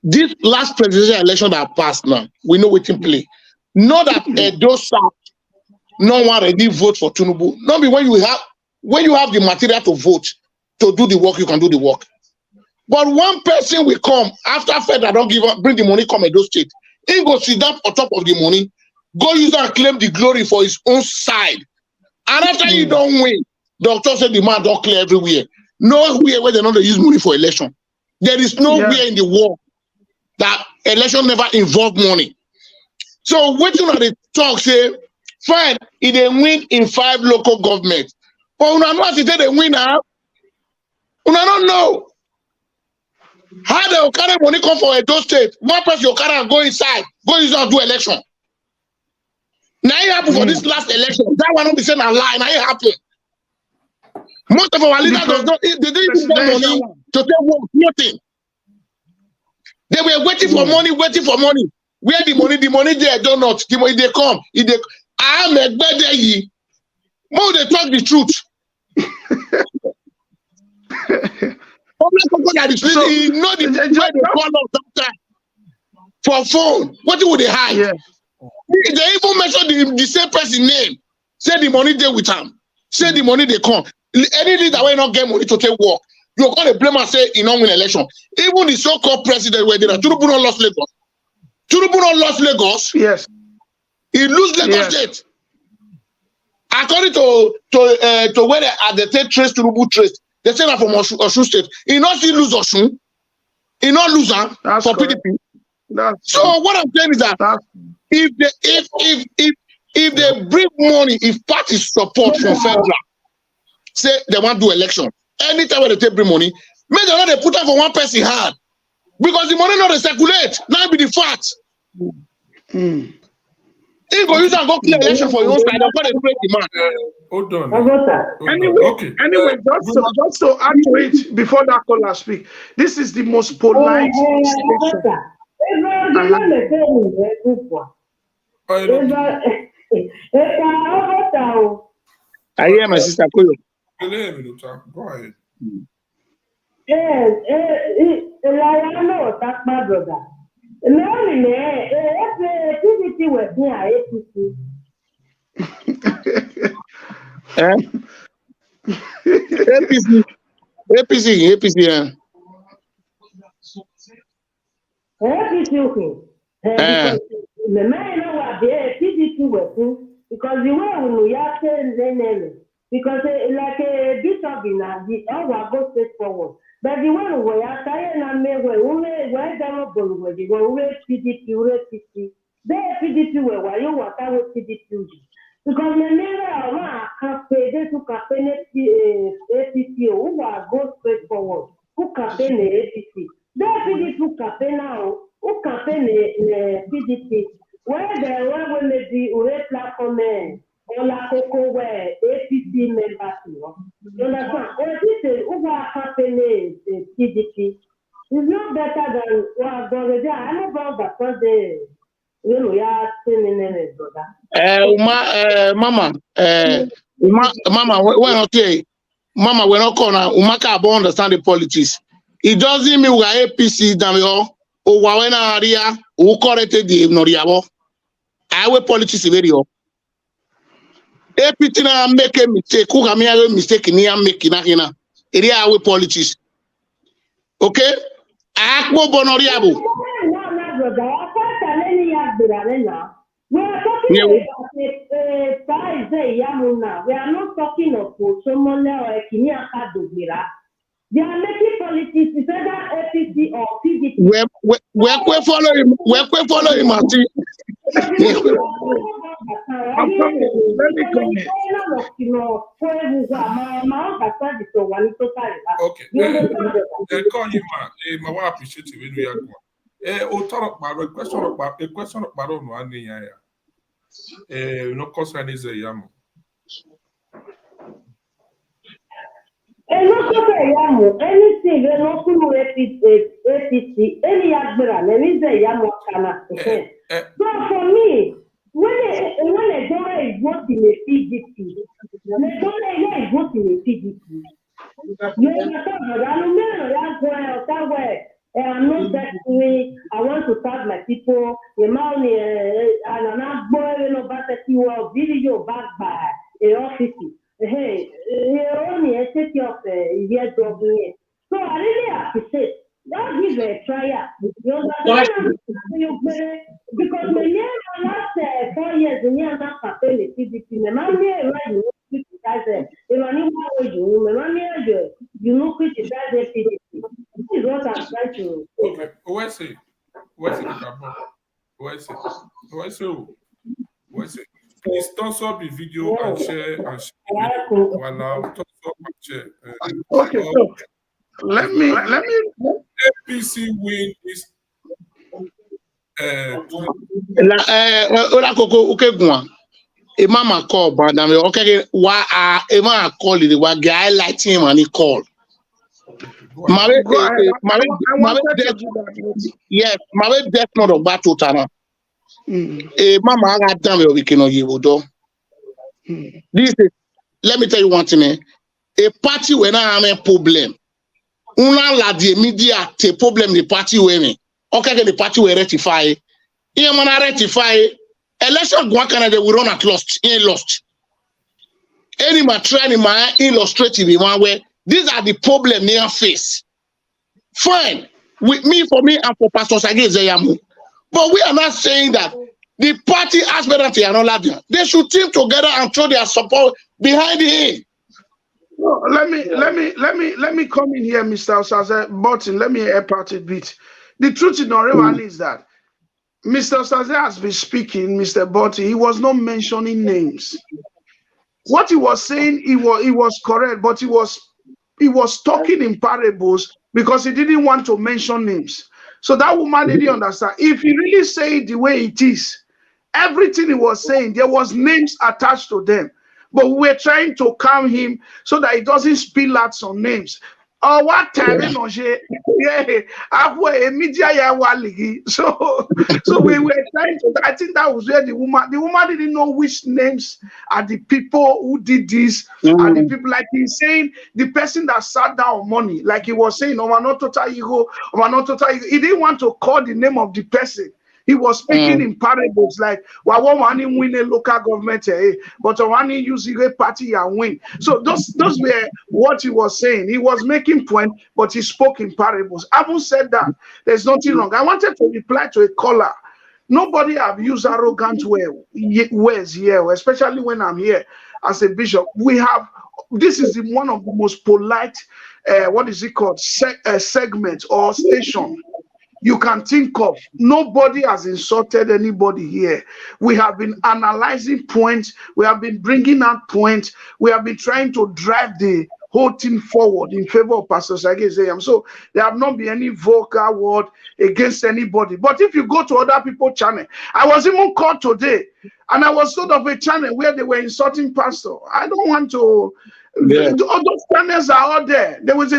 This last presidential election that passed now, we know we can play. Not that Edo South, no one already vote for Tinubu. Not be when you have the material to vote, to do the work, you can do the work. But one person will come after Federal don't bring the money, come Edo State. He go sit down on top of the money, go use and claim the glory for his own side. And after you don't win, doctor said the man don't clear everywhere. Nowhere where they don't use money for election. There is nowhere in the world that election never involve money. So what you know the talk say, fine, if they win in 5 local governments. But we know if they win now. We don't know. How they will carry money come for Edo State? One person will carry and go inside, go use and do election. Now it happened for this last election. That one not be saying a lie. Now it happened. Most of our leaders they didn't even get money to take work, nothing. They were waiting for money. Where the money there, donuts, the money they come. I am a better ye. More they talk the truth. So, he know the way they call us sometimes for phone. What would they hide? Yeah. They even mention the same person name. Say the money they with him. Say the money they come. Any leader will not get money to take work. You're going to blame and say he don't win election. Even the so-called president where they are Tinubu not lost Lagos. Tinubu not lost Lagos. Yes. He lose Lagos State. According to where they take trace Tinubu trace. They say that from Osun State. He not still lose Osun. He not lose for PDP. So what I'm saying is that if they bring money, if parties support from federal, say they want to do election. Anytime when they bring money, make them not they put up for one person hand. Because the money not they circulate. Now be the fact. He go use and go clear election for your own side. They're going to break the man. Hold on. Anyway, just to add to it before that caller speak, this is the most polite station. I hear my sister Koyo. Go ahead. APC, APC, yeah. Because the man know the PDP working because the way we are saying because like a bishop in the all go straight forward. But the way we are saying and we don't go we PDP, PDP. The PDP where you what I was PDP. Because the men are campaign they to campaign APC who are go straight forward. Who campaign APC? The PDP campaign now. Who campaign PDP? Where the one will be a platform or la coco where APC members. You understand? This is who are campaigning PDP. It's not better than what already. I know about that because they, you know, you are saying in brother. Mama, when okay, Mama, we're not corner. Umaka don't understand the politics. It doesn't mean we are APC damn o wawena area o corrected the noriabo. I will politics very up. APC na make a mistake. Who can make a mistake in here making a hina? Area our politics. Okay? Akbo bonoriabo. We are talking about Ize Iyamu now. We are not talking of Osomole or Ekiniaka Dogira. They are making politics, it's either APC or PDP. We're following him. We're following him. Let me come here. Okay. Call you, man. My wife appreciate you when we are going. A question of Baron one day. No concern Ize Iyamu. Anything they no cool APC, any Yagbera, Ize Iyamu kana. So for me, when a donor is voting a PDP, the donor is voting a PDP. You understand? I'm not that way. I want to start my people. The money and I'm boy no back video back by a office. Hey, only a city of year job here. So I really appreciate that. Give a try. You understand? Because when you last 4 years, you are not campaigning PDP. The money right criticize you know criticize PDP. This is what I'm trying to say. Okay. Where's it? Please thumbs up the video and share while now thumbs up and share. Okay, so let me APC win this. Mama call, brother. Okay, why Emma call it? What guy like him and he call? Yes, my death not of battle tana. Mama got done with weekend you do. This is, let me tell you one thing. A party when I am a problem. Una la the media te problem the party when me. Okay, the party will rectify. You man rectify. Election go Canada we run at lost. He lost. Any man trying to illustrate in one way. These are the problem near face. Fine. With me, for me, and for Pastor Osagie Ize Iyamu. But we are not saying that the party aspirants are not laughing. They should team together and throw their support behind him. No, let me come in here, Mr. Osagie Button. Let me help out a bit. The truth in Orewan is that Mr. Osagie has been speaking, Mr. Button. He was not mentioning names. What he was saying, he was correct, but he was talking in parables because he didn't want to mention names. So that woman didn't understand. If he really say it the way it is, everything he was saying, there was names attached to them. But we were trying to calm him so that he doesn't spill out some names. Oh, what time? So we were trying to. I think that was where the woman didn't know which names are the people who did this, and the people, like he's saying, the person that sat down on money, like he was saying, he didn't want to call the name of the person. He was speaking in parables like, well, one win a local government, but one use a party and win. So those were what he was saying. He was making point, but he spoke in parables. Having said that, there's nothing wrong. I wanted to reply to a caller. Nobody have used arrogant words here, especially when I'm here as a bishop. This is one of the most polite, what is it called, segment or station you can think of. Nobody has insulted anybody here. We have been analyzing points. We have been bringing out points. We have been trying to drive the whole thing forward in favor of Pastor Osagie Ize Iyamu. So there have not been any vocal word against anybody. But if you go to other people's channel, I was even called today, and I was told of a channel where they were insulting pastor. I don't want to. Yeah. All those channels are all there. There was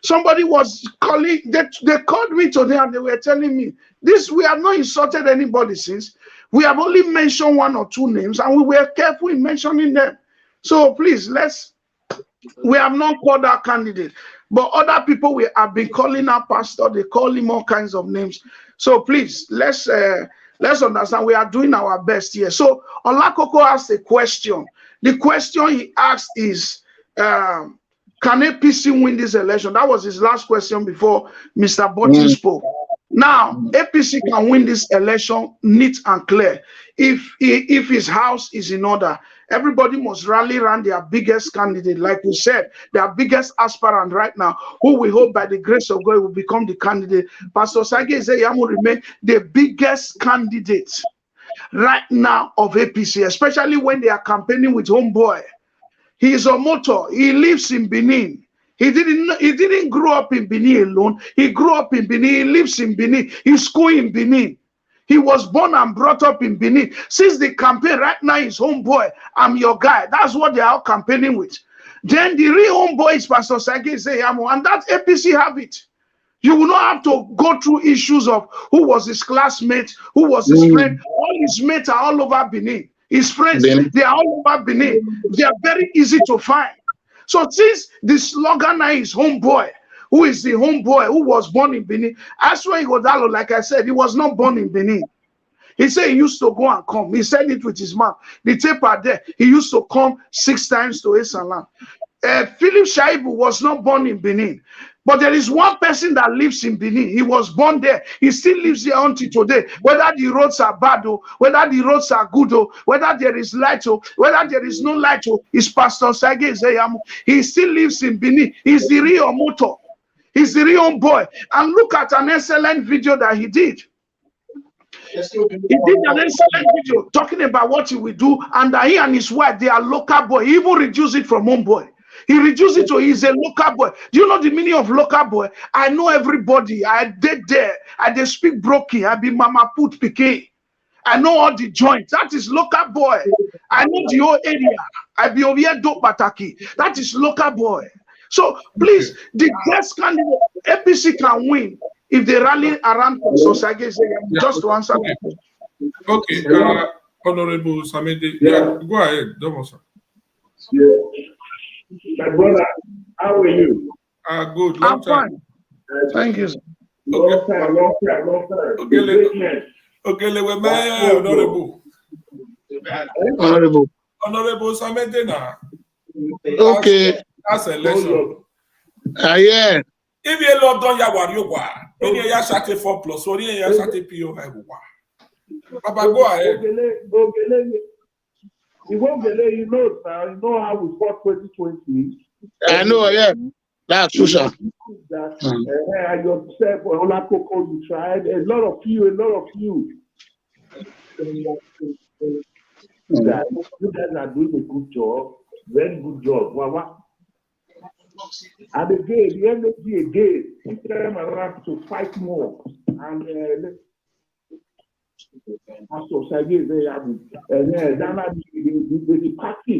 somebody was calling. They called me today and they were telling me this. We have not insulted anybody since. We have only mentioned one or two names, and we were careful in mentioning them. So please, we have not called our candidate, but other people we have been calling our pastor. They call him all kinds of names. So please, let's understand we are doing our best here. So Olakoko asked a question. The question he asked is, can APC win this election? That was his last question before Mr. Botin spoke. Now, APC can win this election neat and clear if his house is in order. Everybody must rally around their biggest candidate. Like we said, their biggest aspirant right now, who we hope by the grace of God will become the candidate. Pastor Osagie Ize Iyamu remain the biggest candidate right now of APC, especially when they are campaigning with Homeboy. He is a motor. He lives in Benin. He didn't grow up in Benin alone. He grew up in Benin. He lives in Benin. He's school in Benin. He was born and brought up in Benin. Since the campaign right now is Homeboy, I'm your guy. That's what they are campaigning with. Then the real Homeboy is Pastor Osagie Ize Iyamu, and that APC have it. You will not have to go through issues of who was his classmate, who was his friend. All his mates are all over Benin. His friends, they are all over Benin. They are very easy to find. So since the slogan now is Homeboy, who is the homeboy who was born in Benin, Aswa Igodalo, like I said, he was not born in Benin. He said he used to go and come. He said it with his mouth. The tape are there. He used to come 6 times to Esalam. Philip Shaibu was not born in Benin. But there is one person that lives in Benin. He was born there. He still lives there until today. Whether the roads are bad, whether the roads are good, whether there is light, whether there is no light, is Pastor Osagie Ize Iyamu. He still lives in Benin. He's the real motor. He's the real boy. And look at an excellent video that he did. He did an excellent video talking about what he will do, and that he and his wife, they are local boy. He even reduced it from homeboy. He reduced it to he's a local boy. Do you know the meaning of local boy? I know everybody. I did there. I did speak broken. I be mama put PK. I know all the joints. That is local boy. I know the whole area. I be over here dope bataki. That is local boy. So please, the best candidate APC can win if they rally around Osagie Ize Iyamu. Just to answer that question. Okay, Honorable Samede, yeah, go ahead, Domosa. Yeah. My brother, how are you? Good. I'm fine. Thank you. Long time. Okay, Honorable Samede na. Okay. That's election. Yeah. If you love don't ya worry wa, when you ya shate 4+, or you ya shate PO wa. Papa, go ahead. You know how we fought 2020. I know, yeah. That's true, sir. Yourself, Olakoko, you tried. A lot of you. You guys are doing a good job. Very good job. And again, the energy again, put them around to fight more. And Pastor Osagie Ize Iyamu, and the party,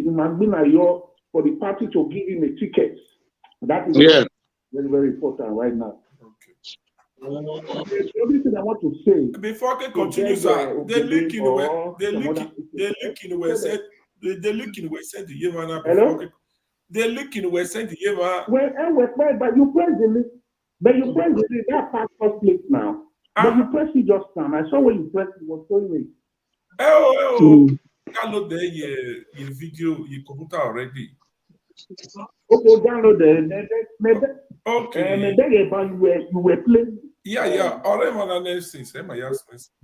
for the party to give him a ticket. That is very, very important right now. The only thing I want to say before I continue, sir, they look in the said the Yevana. Hello? They look in the sent the Yevana. But you press the list. But you press the list. That passport plate now. But you press it just now. I saw when you press it was showing me. Download the video, your computer already. Okay, download the Okay. you were playing. Yeah. All I'm analysis.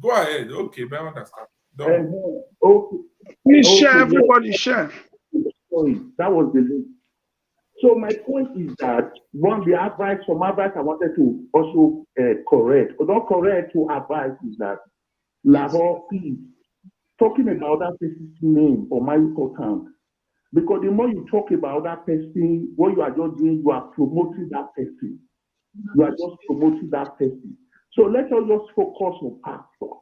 Go ahead. Okay, but I understand. Okay. Please share, everybody share. Sorry, that was the link. So my point is that some advice I wanted to also correct, or not correct, to advise is that Lahore, please, talking about that person's name or my important. Because the more you talk about that person, what you are just doing, you are promoting that person. You are just promoting that person. So let us just focus on pastor.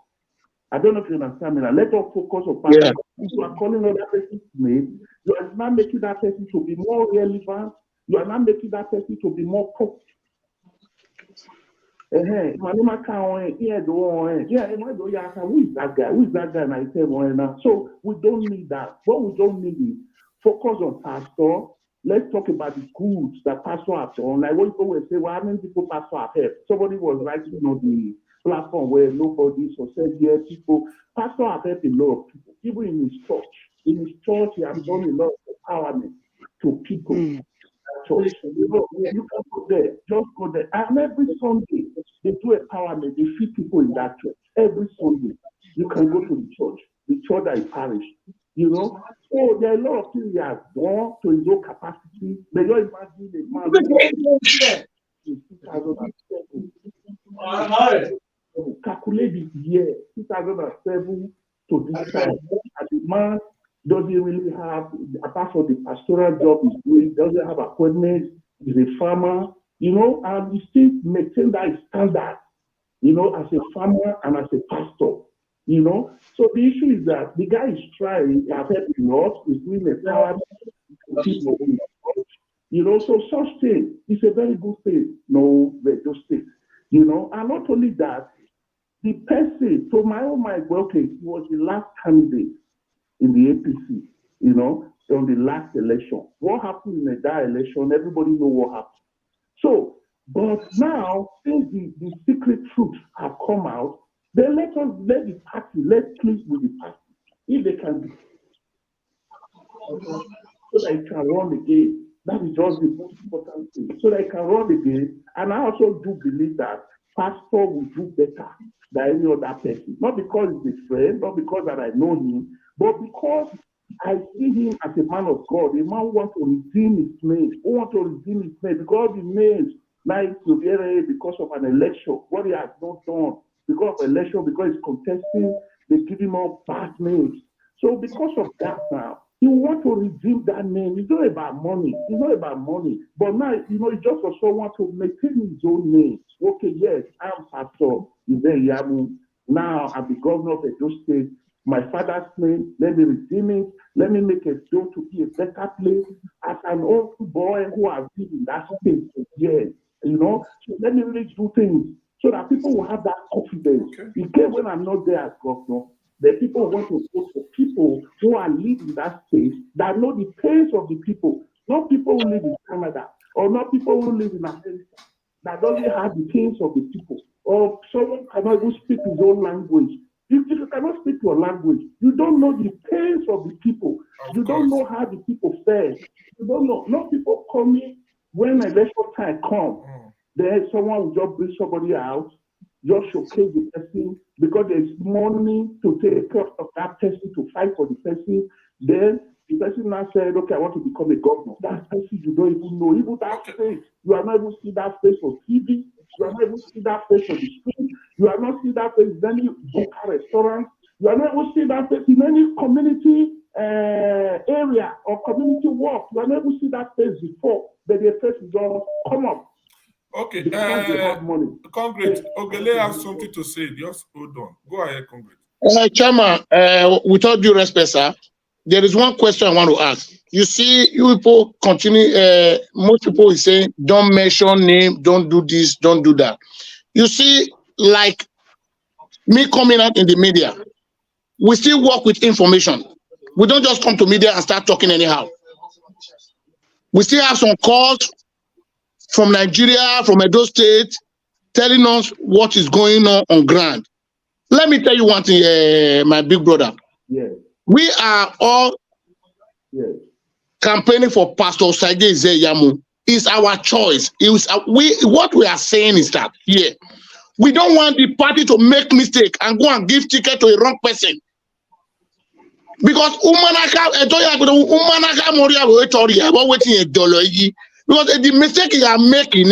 I don't know if you understand me now. Let us focus on pastor. Yeah. If you are calling on that person's name, you are not making that person to be more relevant. You are not making that person to be more popular. Who is that guy? Who is that guy? And I say, so we don't need that. What we don't need is focus on pastor. Let's talk about the goods that pastor has done. Like what people will say, well, how many people pastor have helped? Somebody was writing on the platform where nobody so said, yeah, people, pastor have helped a lot of people, even in his church. In his church, he has done a lot of empowerment to people. Church. You can go there, just go there. And every Sunday, they do empowerment, they feed people in that church. Every Sunday, you can go to the church that is parish. So there are a lot of things he has done to his own capacity. May you imagine the man in 2007. Calculate this year, 2007 to this time. And the man doesn't really have, apart from the pastoral job he's doing, doesn't have appointments, he's a farmer, and he still maintain that standard, as a farmer and as a pastor, So the issue is that the guy is trying, I've helped a lot, he's doing empowerment people, so such thing is a very good thing. No, they just things, and not only that, the person, to my own mind, okay, he was the last candidate in the APC, on the last election. What happened in that election, everybody know what happened. So, but now, since the secret truth have come out, then let the party, let's plead with the party, if they can be, so that it can run again. That is just the most important thing. So that it can run again. And I also do believe that pastor will do better than any other person. Not because he's a friend, not because that I know him, but because I see him as a man of God. A man who wants to redeem his name. Because the names like to be because of an election, what he has not done, because of election, because he's contesting, they give him all bad names. So because of that now, he want to redeem that name. It's not about money. But now, it's just for someone to maintain his own name. Okay, yes, I'm Pastor Ize Iyamu. Now I'm the governor of Edo State. My father's name, let me redeem it. Let me make it so to be a better place. As an old boy who has been in that space for years, So let me really do things so that people will have that confidence. In case when I'm not there as governor, the people want to vote for people who are living that space, that know the pains of the people, not people who live in Canada, or not people who live in America, that doesn't have the pains of the people, or someone cannot even speak his own language. If you cannot speak your language, you don't know the pains of the people. You don't know how the people fare. You don't know. No people coming when election time comes. Then someone will just bring somebody out, just showcase the person, because there's money to take care of that person, to fight for the person. Then the person now said, okay, I want to become a governor. That person you don't even know. Even that face, you are not even see that face on TV. You are not even see that face on the street. You are not see that face in any local restaurant. You are not even see that face in any community area or community work. You are not even see that face before. But the face is all come up. Okay, Congress, Ogele has something to say. Just hold on. Go ahead, Congress. Chairman, with all due respect, sir, there is one question I want to ask. You see, you people continue, most people is saying, don't mention name, don't do this, don't do that. You see, like me coming out in the media, we still work with information. We don't just come to media and start talking anyhow. We still have some calls from Nigeria, from Edo State, telling us what is going on ground. Let me tell you one thing, my big brother. Yes. We are all campaigning for Pastor Osagie Ize Iyamu. It's our choice. What we are saying is that here, we don't want the party to make mistake and go and give ticket to a wrong person. Because because the mistake you are making,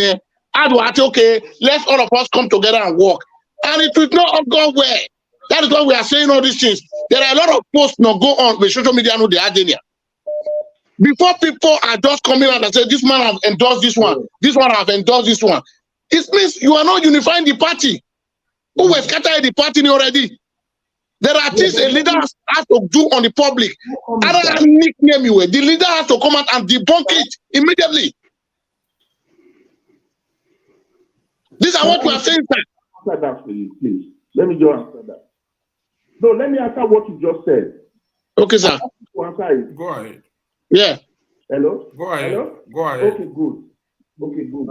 okay, let's all of us come together and work. And it will not go well. That is why we are saying all these things. There are a lot of posts not go on with social media, no, they are there. Before people are just coming out and say, this man has endorsed this one have endorsed this one. It means you are not unifying the party. Who has scattered the party already? There are things a leader has to do on the public. Other than nickname you, the leader has to come out and debunk it immediately. These are what we are saying, sir. Answer that, please. Let me just answer that. No, let me answer what you just said. Okay, sir. Go ahead. Yeah. Hello? Go ahead. Hello? Go ahead. Okay, good. Okay, good.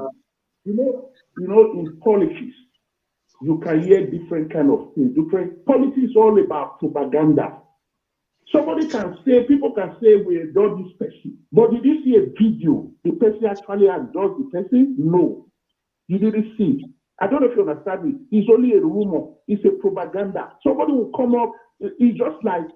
You know, in politics, you can hear different kind of things. Politics is all about propaganda. Somebody can say, people can say, we adore this person. But did you see a video? The person actually adores the person? No. You didn't see. I don't know if you understand me. It's only a rumor. It's a propaganda. Somebody will come up. It's just like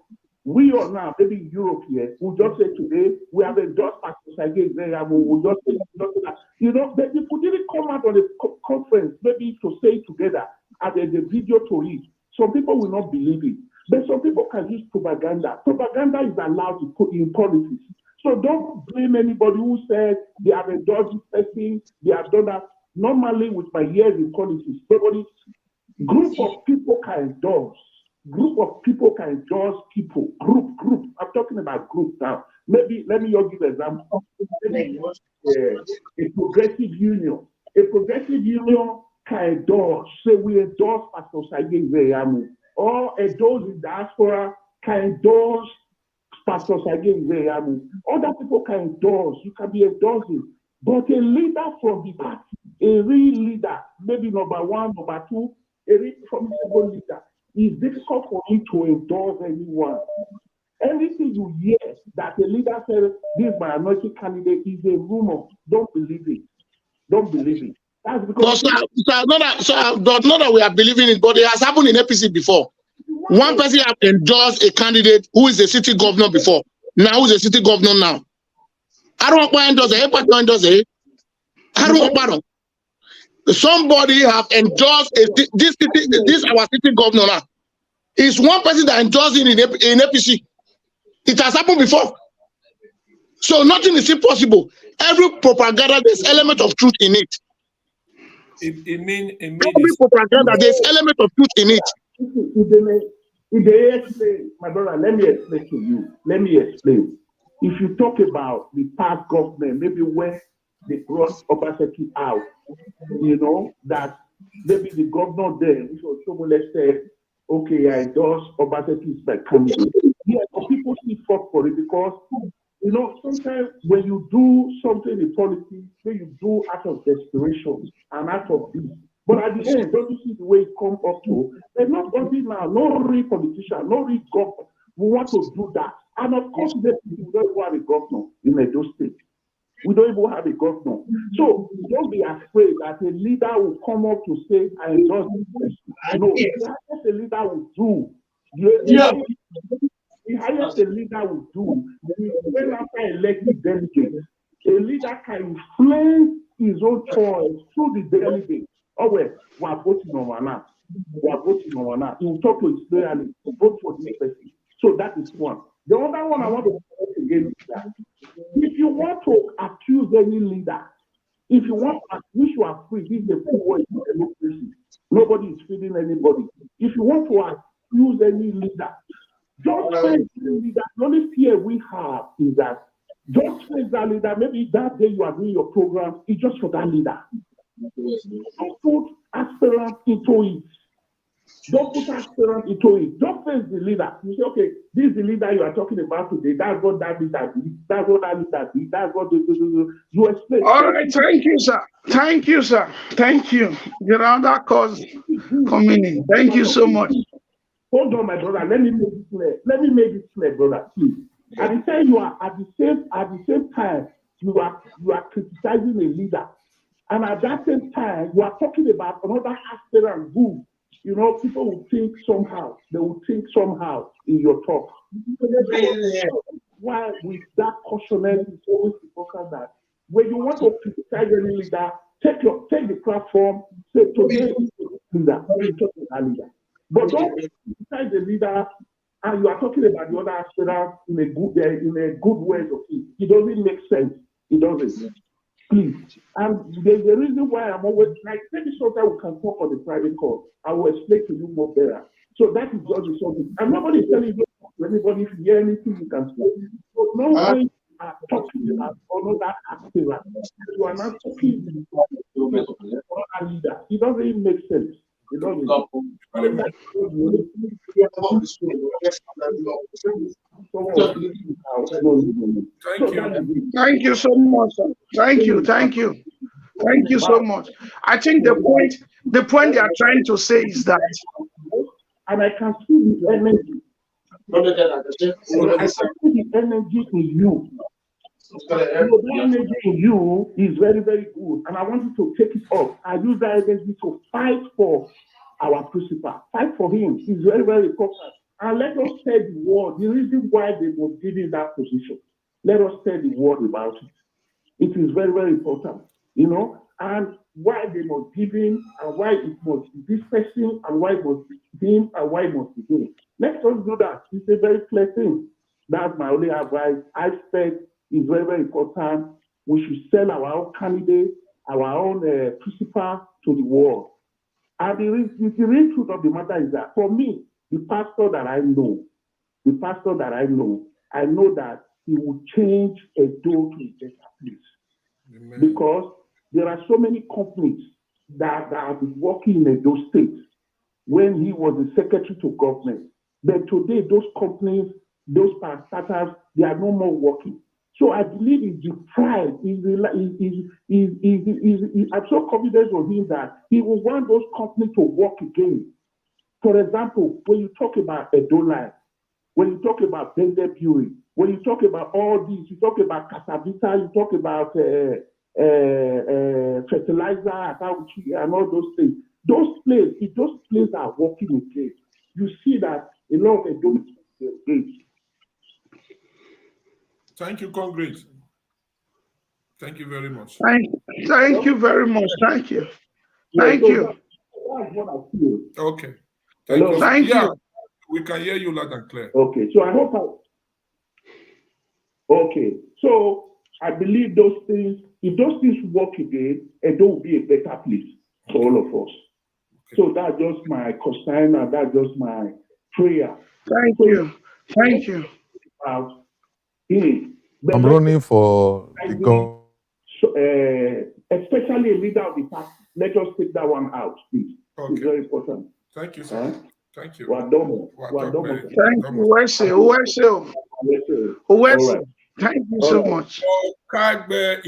we are now, maybe in Europe here, we'll just say today, we have endorsed Pastor Osagie Ize Iyamu. We'll just say that. You know, the people didn't come out on a conference, maybe to say it together, and there's a video to it. Some people will not believe it. But some people can use propaganda. Propaganda is allowed to put in politics. So don't blame anybody who said they have endorsed this person, they have done that. Normally, with my years in politics, group of people can endorse. Group of people can endorse people. Group. I'm talking about group now. Maybe let me just give an example. Maybe, a progressive union. A progressive union can endorse. Say we endorse Pastor Osagie Ize Iyamu. Or those in diaspora can endorse Pastor Osagie Ize Iyamu. Other people can endorse. You can be endorsing. But a leader from the party, a real leader, maybe number one, number two, a real formidable leader, it's difficult for me to endorse anyone. Anything you hear that a leader says, this minority candidate is a rumor, don't believe it. Don't believe it. That's because... Not that we are believing it, but it has happened in APC before. One person has endorsed a candidate who is a city governor before. Now who's a city governor now? I don't want to somebody have endorsed this our city governor now. It's one person that endorsed it in APC. It has happened before. So nothing is impossible. Every propaganda, there's element of truth in it. Every propaganda, there's element of truth in it. If they explain, my brother, let me explain to you. Let me explain. If you talk about the past government, maybe when they brought Osagie out, you know, that maybe the governor there, which was Shomole, said, okay, I endorse Osagie as my candidate. Yeah, but people still fought for it because, you know, sometimes when you do something in politics, when you do out of desperation and out of this, but at the end, don't you see the way it comes up to? There's nobody now, no real politician, no real government who want to do that. And of course, we don't even have a governor in Edo State. We don't even have a governor. So don't be afraid that a leader will come up to say, I endorse this person. No, the highest a leader will do. The highest a leader will do. When after elected delegates, a leader can influence his own choice through the delegates. Oh, well, we are voting on one now. We are voting on one now. He will talk to his player and vote for this person. So that is one. The other one I want to say again is that if you want to accuse any leader, if you want to accuse, you are free. This is a free world in democracy. Nobody is feeding anybody. If you want to accuse any leader, just face the leader. The only fear we have is that just face that leader. Maybe that day you are doing your program, it's just for that leader. Don't put aspirants into it. Don't put aspirant into it. Just face the leader. You say, okay, this is the leader you are talking about today. That's what that leader did. That's what that leader did. That's what you explain. All right, thank you, sir. Thank you, sir. Thank you. Your other cause coming in. Thank you so much. Hold on, my brother. Let me make this clear. Let me make this clear, brother, please. At the time you are at the same time you are criticizing a leader, and at that same time you are talking about another aspirant who, you know, people will think somehow. They will think somehow in your talk. Why with that cautionary is always important that when you want to criticize any leader, take the platform, say today is the leader. But don't criticize the leader and you are talking about the other aspirant in a good way of it. It doesn't make sense. It doesn't. Please. And there's a reason why I'm always like, maybe sometime we can talk on the private call. I will explain to you more better. So that is just the subject. And nobody is telling you to anybody, if you hear anything, you can say. So no one is talking about another aspirant. You are not talking about another leader. It doesn't even make sense. It doesn't. Thank you so much, sir. Thank you so much. I think the point they are trying to say is that, and I can see the energy. I can see the energy in you. The energy in you is very, very good, and I want you to take it up. I use that energy to fight for our principal, fight for him. It's very, very important. And let us tell the world the reason why they were given that position. Let us tell the world about it. It is very, very important, you know, and why they must give him, and why it must be this person, and why it must be him, and why it must be him. Let us do that. It's a very clear thing. That's my only advice. I said it's very, very important. We should sell our own candidate, our own principal to the world. And the real truth of the matter is that for me, the pastor that I know, I know that he will change a door to a better place. Amen. Because there are so many companies that have been working in those states when he was the secretary to government. But today, those companies, those parastatals, they are no more working. So I believe it's the pride. I'm so confident of him that he will want those companies to work again. For example, when you talk about Edoline, when you talk about Bender Bury, when you talk about all these, you talk about Casavita, you talk about fertilizer, and all those things. Those places are working again. You see that a lot of Edoline are engaged. Thank you, Congress. Thank you very much. Thank you very much. Thank you. Thank you. That's what I feel. Okay. Thank you. We can hear you loud and clear. Okay, so I hope Okay, so I believe those things, if those things work again, it will be a better place for all of us. Okay. So that's just my concern and that's just my prayer. Thank you. Thank you. I'm running for the government. Especially a leader of the party. Let us take that one out, please. Okay. It's very important. Thank you, sir. Thank you. Thank you. Uwese. Thank you so much. The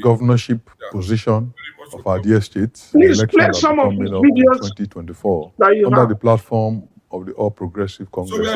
governorship position of our dear state, the please election play that some of coming these up in videos 2024 under the platform of the All Progressive Congress.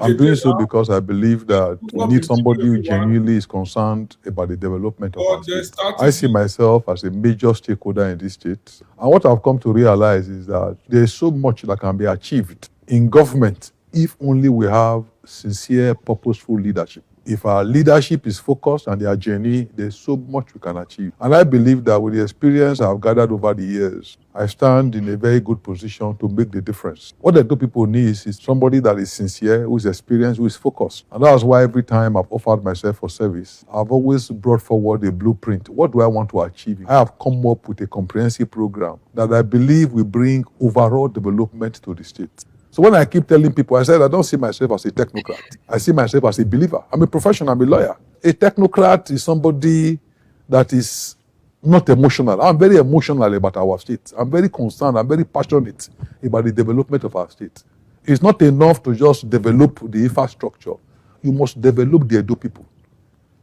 I'm doing so because I believe that we need somebody who genuinely is concerned about the development of our state. I see myself as a major stakeholder in this state. And what I've come to realize is that there is so much that can be achieved in government if only we have sincere, purposeful leadership. If our leadership is focused and they are genuine, there's so much we can achieve. And I believe that with the experience I've gathered over the years, I stand in a very good position to make the difference. What the two people need is somebody that is sincere, who is experienced, who is focused. And that's why every time I've offered myself for service, I've always brought forward a blueprint. What do I want to achieve? I have come up with a comprehensive program that I believe will bring overall development to the state. So when I keep telling people, I said I don't see myself as a technocrat. I see myself as a believer. I'm a professional, I'm a lawyer. A technocrat is somebody that is not emotional. I'm very emotional about our state. I'm very concerned. I'm very passionate about the development of our state. It's not enough to just develop the infrastructure. You must develop the Edo people.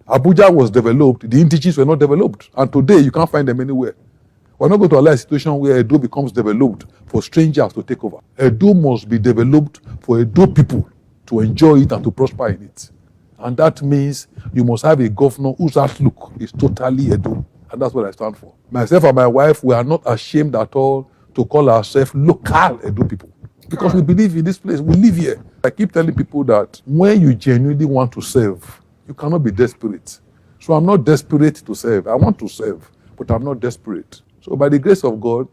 Abuja was developed. The indigenous were not developed. And today, you can't find them anywhere. We're not going to allow a situation where Edo becomes developed for strangers to take over. Edo must be developed for Edo people to enjoy it and to prosper in it. And that means you must have a governor whose outlook is totally Edo. And that's what I stand for. Myself and my wife, we are not ashamed at all to call ourselves local Edo people. Because we believe in this place. We live here. I keep telling people that when you genuinely want to serve, you cannot be desperate. So I'm not desperate to serve. I want to serve, but I'm not desperate. So by the grace of God,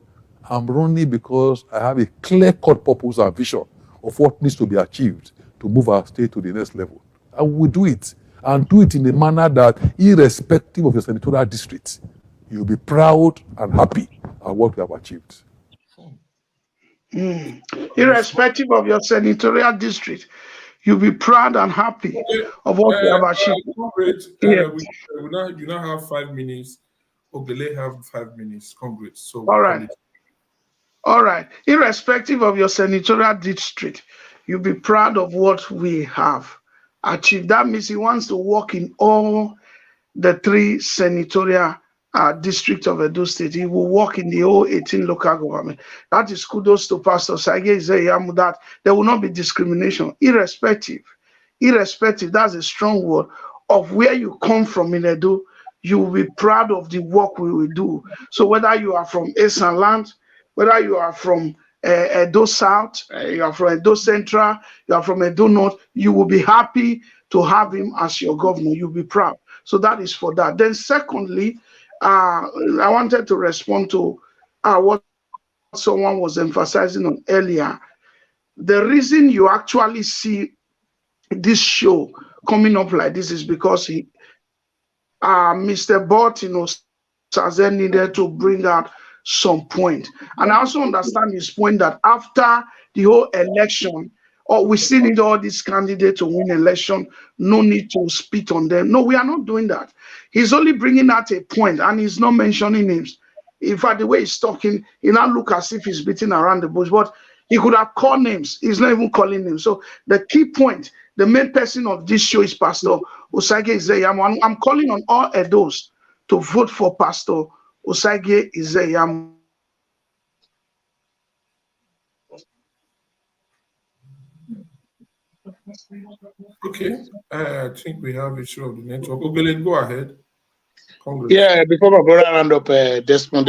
I'm running because I have a clear-cut purpose and vision of what needs to be achieved to move our state to the next level. And we will do it. And do it in a manner that, irrespective of your senatorial district, you'll be proud and happy at what we have achieved. Irrespective of your senatorial district, you'll be proud and happy of what you have achieved. You now have 5 minutes. Ogele have 5 minutes. Congress. So all right. All right. Irrespective of your senatorial district, you'll be proud of what we have achieved. That means he wants to work in all the 3 senatorial districts of Edo State. He will work in the whole 18 local government. That is kudos to Pastor Osagie Ize Iyamu, that there will not be discrimination, irrespective, that's a strong word, of where you come from in Edo. You will be proud of the work we will do. So whether you are from Eastern Land, whether you are from Edo South, you are from Edo Central, you are from Edo North, you will be happy to have him as your governor. You'll be proud. So that is for that. Then secondly, I wanted to respond to what someone was emphasizing on earlier. The reason you actually see this show coming up like this is because Mr. Bott, Sazen needed to bring out some point. And I also understand his point that after the whole election, we still need all these candidates to win election, no need to spit on them. No, we are not doing that. He's only bringing out a point and he's not mentioning names. In fact, the way he's talking, he now look as if he's beating around the bush, but he could have called names. He's not even calling names. So the key point, the main person of this show is Pastor Osagie Ize Iyamu. I'm calling on all Edos to vote for Pastor Osagie Ize Iyamu. Okay, I think we have issue of the network. Ogele, go ahead. Congress. Yeah, before my brother round up, Desmond,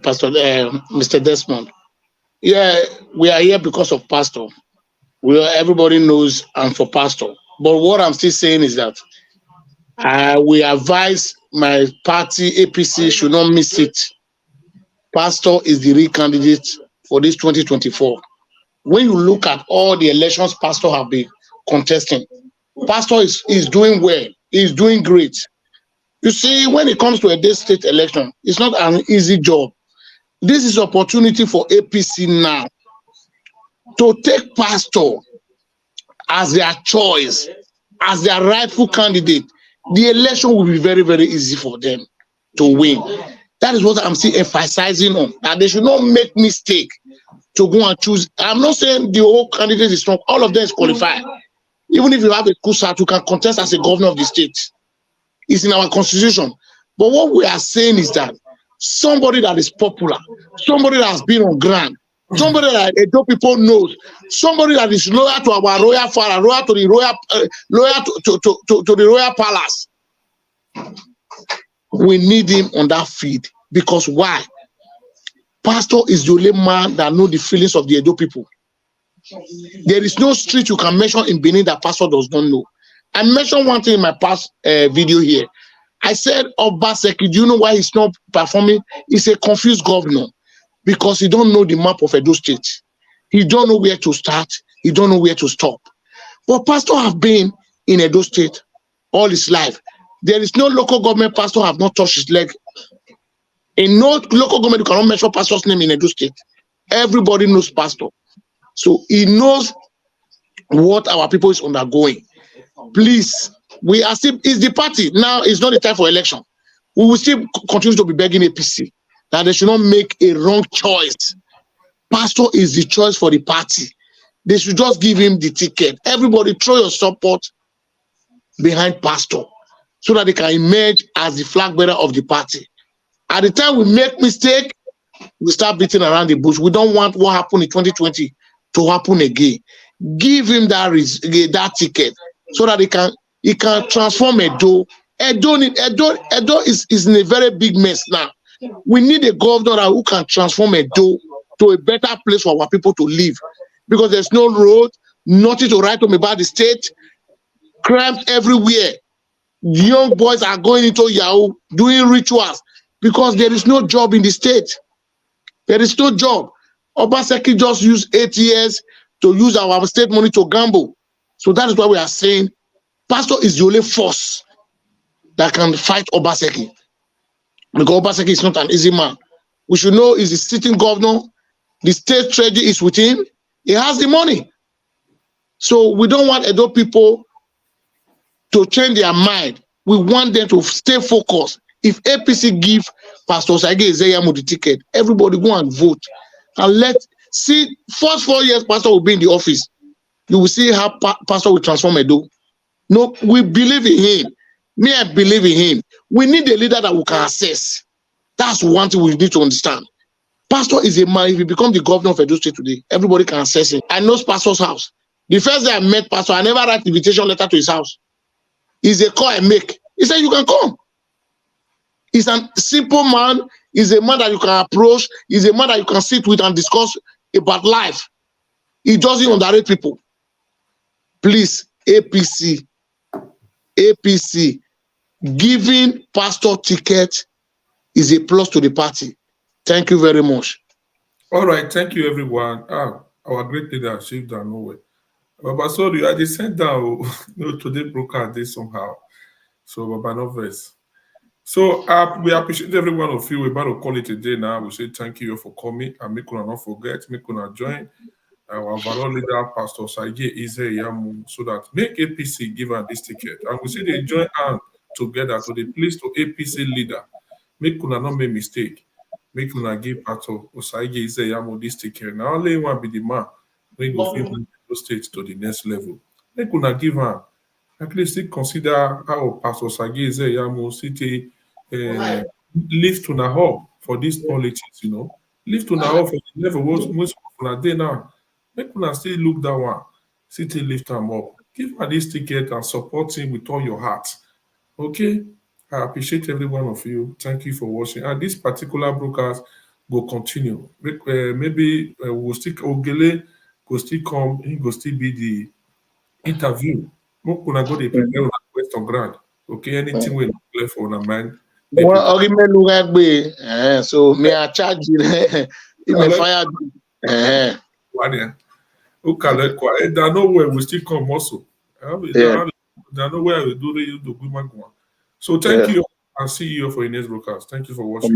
Pastor, Mr. Desmond. Yeah, we are here because of Pastor. Everybody knows I'm for Pastor. But what I'm still saying is that we advise my party, APC, should not miss it. Pastor is the real candidate for this 2024. When you look at all the elections Pastor have been contesting, Pastor is doing well. He's doing great. You see, when it comes to a Edo State election, it's not an easy job. This is opportunity for APC now to take Pastor as their choice, as their rightful candidate. The election will be very, very easy for them to win. That is what I'm still emphasizing on, that they should not make mistake to go and choose. I'm not saying the whole candidate is strong. All of them is qualified. Even if you have a Kusat who can contest as a governor of the state, it's in our constitution. But what we are saying is that somebody that is popular, somebody that has been on ground, somebody that Edo people knows, somebody that is loyal to our royal father, loyal to the royal, loyal to the royal palace. We need him on that field because why? Pastor is the only man that knows the feelings of the Edo people. There is no street you can mention in Benin that Pastor does not know. I mentioned one thing in my past video here. I said, Obaseki, do you know why he's not performing? He's a confused governor because he don't know the map of Edo State. He don't know where to start. He don't know where to stop. But Pastor have been in Edo State all his life. There is no local government pastor have not touched his leg. In no local government, you cannot mention pastor's name in Edo State. Everybody knows Pastor. So he knows what our people is undergoing. Please, we are still, it's the party. Now it's not the time for election. we will still continue to be begging APC that they should not make a wrong choice. Pastor is the choice for the party. They should just give him the ticket. Everybody throw your support behind Pastor so that they can emerge as the flag bearer of the party. At the time we make mistake, we start beating around the bush. We don't want what happened in 2020 to happen again. Give him that ticket so that he can transform Edo. Edo is in a very big mess now. We need a governor who can transform Edo to a better place for our people to live, because there's no road, nothing to write home about the state, crimes everywhere. Young boys are going into Yahoo, doing rituals, because there is no job in the state. There is no job. Obaseki just used 8 years to use our state money to gamble. So that is why we are saying Pastor is the only force that can fight Obaseki. Because Obaseki is not an easy man. We should know he's the sitting governor. The state treasury is with him. He has the money. So we don't want Edo people to change their mind. We want them to stay focused. If APC give Pastor Osagie Ize Iyamu the ticket, everybody go and vote. And see, first 4 years Pastor will be in the office. You will see how Pastor will transform Edo. No, we believe in him. Me, I believe in him. We need a leader that we can assess. That's one thing we need to understand. Pastor is a man. If he becomes the governor of Edo State today, everybody can assess him. I know Pastor's house. The first day I met Pastor, I never write invitation letter to his house. It's a call I make. He said, you can come. He's a simple man. He's a man that you can approach. He's a man that you can sit with and discuss about life. He doesn't underrate people. Please, APC, giving Pastor ticket is a plus to the party. Thank you very much. All right, thank you, everyone. Our great leader achieved that nowhere. Baba, sorry, I just sent down. Today broadcast this somehow. So, Baba, no verse. So, we appreciate every one of you. We're about to call it a day now. We say thank you for coming, and make una not forget, make una join our overall leader, Pastor Osagie Ize Iyamu, so that make APC give her this ticket. And we say they join hands together to the place to APC leader. Make una not make mistake. Make una give Pastor Osagie Ize Iyamu this ticket. Now only one be the man when go fit bring the state to the next level. Make una give her. At least consider how Pastor Osagie Ize Iyamu city lift on a hub for this politics, lift on a hub for the level most of una day now. Make una still look that one, city lift them up. Give her this ticket and support him with all your heart. Okay? I appreciate every one of you. Thank you for watching. And this particular broadcast will continue. Maybe we'll still Ogele will still come, he will still be the interview. We're gonna go to prepare on question ground. Okay, anything we play for the mind. Well, so me I charge you. Fire. There's nowhere we still come also. There's nowhere we do the woman. So thank you and see you for your next broadcast. Thank you for watching.